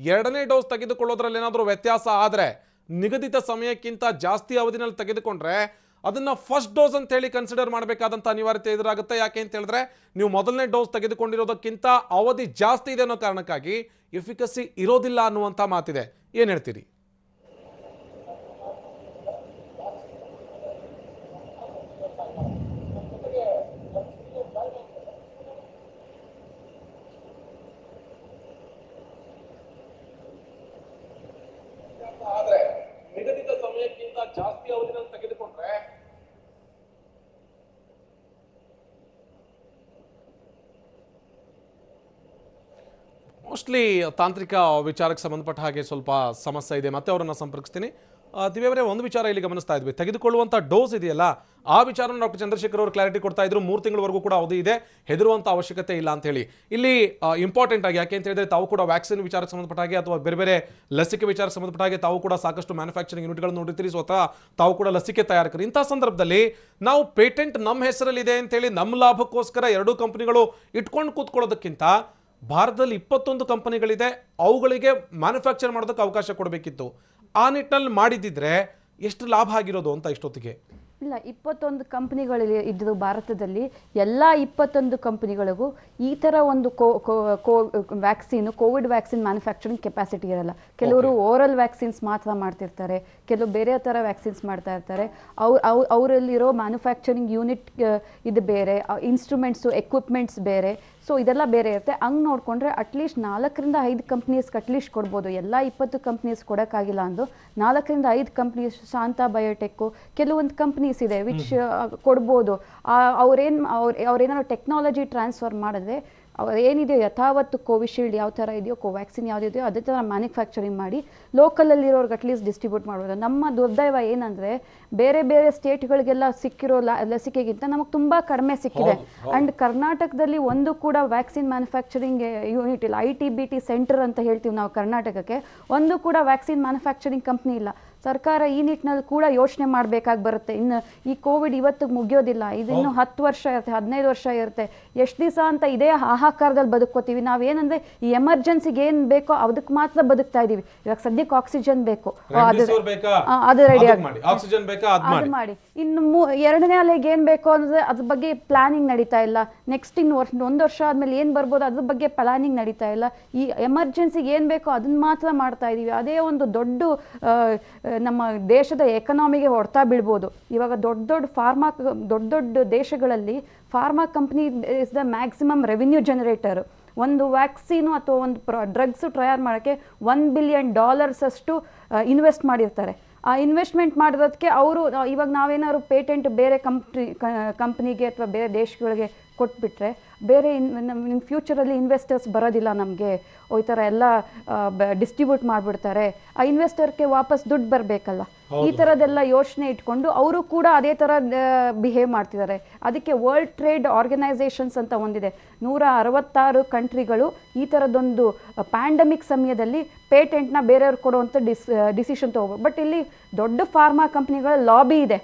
Speaker 2: 2ನೇ ಡೋಸ್ ತೆಗೆದುಕೊಳ್ಳೋದ್ರಲ್ಲಿ ಏನಾದರೂ ವ್ಯತ್ಯಾಸ ಆದರೆ ನಿಗದಿತ ಸಮಯಕ್ಕಿಂತ ಜಾಸ್ತಿ ಅವಧಿನಲ್ಲಿ ತೆಗೆದುಕೊಂಡ್ರೆ ಅದನ್ನ ಫಸ್ಟ್ ಡೋಸ್ ಅಂತ ಹೇಳಿ ಕನ್ಸಿಡರ್ ಮಾಡಬೇಕಾದಂತ ಅನಿವಾರ್ಯತೆ ಎದುರಾಗುತ್ತೆ. ಯಾಕೆ ಅಂತ ಹೇಳಿದ್ರೆ ನೀವು ಮೊದಲನೇ ಡೋಸ್ ತೆಗೆದುಕೊಂಡಿರೋದಕ್ಕಿಂತ ಅವಧಿ ಜಾಸ್ತಿ ಇದೆ ಅನ್ನೋ ಕಾರಣಕ್ಕಾಗಿ ಎಫಿಕಸಿ ಇರೋದಿಲ್ಲ ಅನ್ನುವಂತ ಮಾತಿದೆ. ಏನ್ ಹೇಳ್ತೀರಿ? ನಿಗದಿತ ಸಮಯಕ್ಕಿಂತ ಜಾಸ್ತಿ ಅವಧಿನಲ್ಲಿ ತೆಗೆದುಕೊಂಡ್ರೆ ಮೋಸ್ಟ್ಲಿ ತಾಂತ್ರಿಕ ವಿಚಾರಕ್ಕೆ ಸಂಬಂಧಪಟ್ಟ ಹಾಗೆ ಸ್ವಲ್ಪ ಸಮಸ್ಯೆ ಇದೆ. ಮತ್ತೆ ಅವರನ್ನು ಸಂಪರ್ಕಿಸ್ತೀನಿ. ದಿವ್ಯವರೇ, ಒಂದು ವಿಚಾರ ಇಲ್ಲಿ ಗಮನಿಸ್ತಾ ಇದ್ವಿ, ತೆಗೆದುಕೊಳ್ಳುವಂಥ ಡೋಸ್ ಇದೆಯಲ್ಲ ಆ ವಿಚಾರನ ಡಾಕ್ಟರ್ ಚಂದ್ರಶೇಖರ್ ಅವರು ಕ್ಲಾರಿಟಿ ಕೊಡ್ತಾ ಇದ್ರು. 3 ತಿಂಗಳವರೆಗೂ ಕೂಡ ಅವಧಿ ಇದೆ, ಹೆದರುವಂಥ ಅವಶ್ಯಕತೆ ಇಲ್ಲ ಅಂತ ಹೇಳಿ. ಇಲ್ಲಿ ಇಂಪಾರ್ಟೆಂಟ್ ಆಗಿ ಯಾಕೆ ಅಂತ ಹೇಳಿದ್ರೆ ತಾವು ಕೂಡ ವ್ಯಾಕ್ಸಿನ್ ವಿಚಾರಕ್ಕೆ ಸಂಬಂಧಪಟ್ಟ ಹಾಗೆ ಅಥವಾ ಬೇರೆ ಬೇರೆ ಲಸಿಕೆ ವಿಚಾರಕ್ಕೆ ಸಂಬಂಧಪಟ್ಟ ಹಾಗೆ ತಾವು ಕೂಡ ಸಾಕಷ್ಟು ಮ್ಯಾನುಫ್ಯಾಕ್ಚರಿಂಗ್ ಯೂನಿಟ್ಗಳನ್ನು ನೋಡಿರ್ತೀರಿ, ಸ್ವತಃ ತಾವು ಕೂಡ ಲಸಿಕೆ ತಯಾರಕರು. ಇಂಥ ಸಂದರ್ಭದಲ್ಲಿ ನಾವು ಪೇಟೆಂಟ್ ನಮ್ಮ ಹೆಸರಲ್ಲಿದೆ ಅಂತೇಳಿ ನಮ್ಮ ಲಾಭಕ್ಕೋಸ್ಕರ 2 ಕಂಪನಿಗಳು ಇಟ್ಕೊಂಡು ಕೂತ್ಕೊಳ್ಳೋದಕ್ಕಿಂತ ಭಾರತದಲ್ಲಿ 21 ಕಂಪನಿಗಳಿದೆ, ಅವುಗಳಿಗೆ ಮ್ಯಾನುಫ್ಯಾಕ್ಚರ್ ಮಾಡೋದಕ್ಕೆ ಅವಕಾಶ ಕೊಡಬೇಕಿತ್ತು. ಆ ನಿಟ್ಟಿನಲ್ಲಿ ಮಾಡಿದ್ದಿದ್ರೆ ಎಷ್ಟು ಲಾಭ ಆಗಿರೋದು ಅಂತ ಇಷ್ಟೊತ್ತಿಗೆ.
Speaker 6: ಇಲ್ಲ, 21 ಕಂಪನಿಗಳು ಇದ್ದು ಭಾರತದಲ್ಲಿ ಎಲ್ಲ 21 ಕಂಪನಿಗಳಿಗೂ ಈ ಥರ ಒಂದು vaccine, Covid vaccine manufacturing capacity ಇರಲ್ಲ. ಕೆಲವರು ಓರಲ್ ವ್ಯಾಕ್ಸಿನ್ಸ್ ಮಾತ್ರ ಮಾಡ್ತಿರ್ತಾರೆ, ಕೆಲವು ಬೇರೆ ಥರ ವ್ಯಾಕ್ಸಿನ್ಸ್ ಮಾಡ್ತಾ ಇರ್ತಾರೆ. ಅವರಲ್ಲಿರೋ ಮ್ಯಾನುಫ್ಯಾಕ್ಚರಿಂಗ್ ಯೂನಿಟ್ ಇದು ಬೇರೆ, ಇನ್ಸ್ಟ್ರೂಮೆಂಟ್ಸು ಎಕ್ವಿಪ್ಮೆಂಟ್ಸ್ ಬೇರೆ. ಸೊ ಇದೆಲ್ಲ ಬೇರೆ ಇರುತ್ತೆ. ಹಂಗೆ ನೋಡಿಕೊಂಡ್ರೆ ಅಟ್ಲೀಸ್ಟ್ 4 ರಿಂದ 5 ಕಂಪ್ನೀಸ್ಗೆ ಅಟ್ಲೀಸ್ಟ್ ಕೊಡ್ಬೋದು. ಎಲ್ಲ 20 ಕಂಪ್ನೀಸ್ ಕೊಡೋಕ್ಕಾಗಿಲ್ಲ ಅಂದು 4 ರಿಂದ 5 ಕಂಪ್ನೀಸ್, ಶಾಂತಾ ಬಯೋಟೆಕ್ಕು, ಕೆಲವೊಂದು ಕಂಪ್ನೀಸ್ ಇದೆ ವಿಚ್ ಕೊಡ್ಬೋದು. ಅವ್ರೇನಾದ್ರು ಟೆಕ್ನಾಲಜಿ ಟ್ರಾನ್ಸ್ಫರ್ ಮಾಡಿದ್ರೆ ಏನಿದೆಯೋ ಯಥಾವತ್ತು ಕೋವಿಶೀಲ್ಡ್ ಯಾವ ಥರ ಇದೆಯೋ, ಕೋವ್ಯಾಕ್ಸಿನ್ ಯಾವುದಿದೆಯೋ ಅದೇ ಥರ ಮ್ಯಾನುಫ್ಯಾಕ್ಚರಿಂಗ್ ಮಾಡಿ ಲೋಕಲಲ್ಲಿರೋರ್ಗೆ ಅಟ್ಲೀಸ್ಟ್ ಡಿಸ್ಟ್ರಿಬ್ಯೂಟ್ ಮಾಡ್ಬೋದು. ನಮ್ಮ ದುರ್ದೈವ ಏನಂದರೆ ಬೇರೆ ಬೇರೆ ಸ್ಟೇಟ್ಗಳಿಗೆಲ್ಲ ಸಿಕ್ಕಿರೋ ಲಸಿಕೆಗಿಂತ ನಮಗೆ ತುಂಬ ಕಡಿಮೆ ಸಿಕ್ಕಿದೆ. ಆ್ಯಂಡ್ ಕರ್ನಾಟಕದಲ್ಲಿ ಒಂದು ಕೂಡ ವ್ಯಾಕ್ಸಿನ್ ಮ್ಯಾನುಫ್ಯಾಕ್ಚರಿಂಗ್ ಯೂನಿಟ್ ಇಲ್ಲ. ITBT ಸೆಂಟರ್ ಅಂತ ಹೇಳ್ತೀವಿ ನಾವು ಕರ್ನಾಟಕಕ್ಕೆ, ಒಂದು ಕೂಡ ವ್ಯಾಕ್ಸಿನ್ ಮ್ಯಾನುಫ್ಯಾಕ್ಚರಿಂಗ್ ಕಂಪ್ನಿ ಇಲ್ಲ. ಸರ್ಕಾರ ಈ ನಿಟ್ಟಿನಲ್ಲಿ ಕೂಡ ಯೋಚನೆ ಮಾಡಬೇಕಾಗಿ ಬರುತ್ತೆ. ಇನ್ನು ಈ ಕೋವಿಡ್ ಇವತ್ತಿಗೆ ಮುಗಿಯೋದಿಲ್ಲ, ಇದು ಇನ್ನು 10 ವರ್ಷ ಇರುತ್ತೆ, 15 ವರ್ಷ ಇರುತ್ತೆ. ಎಷ್ಟು ದಿವಸ ಅಂತ ಇದೇ ಹಾಹಾಕಾರದಲ್ಲಿ ಬದುಕೋತೀವಿ. ನಾವೇನಂದ್ರೆ ಈ ಎಮರ್ಜೆನ್ಸಿಗೆ ಏನ್ ಬೇಕೋ ಅದಕ್ಕೆ ಮಾತ್ರ ಬದುಕ್ತಾ ಇದೀವಿ. ಇವಾಗ ಸದ್ಯಕ್ಕೆ ಆಕ್ಸಿಜನ್ ಬೇಕು, ಅದು ರೆಡಿ ಅದು ಮಾಡಿ. ಇನ್ನು ಎರಡನೇ ಅಲೆಗೆ ಏನ್ ಬೇಕು ಅಂದ್ರೆ ಅದ್ರ ಬಗ್ಗೆ ಪ್ಲಾನಿಂಗ್ ನಡೀತಾ ಇಲ್ಲ. ನೆಕ್ಸ್ಟ್ ಇನ್ನು ಒಂದು ವರ್ಷ ಆದ್ಮೇಲೆ ಏನ್ ಬರ್ಬೋದು ಅದ್ರ ಬಗ್ಗೆ ಪ್ಲಾನಿಂಗ್ ನಡೀತಾ ಇಲ್ಲ. ಈ ಎಮರ್ಜೆನ್ಸಿಗೆ ಏನ್ ಬೇಕೋ ಅದನ್ನ ಮಾತ್ರ ಮಾಡ್ತಾ ಇದೀವಿ. ಅದೇ ಒಂದು ದೊಡ್ಡ ನಮ್ಮ ದೇಶದ ಎಕನಾಮಿಗೆ ಹೊಡ್ತಾ ಬೀಳ್ಬೋದು. ಇವಾಗ ದೊಡ್ಡ ದೇಶಗಳಲ್ಲಿ pharma company is the maximum revenue generator. ಒಂದು ವ್ಯಾಕ್ಸಿನು ಅಥವಾ ಒಂದು ಡ್ರಗ್ಸು ತಯಾರು ಮಾಡೋಕ್ಕೆ $1 ಬಿಲಿಯನ್ ಅಷ್ಟು ಇನ್ವೆಸ್ಟ್ ಮಾಡಿರ್ತಾರೆ. ಆ ಇನ್ವೆಸ್ಟ್ಮೆಂಟ್ ಮಾಡೋದಕ್ಕೆ ಅವರು ಇವಾಗ ನಾವೇನಾದ್ರು ಪೇಟೆಂಟ್ ಬೇರೆ ಕಂಪ್ನಿಗೆ ಅಥವಾ ಬೇರೆ ದೇಶಗಳಿಗೆ ಕೊಟ್ಬಿಟ್ರೆ ಬೇರೆ ನಿಮ್ಮ ಫ್ಯೂಚರಲ್ಲಿ ಇನ್ವೆಸ್ಟರ್ಸ್ ಬರೋದಿಲ್ಲ. ನಮಗೆ ಈ ಥರ ಎಲ್ಲ ಡಿಸ್ಟ್ರಿಬ್ಯೂಟ್ ಮಾಡಿಬಿಡ್ತಾರೆ. ಆ ಇನ್ವೆಸ್ಟರ್ಗೆ ವಾಪಸ್ ದುಡ್ಡು ಬರಬೇಕಲ್ಲ. ಈ ಥರದ್ದೆಲ್ಲ ಯೋಚನೆ ಇಟ್ಕೊಂಡು ಅವರು ಕೂಡ ಅದೇ ಥರ ಬಿಹೇವ್ ಮಾಡ್ತಿದ್ದಾರೆ. ಅದಕ್ಕೆ ವರ್ಲ್ಡ್ ಟ್ರೇಡ್ ಆರ್ಗನೈಸೇಷನ್ಸ್ ಅಂತ ಒಂದಿದೆ. 166 ಕಂಟ್ರಿಗಳು ಈ ಥರದೊಂದು ಪ್ಯಾಂಡಮಿಕ್ ಸಮಯದಲ್ಲಿ ಪೇಟೆಂಟ್ನ ಬೇರೆಯವ್ರು ಕೊಡುವಂಥ ಡಿಸಿಷನ್ ತೊಗೋಬೇಕು. ಬಟ್ ಇಲ್ಲಿ ದೊಡ್ಡ ಫಾರ್ಮಾ ಕಂಪ್ನಿಗಳ ಲಾಬಿ ಇದೆ.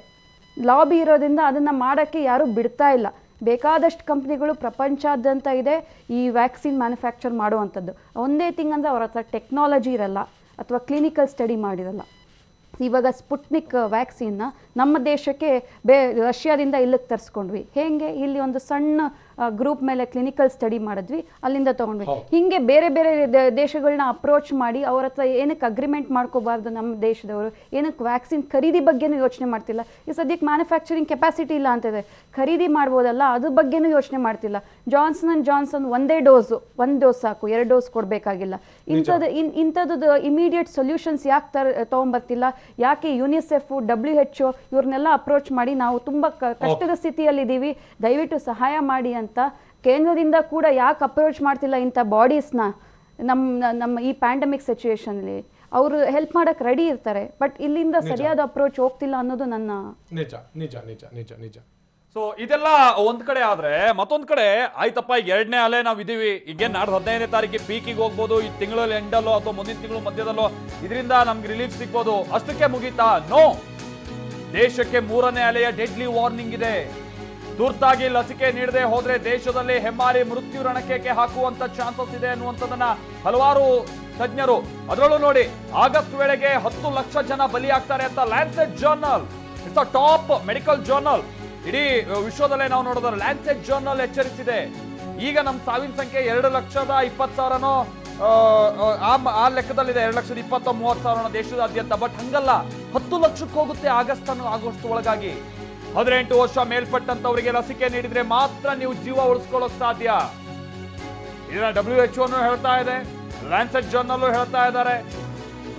Speaker 6: ಲಾಬಿ ಇರೋದ್ರಿಂದ ಅದನ್ನು ಮಾಡೋಕ್ಕೆ ಯಾರೂ ಬಿಡ್ತಾ ಇಲ್ಲ. ಬೇಕಾದಷ್ಟು ಕಂಪ್ನಿಗಳು ಪ್ರಪಂಚಾದ್ಯಂತ ಇದೆ ಈ ವ್ಯಾಕ್ಸಿನ್ ಮ್ಯಾನುಫ್ಯಾಕ್ಚರ್ ಮಾಡುವಂಥದ್ದು. ಒಂದೇ ಥಿಂಗ್ ಅಂದರೆ ಅವ್ರ ಹತ್ರ ಟೆಕ್ನಾಲಜಿ ಇರಲ್ಲ ಅಥವಾ ಕ್ಲಿನಿಕಲ್ ಸ್ಟಡಿ ಮಾಡಿರಲ್ಲ. ಇವಾಗ ಸ್ಪುಟ್ನಿಕ್ ವ್ಯಾಕ್ಸಿನ್ನ ನಮ್ಮ ದೇಶಕ್ಕೆ ರಷ್ಯಾದಿಂದ ಇಲ್ಲಿಗೆ ತರಿಸ್ಕೊಂಡ್ವಿ. ಹೇಗೆ ಇಲ್ಲಿ ಒಂದು ಸಣ್ಣ ಗ್ರೂಪ್ ಮೇಲೆ ಕ್ಲಿನಿಕಲ್ ಸ್ಟಡಿ ಮಾಡಿದ್ವಿ, ಅಲ್ಲಿಂದ ತೊಗೊಂಡ್ವಿ. ಹಿಂಗೆ ಬೇರೆ ಬೇರೆ ದೇಶಗಳನ್ನ ಅಪ್ರೋಚ್ ಮಾಡಿ ಅವ್ರ ಹತ್ರ ಏನಕ್ಕೆ ಅಗ್ರಿಮೆಂಟ್ ಮಾಡ್ಕೋಬಾರ್ದು. ನಮ್ಮ ದೇಶದವರು ಏನಕ್ಕೆ ವ್ಯಾಕ್ಸಿನ್ ಖರೀದಿ ಬಗ್ಗೆನೂ ಯೋಚನೆ ಮಾಡ್ತಿಲ್ಲ. ಈ ಸದ್ಯಕ್ಕೆ ಮ್ಯಾನುಫ್ಯಾಕ್ಚರಿಂಗ್ ಕೆಪಾಸಿಟಿ ಇಲ್ಲ ಅಂತಿದೆ, ಖರೀದಿ ಮಾಡ್ಬೋದಲ್ಲ, ಅದ್ರ ಬಗ್ಗೆನೂ ಯೋಚನೆ ಮಾಡ್ತಿಲ್ಲ. ಜಾನ್ಸನ್ ಒಂದೇ ಡೋಸ್, 1 ಡೋಸ್ ಸಾಕು, 2 ಡೋಸ್ ಕೊಡಬೇಕಾಗಿಲ್ಲ. ಇಂಥದ್ದು ಇಮಿಡಿಯೇಟ್ ಸೊಲ್ಯೂಷನ್ಸ್ ಯಾಕೆ ತೊಗೊಂಬರ್ತಿಲ್ಲ? ಯಾಕೆ ಯುನಿಸೆಫ್, WHO ಇವ್ರನ್ನೆಲ್ಲ ಅಪ್ರೋಚ್ ಮಾಡಿ ನಾವು ತುಂಬ ಕಷ್ಟದ ಸ್ಥಿತಿಯಲ್ಲಿದ್ದೀವಿ, ದಯವಿಟ್ಟು ಸಹಾಯ ಮಾಡಿ ಅಂತ ಕೇಂದ್ರದಿಂದ ಕೂಡ ಯಾಕೆ ಅಪ್ರೋಚ್ ಮಾಡ್ತಿಲ್ಲ ಇಂಥ ಬಾಡೀಸ್ನ? ನಮ್ಮ ಈ ಪ್ಯಾಂಡಮಿಕ್ ಸಿಚುವೇಶನ್ಲಿ ಅವರು ಹೆಲ್ಪ್ ಮಾಡಕ್ಕೆ ರೆಡಿ ಇರ್ತಾರೆ, ಬಟ್ ಇಲ್ಲಿಂದ ಸರಿಯಾದ ಅಪ್ರೋಚ್ ಹೋಗ್ತಿಲ್ಲ ಅನ್ನೋದು ನನ್ನ
Speaker 2: ನಿಜ.
Speaker 1: ಸೊ ಇದೆಲ್ಲ ಒಂದ್ ಕಡೆ ಆದ್ರೆ ಮತ್ತೊಂದ್ ಕಡೆ ಆಯ್ತಪ್ಪ, ಈಗ 2ನೇ ಅಲೆ ನಾವ್ ಇದೀವಿ, ಈಗ ನಾಡ್ದು 15ನೇ ತಾರೀಕಿಗೆ ಪೀಕಿಗೆ ಹೋಗ್ಬೋದು, ಈ ತಿಂಗಳಲ್ಲಿ ಎಂಡಲ್ಲೋ ಅಥವಾ ಮುಂದಿನ ತಿಂಗಳು ಮಧ್ಯದಲ್ಲೋ ಇದರಿಂದ ನಮ್ಗೆ ರಿಲೀಫ್ ಸಿಗ್ಬೋದು, ಅಷ್ಟಕ್ಕೆ ಮುಗೀತಾ? ನೋ, ದೇಶಕ್ಕೆ 3ನೇ ಅಲೆಯ ಡೆಡ್ಲಿ ವಾರ್ನಿಂಗ್ ಇದೆ. ತುರ್ತಾಗಿ ಲಸಿಕೆ ನೀಡದೆ ಹೋದ್ರೆ ದೇಶದಲ್ಲಿ ಹೆಮ್ಮಾರಿ ಮೃತ್ಯು ರಣಕ್ಕೆ ಹಾಕುವಂತ ಚಾನ್ಸಸ್ ಇದೆ ಅನ್ನುವಂಥದ್ದನ್ನ ಹಲವಾರು ತಜ್ಞರು, ಅದರಲ್ಲೂ ನೋಡಿ ಆಗಸ್ಟ್ ವೇಳೆಗೆ 10 ಲಕ್ಷ ಜನ ಬಲಿಯಾಗ್ತಾರೆ ಅಂತ Lancet journal, it's a top medical journal ಇಡೀ ವಿಶ್ವದಲ್ಲೇ ನಾವು ನೋಡಿದ್ರೆ ಲ್ಯಾನ್ಸೆಟ್ ಜರ್ನಲ್ ಎಚ್ಚರಿಸಿದೆ. ಈಗ ನಮ್ಮ ಸಾವಿನ ಸಂಖ್ಯೆ 2,20,000ನೋ ಆ ಲೆಕ್ಕದಲ್ಲಿದೆ, 2,20,000-30,000 ದೇಶದಾದ್ಯಂತ. ಬಟ್ ಹಂಗಲ್ಲ, 10 ಲಕ್ಷಕ್ಕೆ ಹೋಗುತ್ತೆ ಆಗಸ್ಟ್ ಒಳಗಾಗಿ. 18 ವರ್ಷ ಮೇಲ್ಪಟ್ಟಂತವರಿಗೆ ಲಸಿಕೆ ನೀಡಿದ್ರೆ ಮಾತ್ರ ನೀವು ಜೀವ ಉಳಿಸ್ಕೊಳ್ಳೋಕ್ ಸಾಧ್ಯ. ಇದನ್ನ WHO ಹೇಳ್ತಾ ಇದೆ, ಲ್ಯಾನ್ಸೆಟ್ ಜರ್ನಲ್ ಹೇಳ್ತಾ ಇದ್ದಾರೆ,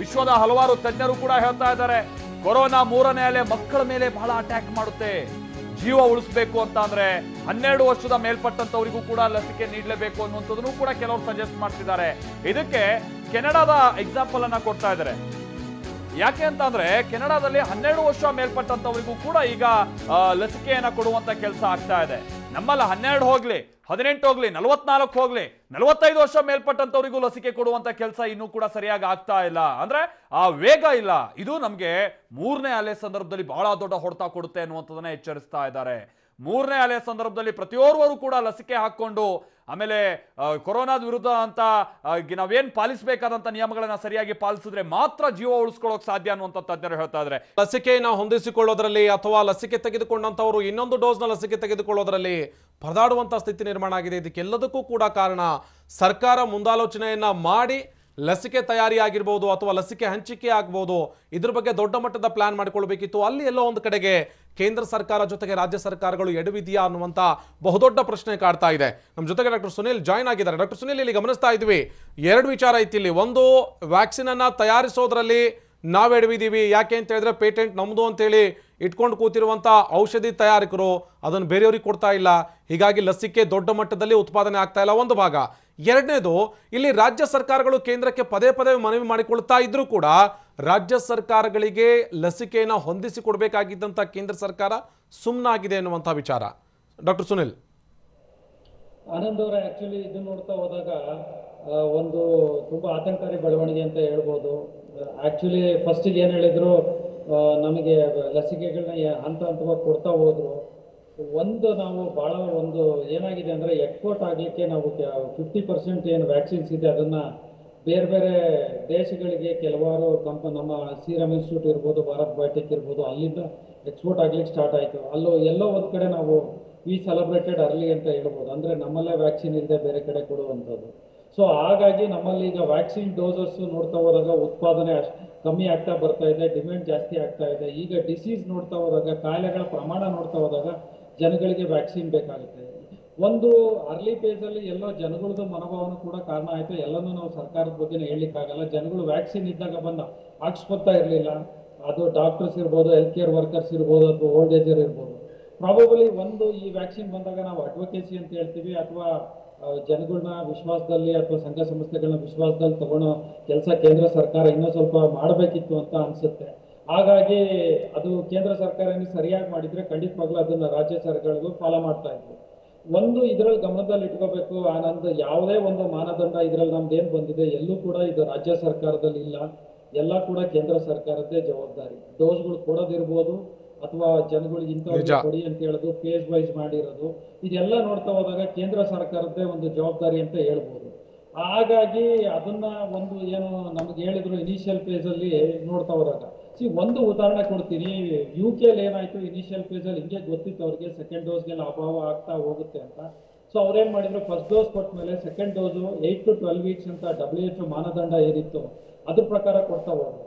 Speaker 1: ವಿಶ್ವದ ಹಲವಾರು ತಜ್ಞರು ಕೂಡ ಹೇಳ್ತಾ ಇದ್ದಾರೆ. ಕೊರೋನಾ 3ನೇ ಅಲೆ ಮಕ್ಕಳ ಮೇಲೆ ಬಹಳ ಅಟ್ಯಾಕ್ ಮಾಡುತ್ತೆ. ಜೀವ ಉಳಿಸಬೇಕು ಅಂತ ಅಂದ್ರೆ 12 ವರ್ಷದ ಮೇಲ್ಪಟ್ಟಂತವರಿಗೂ ಕೂಡ ಲಸಿಕೆ ನೀಡಲೇಬೇಕು ಅನ್ನುವಂಥದ್ದನ್ನು ಕೂಡ ಕೆಲವರು ಸಜೆಸ್ಟ್ ಮಾಡ್ತಿದ್ದಾರೆ. ಇದಕ್ಕೆ ಕೆನಡಾದ ಎಕ್ಸಾಂಪಲ್ ಅನ್ನ ಕೊಡ್ತಾ ಇದ್ದಾರೆ. ಯಾಕೆ ಅಂತ ಅಂದ್ರೆ ಕೆನಡಾದಲ್ಲಿ 12 ವರ್ಷ ಮೇಲ್ಪಟ್ಟಂತವರಿಗೂ ಕೂಡ ಈಗ ಲಸಿಕೆಯನ್ನ ಕೊಡುವಂತ ಕೆಲಸ ಆಗ್ತಾ ಇದೆ. ನಮ್ಮಲ್ಲಿ 12 ಹೋಗ್ಲಿ, 18 ಹೋಗ್ಲಿ, 44 ಹೋಗ್ಲಿ, 45 ವರ್ಷ ಮೇಲ್ಪಟ್ಟಂತವರಿಗೂ ಲಸಿಕೆ ಕೊಡುವಂತ ಕೆಲಸ ಇನ್ನೂ ಕೂಡ ಸರಿಯಾಗಿ ಆಗ್ತಾ ಇಲ್ಲ. ಅಂದ್ರೆ ಆ ವೇಗ ಇಲ್ಲ. ಇದು ನಮ್ಗೆ 3ನೇ ಅಲೆ ಸಂದರ್ಭದಲ್ಲಿ ಬಹಳ ದೊಡ್ಡ ಹೊಡೆತ ಕೊಡುತ್ತೆ ಅನ್ನುವಂಥದ್ದನ್ನ ಎಚ್ಚರಿಸ್ತಾ ಇದ್ದಾರೆ. 3ನೇ ಅಲೆ ಸಂದರ್ಭದಲ್ಲಿ ಪ್ರತಿಯೋರ್ವರು ಕೂಡ ಲಸಿಕೆ ಹಾಕೊಂಡು ಆಮೇಲೆ ಕೊರೋನಾದ ವಿರುದ್ಧ ಅಂತ ನಾವೇನ್ ಪಾಲಿಸಬೇಕಾದಂತ ನಿಯಮಗಳನ್ನ ಸರಿಯಾಗಿ ಪಾಲಿಸಿದ್ರೆ ಮಾತ್ರ ಜೀವ ಉಳಿಸ್ಕೊಳ್ಳೋಕೆ ಸಾಧ್ಯ ಅನ್ನುವಂತ ತಜ್ಞರು ಹೇಳ್ತಾ ಇದ್ದಾರೆ.
Speaker 2: ಲಸಿಕೆಯನ್ನು ಹೊಂದಿಸಿಕೊಳ್ಳೋದ್ರಲ್ಲಿ ಅಥವಾ ಲಸಿಕೆ ತೆಗೆದುಕೊಂಡಂತವರು ಇನ್ನೊಂದು ಡೋಸ್ನ ಲಸಿಕೆ ತೆಗೆದುಕೊಳ್ಳೋದ್ರಲ್ಲಿ ಪರದಾಡುವಂತ ಸ್ಥಿತಿ ನಿರ್ಮಾಣ ಆಗಿದೆ. ಇದಕ್ಕೆಲ್ಲದಕ್ಕೂ ಕೂಡ ಕಾರಣ ಸರ್ಕಾರ ಮುಂದಾಲೋಚನೆಯನ್ನ ಮಾಡಿ ಲಸಿಕೆ ತಯಾರಿ ಆಗಿರ್ಬೋದು ಅಥವಾ ಲಸಿಕೆ ಹಂಚಿಕೆ ಆಗ್ಬೋದು, ಇದ್ರ ಬಗ್ಗೆ ದೊಡ್ಡ ಮಟ್ಟದ ಪ್ಲಾನ್ ಮಾಡಿಕೊಳ್ಬೇಕಿತ್ತು. ಅಲ್ಲಿ ಎಲ್ಲೋ ಒಂದು ಕಡೆಗೆ ಕೇಂದ್ರ ಸರ್ಕಾರ ಜೊತೆಗೆ ರಾಜ್ಯ ಸರ್ಕಾರಗಳು ಎಡವಿದೆಯಾ ಅನ್ನುವಂಥ ಬಹುದೊಡ್ಡ ಪ್ರಶ್ನೆ ಕಾಡ್ತಾ ಇದೆ. ನಮ್ಮ ಜೊತೆಗೆ ಡಾಕ್ಟರ್ ಸುನಿಲ್ ಜಾಯ್ನ್ ಆಗಿದ್ದಾರೆ. ಡಾಕ್ಟರ್ ಸುನಿಲ್, ಇಲ್ಲಿ ಗಮನಿಸ್ತಾ ಇದ್ವಿ 2 ವಿಚಾರ ಐತಿ ಇಲ್ಲಿ. ಒಂದು, ವ್ಯಾಕ್ಸಿನ್ ಅನ್ನ ತಯಾರಿಸೋದ್ರಲ್ಲಿ ನಾವು ಎಡವಿದೀವಿ. ಯಾಕೆ ಅಂತ ಹೇಳಿದ್ರೆ ಪೇಟೆಂಟ್ ನಮ್ದು ಅಂತೇಳಿ ಇಟ್ಕೊಂಡು ಕೂತಿರುವಂಥ ಔಷಧಿ ತಯಾರಕರು ಅದನ್ನು ಬೇರೆಯವ್ರಿಗೆ ಕೊಡ್ತಾ ಇಲ್ಲ, ಹೀಗಾಗಿ ಲಸಿಕೆ ದೊಡ್ಡ ಮಟ್ಟದಲ್ಲಿ ಉತ್ಪಾದನೆ ಆಗ್ತಾ ಇಲ್ಲ, ಒಂದು ಭಾಗ. ಎರಡನೇದು, ಇಲ್ಲಿ ರಾಜ್ಯ ಸರ್ಕಾರಗಳು ಕೇಂದ್ರಕ್ಕೆ ಪದೇ ಪದೇ ಮನವಿ ಮಾಡಿಕೊಳ್ತಾ ಇದ್ರೂ ಕೂಡ ರಾಜ್ಯ ಸರ್ಕಾರಗಳಿಗೆ ಲಸಿಕೆಯನ್ನು ಹೊಂದಿಸಿಕೊಡ್ಬೇಕಾಗಿದ್ದಂಥ ಕೇಂದ್ರ ಸರ್ಕಾರ ಸುಮ್ಮನಾಗಿದೆ ಎನ್ನುವಂಥ ವಿಚಾರ. ಡಾಕ್ಟರ್ ಸುನಿಲ್.
Speaker 8: ಆನಂದ್ ಅವರ ಆಕ್ಚುಲಿ ಇದು ನೋಡ್ತಾ ಹೋದಾಗ ಒಂದು ತುಂಬಾ ಆತಂಕಕಾರಿ ಬೆಳವಣಿಗೆ ಅಂತ ಹೇಳ್ಬೋದು. ಆಕ್ಚುಲಿ ಫಸ್ಟಿಗೆ ಏನು ಹೇಳಿದ್ರು, ನಮಗೆ ಲಸಿಕೆಗಳನ್ನ ಹಂತ ಹಂತವಾಗಿ ಕೊಡ್ತಾ ಹೋದ್ರು. ನಾವು ಬಹಳ ಏನಾಗಿದೆ ಅಂದ್ರೆ ಎಕ್ಸ್ಪೋರ್ಟ್ ಆಗ್ಲಿಕ್ಕೆ ನಾವು 50% ಏನು ವ್ಯಾಕ್ಸಿನ್ಸ್ ಇದೆ ಅದನ್ನ ಬೇರೆ ಬೇರೆ ದೇಶಗಳಿಗೆ ಕೆಲವಾರು ನಮ್ಮ ಸೀರಮ್ ಇನ್ಸ್ಟಿಟ್ಯೂಟ್ ಇರ್ಬೋದು, ಭಾರತ್ ಬಯೋಟೆಕ್ ಇರ್ಬೋದು, ಅಲ್ಲಿಂದ ಎಕ್ಸ್ಪೋರ್ಟ್ ಆಗ್ಲಿಕ್ಕೆ ಸ್ಟಾರ್ಟ್ ಆಯ್ತು. ಎಲ್ಲೋ ಒಂದ್ ಕಡೆ ನಾವು ವಿ ಸೆಲೆಬ್ರೇಟೆಡ್ ಅರ್ಲಿ ಅಂತ ಹೇಳ್ಬೋದು, ಅಂದ್ರೆ ನಮ್ಮಲ್ಲೇ ವ್ಯಾಕ್ಸಿನ್ ಇಲ್ಲದೆ ಬೇರೆ ಕಡೆ ಕೊಡುವಂಥದ್ದು. ಸೊ ಹಾಗಾಗಿ ನಮ್ಮಲ್ಲಿ ಈಗ ವ್ಯಾಕ್ಸಿನ್ ಡೋಸಸ್ ನೋಡ್ತಾ ಹೋದಾಗ ಉತ್ಪಾದನೆ ಕಮ್ಮಿ ಆಗ್ತಾ ಬರ್ತಾ ಇದೆ, ಡಿಮ್ಯಾಂಡ್ ಜಾಸ್ತಿ ಆಗ್ತಾ ಇದೆ. ಈಗ ಡಿಸೀಸ್ ನೋಡ್ತಾ ಹೋದಾಗ, ಕಾಯಿಲೆಗಳ ಪ್ರಮಾಣ ನೋಡ್ತಾ ಹೋದಾಗ ಜನಗಳಿಗೆ ವ್ಯಾಕ್ಸಿನ್ ಬೇಕಾಗುತ್ತೆ. ಅರ್ಲಿ ಫೇಸ್ ಅಲ್ಲಿ ಎಲ್ಲೋ ಜನಗಳದ್ದು ಮನೋಭಾವನ ಕೂಡ ಕಾರಣ ಆಯ್ತು. ಎಲ್ಲನೂ ನಾವು ಸರ್ಕಾರದ ಬಗ್ಗೆನೇ ಹೇಳಲಿಕ್ಕಾಗಲ್ಲ. ಜನಗಳು ವ್ಯಾಕ್ಸಿನ್ ಇದ್ದಾಗ ಬಂದ ಹಾಕ್ಸ್ಕೊತಾ ಇರಲಿಲ್ಲ. ಅದು ಡಾಕ್ಟರ್ಸ್ ಇರ್ಬೋದು, ಹೆಲ್ತ್ ಕೇರ್ ವರ್ಕರ್ಸ್ ಇರ್ಬೋದು, ಅಥವಾ ಓಲ್ಡ್ ಏಜರ್ ಇರ್ಬೋದು. ಪ್ರಾಬಬಲಿ ಈ ವ್ಯಾಕ್ಸಿನ್ ಬಂದಾಗ ನಾವು ಅಡ್ವೊಕೇಸಿ ಅಂತ ಹೇಳ್ತೀವಿ, ಅಥವಾ ಜನಗಳನ್ನ ವಿಶ್ವಾಸದಲ್ಲಿ ಅಥವಾ ಸಂಘ ಸಂಸ್ಥೆಗಳನ್ನ ವಿಶ್ವಾಸದಲ್ಲಿ ತಗೊಳ್ಳೋ ಕೆಲಸ ಕೇಂದ್ರ ಸರ್ಕಾರ ಇನ್ನೂ ಸ್ವಲ್ಪ ಮಾಡಬೇಕಿತ್ತು ಅಂತ ಅನ್ಸುತ್ತೆ. ಹಾಗಾಗಿ ಅದು ಕೇಂದ್ರ ಸರ್ಕಾರ ಸರಿಯಾಗಿ ಮಾಡಿದ್ರೆ ಖಂಡಿತವಾಗ್ಲೂ ಅದನ್ನ ರಾಜ್ಯ ಸರ್ಕಾರಗಳು ಫಾಲೋ ಮಾಡ್ತಾ ಇದ್ವು. ಇದ್ರಲ್ಲಿ ಗಮನದಲ್ಲಿ ಇಟ್ಕೋಬೇಕು, ಆನಂದ್, ಯಾವುದೇ ಒಂದು ಮಾನದಂಡ ಇದ್ರಲ್ಲಿ ನಮ್ದು ಏನ್ ಬಂದಿದೆ ಎಲ್ಲೂ ಕೂಡ ಇದು ರಾಜ್ಯ ಸರ್ಕಾರದಲ್ಲಿ ಇಲ್ಲ. ಎಲ್ಲ ಕೂಡ ಕೇಂದ್ರ ಸರ್ಕಾರದ್ದೇ ಜವಾಬ್ದಾರಿ. ಡೋಸ್ಗಳು ಕೊಡೋದಿರ್ಬೋದು, ಅಥವಾ ಜನಗಳಿಗೆ ಇಂಥವ್ರಿಗೆ ಕೊಡಿ ಅಂತ ಹೇಳೋದು, ಫೇಸ್ ವೈಸ್ ಮಾಡಿರೋದು, ಇದೆಲ್ಲ ನೋಡ್ತಾ ಹೋದಾಗ ಕೇಂದ್ರ ಸರ್ಕಾರದ್ದೇ ಒಂದು ಜವಾಬ್ದಾರಿ ಅಂತ ಹೇಳ್ಬೋದು. ಹಾಗಾಗಿ ಅದನ್ನ ಏನು ನಮ್ಗೆ ಹೇಳಿದ್ರು ಇನಿಷಿಯಲ್ ಫೇಸ್ ಅಲ್ಲಿ ನೋಡ್ತಾ ಹೋದಾಗ, ಒಂದು ಉದಾಹರಣೆ ಕೊಡ್ತೀನಿ. UK ಏನಾಯ್ತು, ಇನಿಷಿಯಲ್ ಫೇಸ್ ಅಲ್ಲಿ ಹಿಂಗೆ ಗೊತ್ತಿತ್ತು ಅವ್ರಿಗೆ ಸೆಕೆಂಡ್ ಡೋಸ್ಗೆಲ್ಲ ಅಭಾವ ಆಗ್ತಾ ಹೋಗುತ್ತೆ ಅಂತ. ಸೊ ಅವ್ರೇನ್ ಮಾಡಿದ್ರು, ಫಸ್ಟ್ ಡೋಸ್ ಕೊಟ್ಟ ಮೇಲೆ ಸೆಕೆಂಡ್ ಡೋಸು 8 to 12 weeks ಅಂತ WHO ಮಾನದಂಡ ಏನಿತ್ತು ಅದ್ರ ಪ್ರಕಾರ ಕೊಡ್ತಾ ಹೋದ್ರು.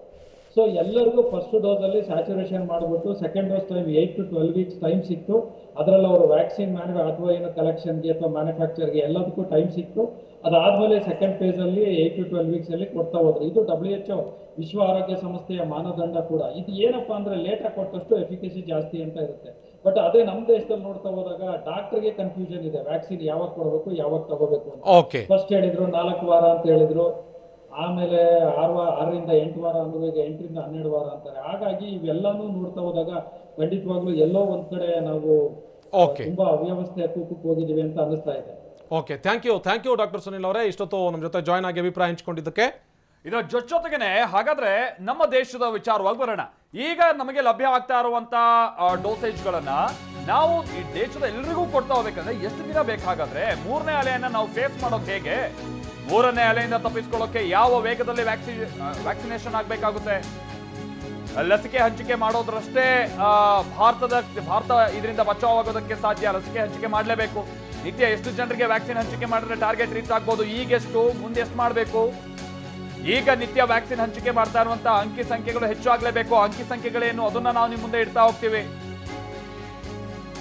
Speaker 8: ಸೊ ಎಲ್ಲರಿಗೂ ಫಸ್ಟ್ ಡೋಸ್ ಅಲ್ಲಿ ಸ್ಯಾಚುರೇಷನ್ ಮಾಡಿಬಿಟ್ಟು second dose time 8 to 12 weeks time ಸಿಕ್ತು. ಅದರಲ್ಲಿ ಅವರು ವ್ಯಾಕ್ಸಿನ್ ಅಥವಾ ಏನು ಕಲೆಕ್ಷನ್ಗೆ ಅಥವಾ ಮ್ಯಾನುಫ್ಯಾಕ್ಚರ್ಗೆ ಎಲ್ಲದಕ್ಕೂ ಟೈಮ್ ಸಿಕ್ತು. ಅದಾದ್ಮೇಲೆ ಸೆಕೆಂಡ್ ಫೇಸ್ ಅಲ್ಲಿ 8 to 12 weeks ಅಲ್ಲಿ ಕೊಡ್ತಾ ಹೋದ್ರು. ಇದು WHO ವಿಶ್ವ ಆರೋಗ್ಯ ಸಂಸ್ಥೆಯ ಮಾನದಂಡ ಕೂಡ. ಇದು ಏನಪ್ಪಾ ಅಂದ್ರೆ ಲೇಟ್ ಆಗಿ ಕೊಟ್ಟಷ್ಟು ಎಫಿಕಸಿ ಜಾಸ್ತಿ ಅಂತ ಇರುತ್ತೆ. ಬಟ್ ಅದೇ ನಮ್ಮ ದೇಶದಲ್ಲಿ ನೋಡ್ತಾ ಹೋದಾಗ ಡಾಕ್ಟರ್ಗೆ ಕನ್ಫ್ಯೂಷನ್ ಇದೆ, ವ್ಯಾಕ್ಸಿನ್ ಯಾವಾಗ ಕೊಡಬೇಕು ಯಾವಾಗ ತಗೋಬೇಕು ಅಂತ. ಫಸ್ಟ್ ಹೇಳಿದ್ರು 4 ವಾರ ಅಂತ ಹೇಳಿದ್ರು, ಆಮೇಲೆ 6ರಿಂದ 8 ವಾರ ಅಂದ್ರೆ ಈಗ 8ರಿಂದ 12 ವಾರ ಅಂತಾರೆ. ಹಾಗಾಗಿ ಇವೆಲ್ಲಾನು ನೋಡ್ತಾ ಹೋದಾಗ ಖಂಡಿತವಾಗ್ಲೂ ಎಲ್ಲೋ ಒಂದ್ ಕಡೆ ನಾವು ತುಂಬಾ ಅವ್ಯವಸ್ಥೆ ತೂಕಕ್ಕೆ ಹೋಗಿದೀವಿ ಅಂತ ಅನಿಸ್ತಾ ಇದೆ.
Speaker 2: Okay, thank you doctor Sunil ಅವರೇ, ಇಷ್ಟೊತ್ತು ನಮ್ಮ ಜೊತೆ ಜಾಯ್ನ್ ಆಗಿ ಅಭಿಪ್ರಾಯ ಹಂಚಿಕೊಂಡಿದ್ದಕ್ಕೆ.
Speaker 1: ಇದರ ಜೊತೆಗೇನೆ ಹಾಗಾದ್ರೆ ನಮ್ಮ ದೇಶದ ವಿಚಾರವಾಗಿ ಬರೋಣ. ಈಗ ನಮಗೆ ಲಭ್ಯ ಆಗ್ತಾ ಇರುವಂತ ಡೋಸೇಜ್ಗಳನ್ನ ನಾವು ಈ ದೇಶದ ಎಲ್ರಿಗೂ ಕೊಡ್ತಾ ಹೋಗ್ಬೇಕಂದ್ರೆ ಎಷ್ಟು ದಿನ ಬೇಕಾಗಾದ್ರೆ? 3ನೇ ಅಲೆಯನ್ನ ನಾವು ಫೇಸ್ ಮಾಡೋದು ಹೇಗೆ? 3ನೇ ಅಲೆಯಿಂದ ತಪ್ಪಿಸ್ಕೊಳ್ಳೋಕೆ ಯಾವ ವೇಗದಲ್ಲಿ ವ್ಯಾಕ್ಸಿನೇಷನ್ ಆಗ್ಬೇಕಾಗುತ್ತೆ? ಲಸಿಕೆ ಹಂಚಿಕೆ ಮಾಡೋದ್ರಷ್ಟೇ ಭಾರತ ಇದರಿಂದ ಬಚಾವಾಗೋದಕ್ಕೆ ಸಾಧ್ಯ. ಲಸಿಕೆ ಹಂಚಿಕೆ ಮಾಡಲೇಬೇಕು. ನಿತ್ಯ ಎಷ್ಟು ಜನರಿಗೆ ವ್ಯಾಕ್ಸಿನ್ ಹಂಚಿಕೆ ಮಾಡಿದ್ರೆ ಟಾರ್ಗೆಟ್ ರೀಚ್ ಆಗ್ಬೋದು? ಈಗೆಷ್ಟು, ಮುಂದೆ ಎಷ್ಟು ಮಾಡಬೇಕು? ಈಗ ನಿತ್ಯ ವ್ಯಾಕ್ಸಿನ್ ಹಂಚಿಕೆ ಮಾಡ್ತಾ ಇರುವಂತ ಅಂಕಿ ಸಂಖ್ಯೆಗಳು ಹೆಚ್ಚಾಗಲೇಬೇಕು. ಅಂಕಿ ಸಂಖ್ಯೆಗಳೇನು ಅದನ್ನ ನಾವು ನಿಮ್ಮ ಮುಂದೆ ಇಡ್ತಾ ಹೋಗ್ತೀವಿ.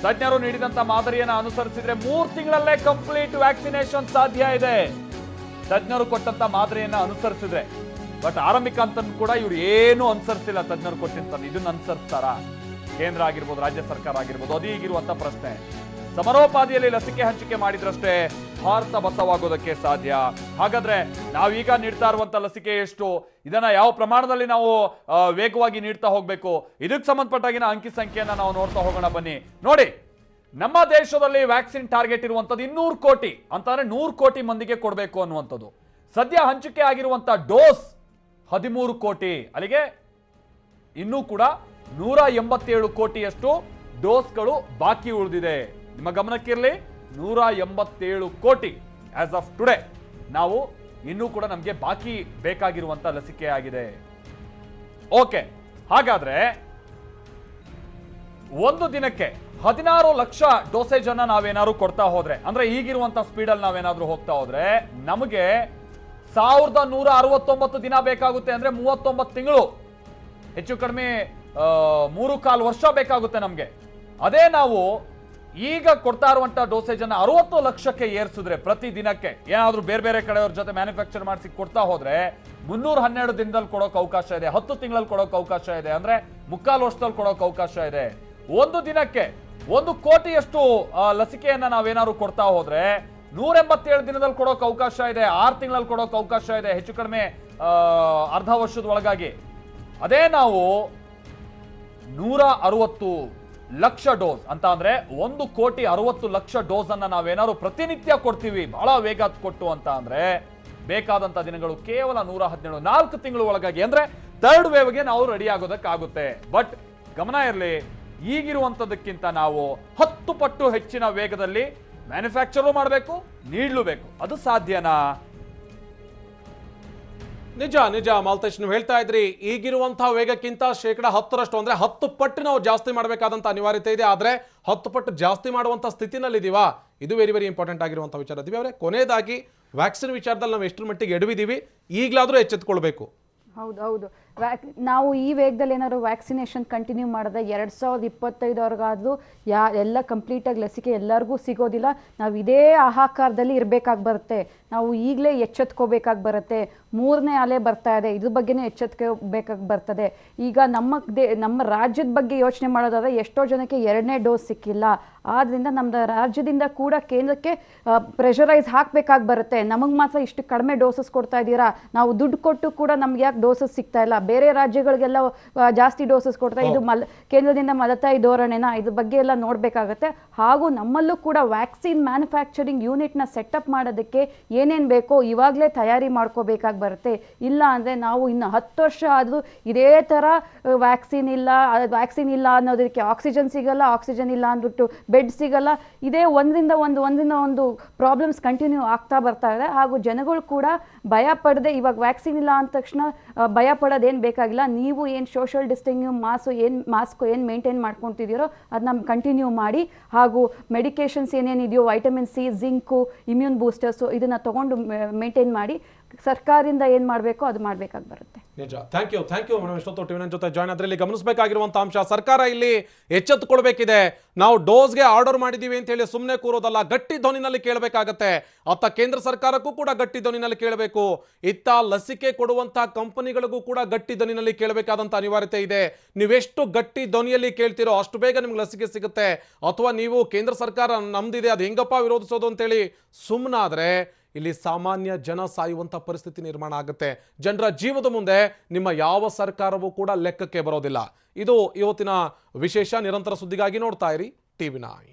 Speaker 1: ತಜ್ಞರು ನೀಡಿದಂತ ಮಾದರಿಯನ್ನ ಅನುಸರಿಸಿದ್ರೆ 3 ತಿಂಗಳಲ್ಲೇ ಕಂಪ್ಲೀಟ್ ವ್ಯಾಕ್ಸಿನೇಷನ್ ಸಾಧ್ಯ ಇದೆ. ತಜ್ಞರು ಕೊಟ್ಟಂತ ಮಾದರಿಯನ್ನ ಅನುಸರಿಸಿದ್ರೆ. ಬಟ್ ಆರಂಭಿಕ ಅಂತ ಕೂಡ ಇವ್ರು ಏನು ಅನುಸರಿಸಿಲ್ಲ. ತಜ್ಞರು ಕೊಟ್ಟಿರ್ತಾರೆ, ಇದನ್ನ ಅನುಸರಿಸ್ತಾರ? ಕೇಂದ್ರ ಆಗಿರ್ಬೋದು, ರಾಜ್ಯ ಸರ್ಕಾರ ಆಗಿರ್ಬೋದು, ಅದು ಈಗಿರುವಂತ ಪ್ರಶ್ನೆ. ಸಮರೋಪಾದಿಯಲ್ಲಿ ಲಸಿಕೆ ಹಂಚಿಕೆ ಮಾಡಿದ್ರಷ್ಟೇ ಭಾರತ ಬಸವಾಗೋದಕ್ಕೆ ಸಾಧ್ಯ. ಹಾಗಾದ್ರೆ ನಾವೀಗ ನೀಡ್ತಾ ಇರುವಂತ ಲಸಿಕೆ ಎಷ್ಟು, ಇದನ್ನ ಯಾವ ಪ್ರಮಾಣದಲ್ಲಿ ನಾವು ವೇಗವಾಗಿ ನೀಡ್ತಾ ಹೋಗ್ಬೇಕು, ಇದಕ್ಕೆ ಸಂಬಂಧಪಟ್ಟಾಗಿನ ಅಂಕಿ ಸಂಖ್ಯೆಯನ್ನ ನಾವು ನೋಡ್ತಾ ಹೋಗೋಣ. ಬನ್ನಿ ನೋಡಿ, ನಮ್ಮ ದೇಶದಲ್ಲಿ ವ್ಯಾಕ್ಸಿನ್ ಟಾರ್ಗೆಟ್ ಇರುವಂತದ್ದು 200 ಕೋಟಿ ಅಂತಂದ್ರೆ 100 ಕೋಟಿ ಮಂದಿಗೆ ಕೊಡಬೇಕು ಅನ್ನುವಂಥದ್ದು. ಸದ್ಯ ಹಂಚಿಕೆ ಆಗಿರುವಂತ ಡೋಸ್ 13 ಕೋಟಿ. ಅಲ್ಲಿಗೆ ಇನ್ನೂ ಕೂಡ 187 ಕೋಟಿಯಷ್ಟು ಡೋಸ್ಗಳು ಬಾಕಿ ಉಳಿದಿದೆ. ನಿಮ್ಮ ಗಮನಕ್ಕಿರಲಿ, 187 ಕೋಟಿ ಆಸ್ ಆಫ್ ಟುಡೇ ನಾವು ಇನ್ನೂ ಕೂಡ ನಮಗೆ ಬಾಕಿ ಬೇಕಾಗಿರುವಂತ ಲಸಿಕೆ ಆಗಿದೆ. ಓಕೆ, ಹಾಗಾದ್ರೆ ಒಂದು ದಿನಕ್ಕೆ 16 ಲಕ್ಷ ಡೋಸೇಜ್ ಅನ್ನ ನಾವೇನಾದ್ರು ಕೊಡ್ತಾ ಹೋದ್ರೆ, ಅಂದ್ರೆ ಈಗಿರುವಂತ ಸ್ಪೀಡಲ್ಲಿ ನಾವೇನಾದ್ರೂ ಹೋಗ್ತಾ ಹೋದ್ರೆ ನಮಗೆ 1169 ದಿನ ಬೇಕಾಗುತ್ತೆ. ಅಂದ್ರೆ 39 ತಿಂಗಳು, ಹೆಚ್ಚು ಕಡಿಮೆ 3.25 ವರ್ಷ ಬೇಕಾಗುತ್ತೆ ನಮ್ಗೆ. ಅದೇ ನಾವು ಈಗ ಕೊಡ್ತಾ ಇರುವಂತ ಡೋಸೇಜ್ ಅನ್ನ 60 ಲಕ್ಷಕ್ಕೆ ಏರಿಸಿದ್ರೆ ಪ್ರತಿ ದಿನಕ್ಕೆ, ಏನಾದ್ರೂ ಬೇರೆ ಬೇರೆ ಕಡೆಯವ್ರ ಜೊತೆ ಮ್ಯಾನುಫ್ಯಾಕ್ಚರ್ ಮಾಡಿಸಿ ಕೊಡ್ತಾ ಹೋದ್ರೆ 312 ದಿನದಲ್ಲಿ ಕೊಡೋಕೆ ಅವಕಾಶ ಇದೆ, 10 ತಿಂಗಳಲ್ಲಿ ಕೊಡೋಕೆ ಅವಕಾಶ ಇದೆ, ಅಂದ್ರೆ 3/4 ವರ್ಷದಲ್ಲಿ ಕೊಡೋಕೆ ಅವಕಾಶ ಇದೆ. ಒಂದು ದಿನಕ್ಕೆ 1 ಕೋಟಿಯಷ್ಟು ಲಸಿಕೆಯನ್ನ ನಾವೇನಾದ್ರು ಕೊಡ್ತಾ ಹೋದ್ರೆ 187 ದಿನದಲ್ಲಿ ಕೊಡೋಕೆ ಅವಕಾಶ ಇದೆ, 6 ತಿಂಗಳಲ್ಲಿ ಕೊಡೋಕೆ ಅವಕಾಶ ಇದೆ, ಹೆಚ್ಚು ಕಡಿಮೆ ಅರ್ಧ ವರ್ಷದ ಒಳಗಾಗಿ. ಅದೇ ನಾವು 160 ಲಕ್ಷ ಡೋಸ್ ಅಂತ ಅಂದ್ರೆ 1,60,00,000 ಡೋಸ್ ಅನ್ನ ನಾವೇನಾದ್ರು ಪ್ರತಿನಿತ್ಯ ಕೊಡ್ತೀವಿ ಬಹಳ ವೇಗ ಕೊಟ್ಟು ಅಂತ ಅಂದ್ರೆ ಬೇಕಾದಂತ ದಿನಗಳು ಕೇವಲ 117 4 ತಿಂಗಳು ಒಳಗಾಗಿ ಅಂದ್ರೆ ಥರ್ಡ್ ವೇವ್ಗೆ ನಾವು ರೆಡಿ ಆಗೋದಕ್ಕಾಗುತ್ತೆ. ಬಟ್ ಗಮನ ಇರಲಿ, ಈಗಿರುವಂತದಕ್ಕಿಂತ ನಾವು 10 ಪಟ್ಟು ಹೆಚ್ಚಿನ ವೇಗದಲ್ಲಿ ಮ್ಯಾನುಫ್ಯಾಕ್ಚರ್ ಮಾಡಬೇಕು, ನೀಡಲೂಬೇಕು. ಅದು ಸಾಧ್ಯನಾ?
Speaker 2: ನಿಜ ನಿಜ ಮಾಲ್ತೇಶ್, ನೀವು ಹೇಳ್ತಾ ಇದ್ರಿ ಈಗಿರುವಂತಹ ವೇಗಕ್ಕಿಂತ 10% ಅಂದ್ರೆ 10 ಪಟ್ಟು ನಾವು ಜಾಸ್ತಿ ಮಾಡಬೇಕಾದಂತ ಅನಿವಾರ್ಯತೆ ಇದೆ. ಆದ್ರೆ 10 ಪಟ್ಟು ಜಾಸ್ತಿ ಮಾಡುವಂತ ಸ್ಥಿತಿನಲ್ಲಿ ಇದೀವಾ? ಇದು ವೆರಿ ವೆರಿ ಇಂಪಾರ್ಟೆಂಟ್ ಆಗಿರುವಂತಹ ವಿಚಾರ. ದಿವ್ಯ ಅವರೇ, ಕೊನೆಯದಾಗಿ ವ್ಯಾಕ್ಸಿನ್ ವಿಚಾರದಲ್ಲಿ ನಾವು ಎಷ್ಟರ ಮಟ್ಟಿಗೆ ಎಡವಿದೀವಿ, ಈಗಲಾದ್ರೂ ಎಚ್ಚೆತ್ತುಕೊಳ್ಬೇಕು?
Speaker 6: ಹೌದು. ನಾವು ಈ ವೇಗದಲ್ಲಿ ಏನಾದ್ರು ವ್ಯಾಕ್ಸಿನೇಷನ್ ಕಂಟಿನ್ಯೂ ಮಾಡಿದ್ರೆ 2025 ಎಲ್ಲ ಕಂಪ್ಲೀಟಾಗಿ ಲಸಿಕೆ ಎಲ್ಲರಿಗೂ ಸಿಗೋದಿಲ್ಲ. ನಾವು ಇದೇ ಹಾಹಾಕಾರದಲ್ಲಿ ಇರಬೇಕಾಗಿ ಬರುತ್ತೆ. ನಾವು ಈಗಲೇ ಎಚ್ಚೆತ್ಕೋಬೇಕಾಗಿ ಬರುತ್ತೆ. 3ನೇ ಅಲೆ ಬರ್ತಾ ಇದೆ, ಇದ್ರ ಬಗ್ಗೆನೇ ಎಚ್ಚೆತ್ಕೋಬೇಕಾಗಿ ಬರ್ತದೆ. ಈಗ ನಮ್ಮ ರಾಜ್ಯದ ಬಗ್ಗೆ ಯೋಚನೆ ಮಾಡೋದಾದ್ರೆ ಎಷ್ಟೋ ಜನಕ್ಕೆ 2ನೇ ಡೋಸ್ ಸಿಕ್ಕಿಲ್ಲ. ಆದ್ದರಿಂದ ನಮ್ಮ ರಾಜ್ಯದಿಂದ ಕೂಡ ಕೇಂದ್ರಕ್ಕೆ ಪ್ರೆಷರೈಸ್ ಹಾಕಬೇಕಾಗಿ ಬರುತ್ತೆ. ನಮಗೆ ಮಾತ್ರ ಇಷ್ಟು ಕಡಿಮೆ ಡೋಸಸ್ ಕೊಡ್ತಾ ಇದ್ದೀರಾ, ನಾವು ದುಡ್ಡು ಕೊಟ್ಟು ಕೂಡ ನಮ್ಗೆ ಯಾಕೆ ಡೋಸಸ್ ಸಿಗ್ತಾ ಇಲ್ಲ, ಬೇರೆ ರಾಜ್ಯಗಳಿಗೆಲ್ಲ ಜಾಸ್ತಿ ಡೋಸಸ್ ಕೊಡ್ತಾ, ಇದು ಕೇಂದ್ರದಿಂದ ಮಲತಾಯಿ ಧೋರಣೆನ, ಇದ್ರ ಬಗ್ಗೆ ಎಲ್ಲ ನೋಡಬೇಕಾಗತ್ತೆ. ಹಾಗೂ ನಮ್ಮಲ್ಲೂ ಕೂಡ ವ್ಯಾಕ್ಸಿನ್ ಮ್ಯಾನುಫ್ಯಾಕ್ಚರಿಂಗ್ ಯೂನಿಟ್ನ ಸೆಟಪ್ ಮಾಡೋದಕ್ಕೆ ಏನೇನು ಬೇಕೋ ಇವಾಗಲೇ ತಯಾರಿ ಮಾಡ್ಕೋಬೇಕಾಗಿ ಬರುತ್ತೆ. ಇಲ್ಲ ಅಂದರೆ ನಾವು ಇನ್ನು 10 ವರ್ಷ ಆದರೂ ಇದೇ ಥರ ವ್ಯಾಕ್ಸಿನ್ ಇಲ್ಲ ಅನ್ನೋದಕ್ಕೆ, ಆಕ್ಸಿಜನ್ ಸಿಗಲ್ಲ, ಆಕ್ಸಿಜನ್ ಇಲ್ಲ ಅಂದ್ಬಿಟ್ಟು ಬೆಡ್ ಸಿಗಲ್ಲ, ಇದೇ ಒಂದರಿಂದ ಒಂದು ಪ್ರಾಬ್ಲಮ್ಸ್ ಕಂಟಿನ್ಯೂ ಆಗ್ತಾ ಬರ್ತಾ ಇದೆ. ಹಾಗೂ ಜನಗಳು ಕೂಡ ಭಯ ಪಡದೆ, ಇವಾಗ ವ್ಯಾಕ್ಸಿನ್ ಇಲ್ಲ ಅಂದ ತಕ್ಷಣ ಭಯ ಪಡೋದೇನು ಬೇಕಾಗಿಲ್ಲ. ನೀವು ಏನು ಸೋಷಿಯಲ್ ಡಿಸ್ಟೆನ್ಸಿಂಗ್ ಮಾಸ್ಕ್ ಏನು ಮೇಂಟೈನ್ ಮಾಡ್ಕೊತಿದ್ದೀರೋ ಅದನ್ನ ಕಂಟಿನ್ಯೂ ಮಾಡಿ. ಹಾಗೂ ಮೆಡಿಕೇಶನ್ಸ್ ಏನೇನಿದೆಯೋ vitamin C, zinc, immune boosters ಇದನ್ನು ತಗೊಂಡು ಮೇಂಟೈನ್ ಮಾಡಿ. ಸರ್ಕಾರದಿಂದ ಏನು ಮಾಡಬೇಕೋ ಅದು ಮಾಡಬೇಕಾಗಿ ಬರುತ್ತೆ.
Speaker 2: ನಿಜ. Thank you madam. ಇಷ್ಟೊತ್ತು ಟಿವಿ9 ಜೊತೆ ಜಾಯ್ನ್ ಆದ್ರಲ್ಲಿ ಗಮನಿಸಬೇಕಾಗಿರುವಂಥ ಅಂಶ, ಸರ್ಕಾರ ಇಲ್ಲಿ ಎಚ್ಚೆತ್ತುಕೊಳ್ಬೇಕಿದೆ. ನಾವು ಡೋಸ್ಗೆ ಆರ್ಡರ್ ಮಾಡಿದೀವಿ ಅಂತ ಹೇಳಿ ಸುಮ್ಮನೆ ಕೂರೋದಲ್ಲ, ಗಟ್ಟಿ ಧ್ವನಿನಲ್ಲಿ ಕೇಳಬೇಕಾಗತ್ತೆ. ಅತ್ತ ಕೇಂದ್ರ ಸರ್ಕಾರಕ್ಕೂ ಕೂಡ ಗಟ್ಟಿ ಧ್ವನಿನಲ್ಲಿ ಕೇಳಬೇಕು, ಇತ್ತ ಲಸಿಕೆ ಕೊಡುವಂತ ಕಂಪನಿಗಳಿಗೂ ಕೂಡ ಗಟ್ಟಿ ಧ್ವನಿನಲ್ಲಿ ಕೇಳಬೇಕಾದಂತ ಅನಿವಾರ್ಯತೆ ಇದೆ. ನೀವೆಷ್ಟು ಗಟ್ಟಿ ಧ್ವನಿಯಲ್ಲಿ ಕೇಳ್ತಿರೋ ಅಷ್ಟು ಬೇಗ ನಿಮ್ಗೆ ಲಸಿಕೆ ಸಿಗುತ್ತೆ. ಅಥವಾ ನೀವು ಕೇಂದ್ರ ಸರ್ಕಾರ ನಮ್ದಿದೆ, ಅದು ಹೆಂಗಪ್ಪ ವಿರೋಧಿಸೋದು ಅಂತೇಳಿ ಸುಮ್ಮನಾದ್ರೆ ಇಲ್ಲಿ ಸಾಮಾನ್ಯ ಜನ ಸಾಯುವಂಥ ಪರಿಸ್ಥಿತಿ ನಿರ್ಮಾಣ ಆಗುತ್ತೆ. ಜನರ ಜೀವದ ಮುಂದೆ ನಿಮ್ಮ ಯಾವ ಸರ್ಕಾರವೂ ಕೂಡ ಲೆಕ್ಕಕ್ಕೆ ಬರೋದಿಲ್ಲ. ಇದು ಇವತ್ತಿನ ವಿಶೇಷ. ನಿರಂತರ ಸುದ್ದಿಗಾಗಿ ನೋಡ್ತಾ ಇರಿ ಟಿವಿ9.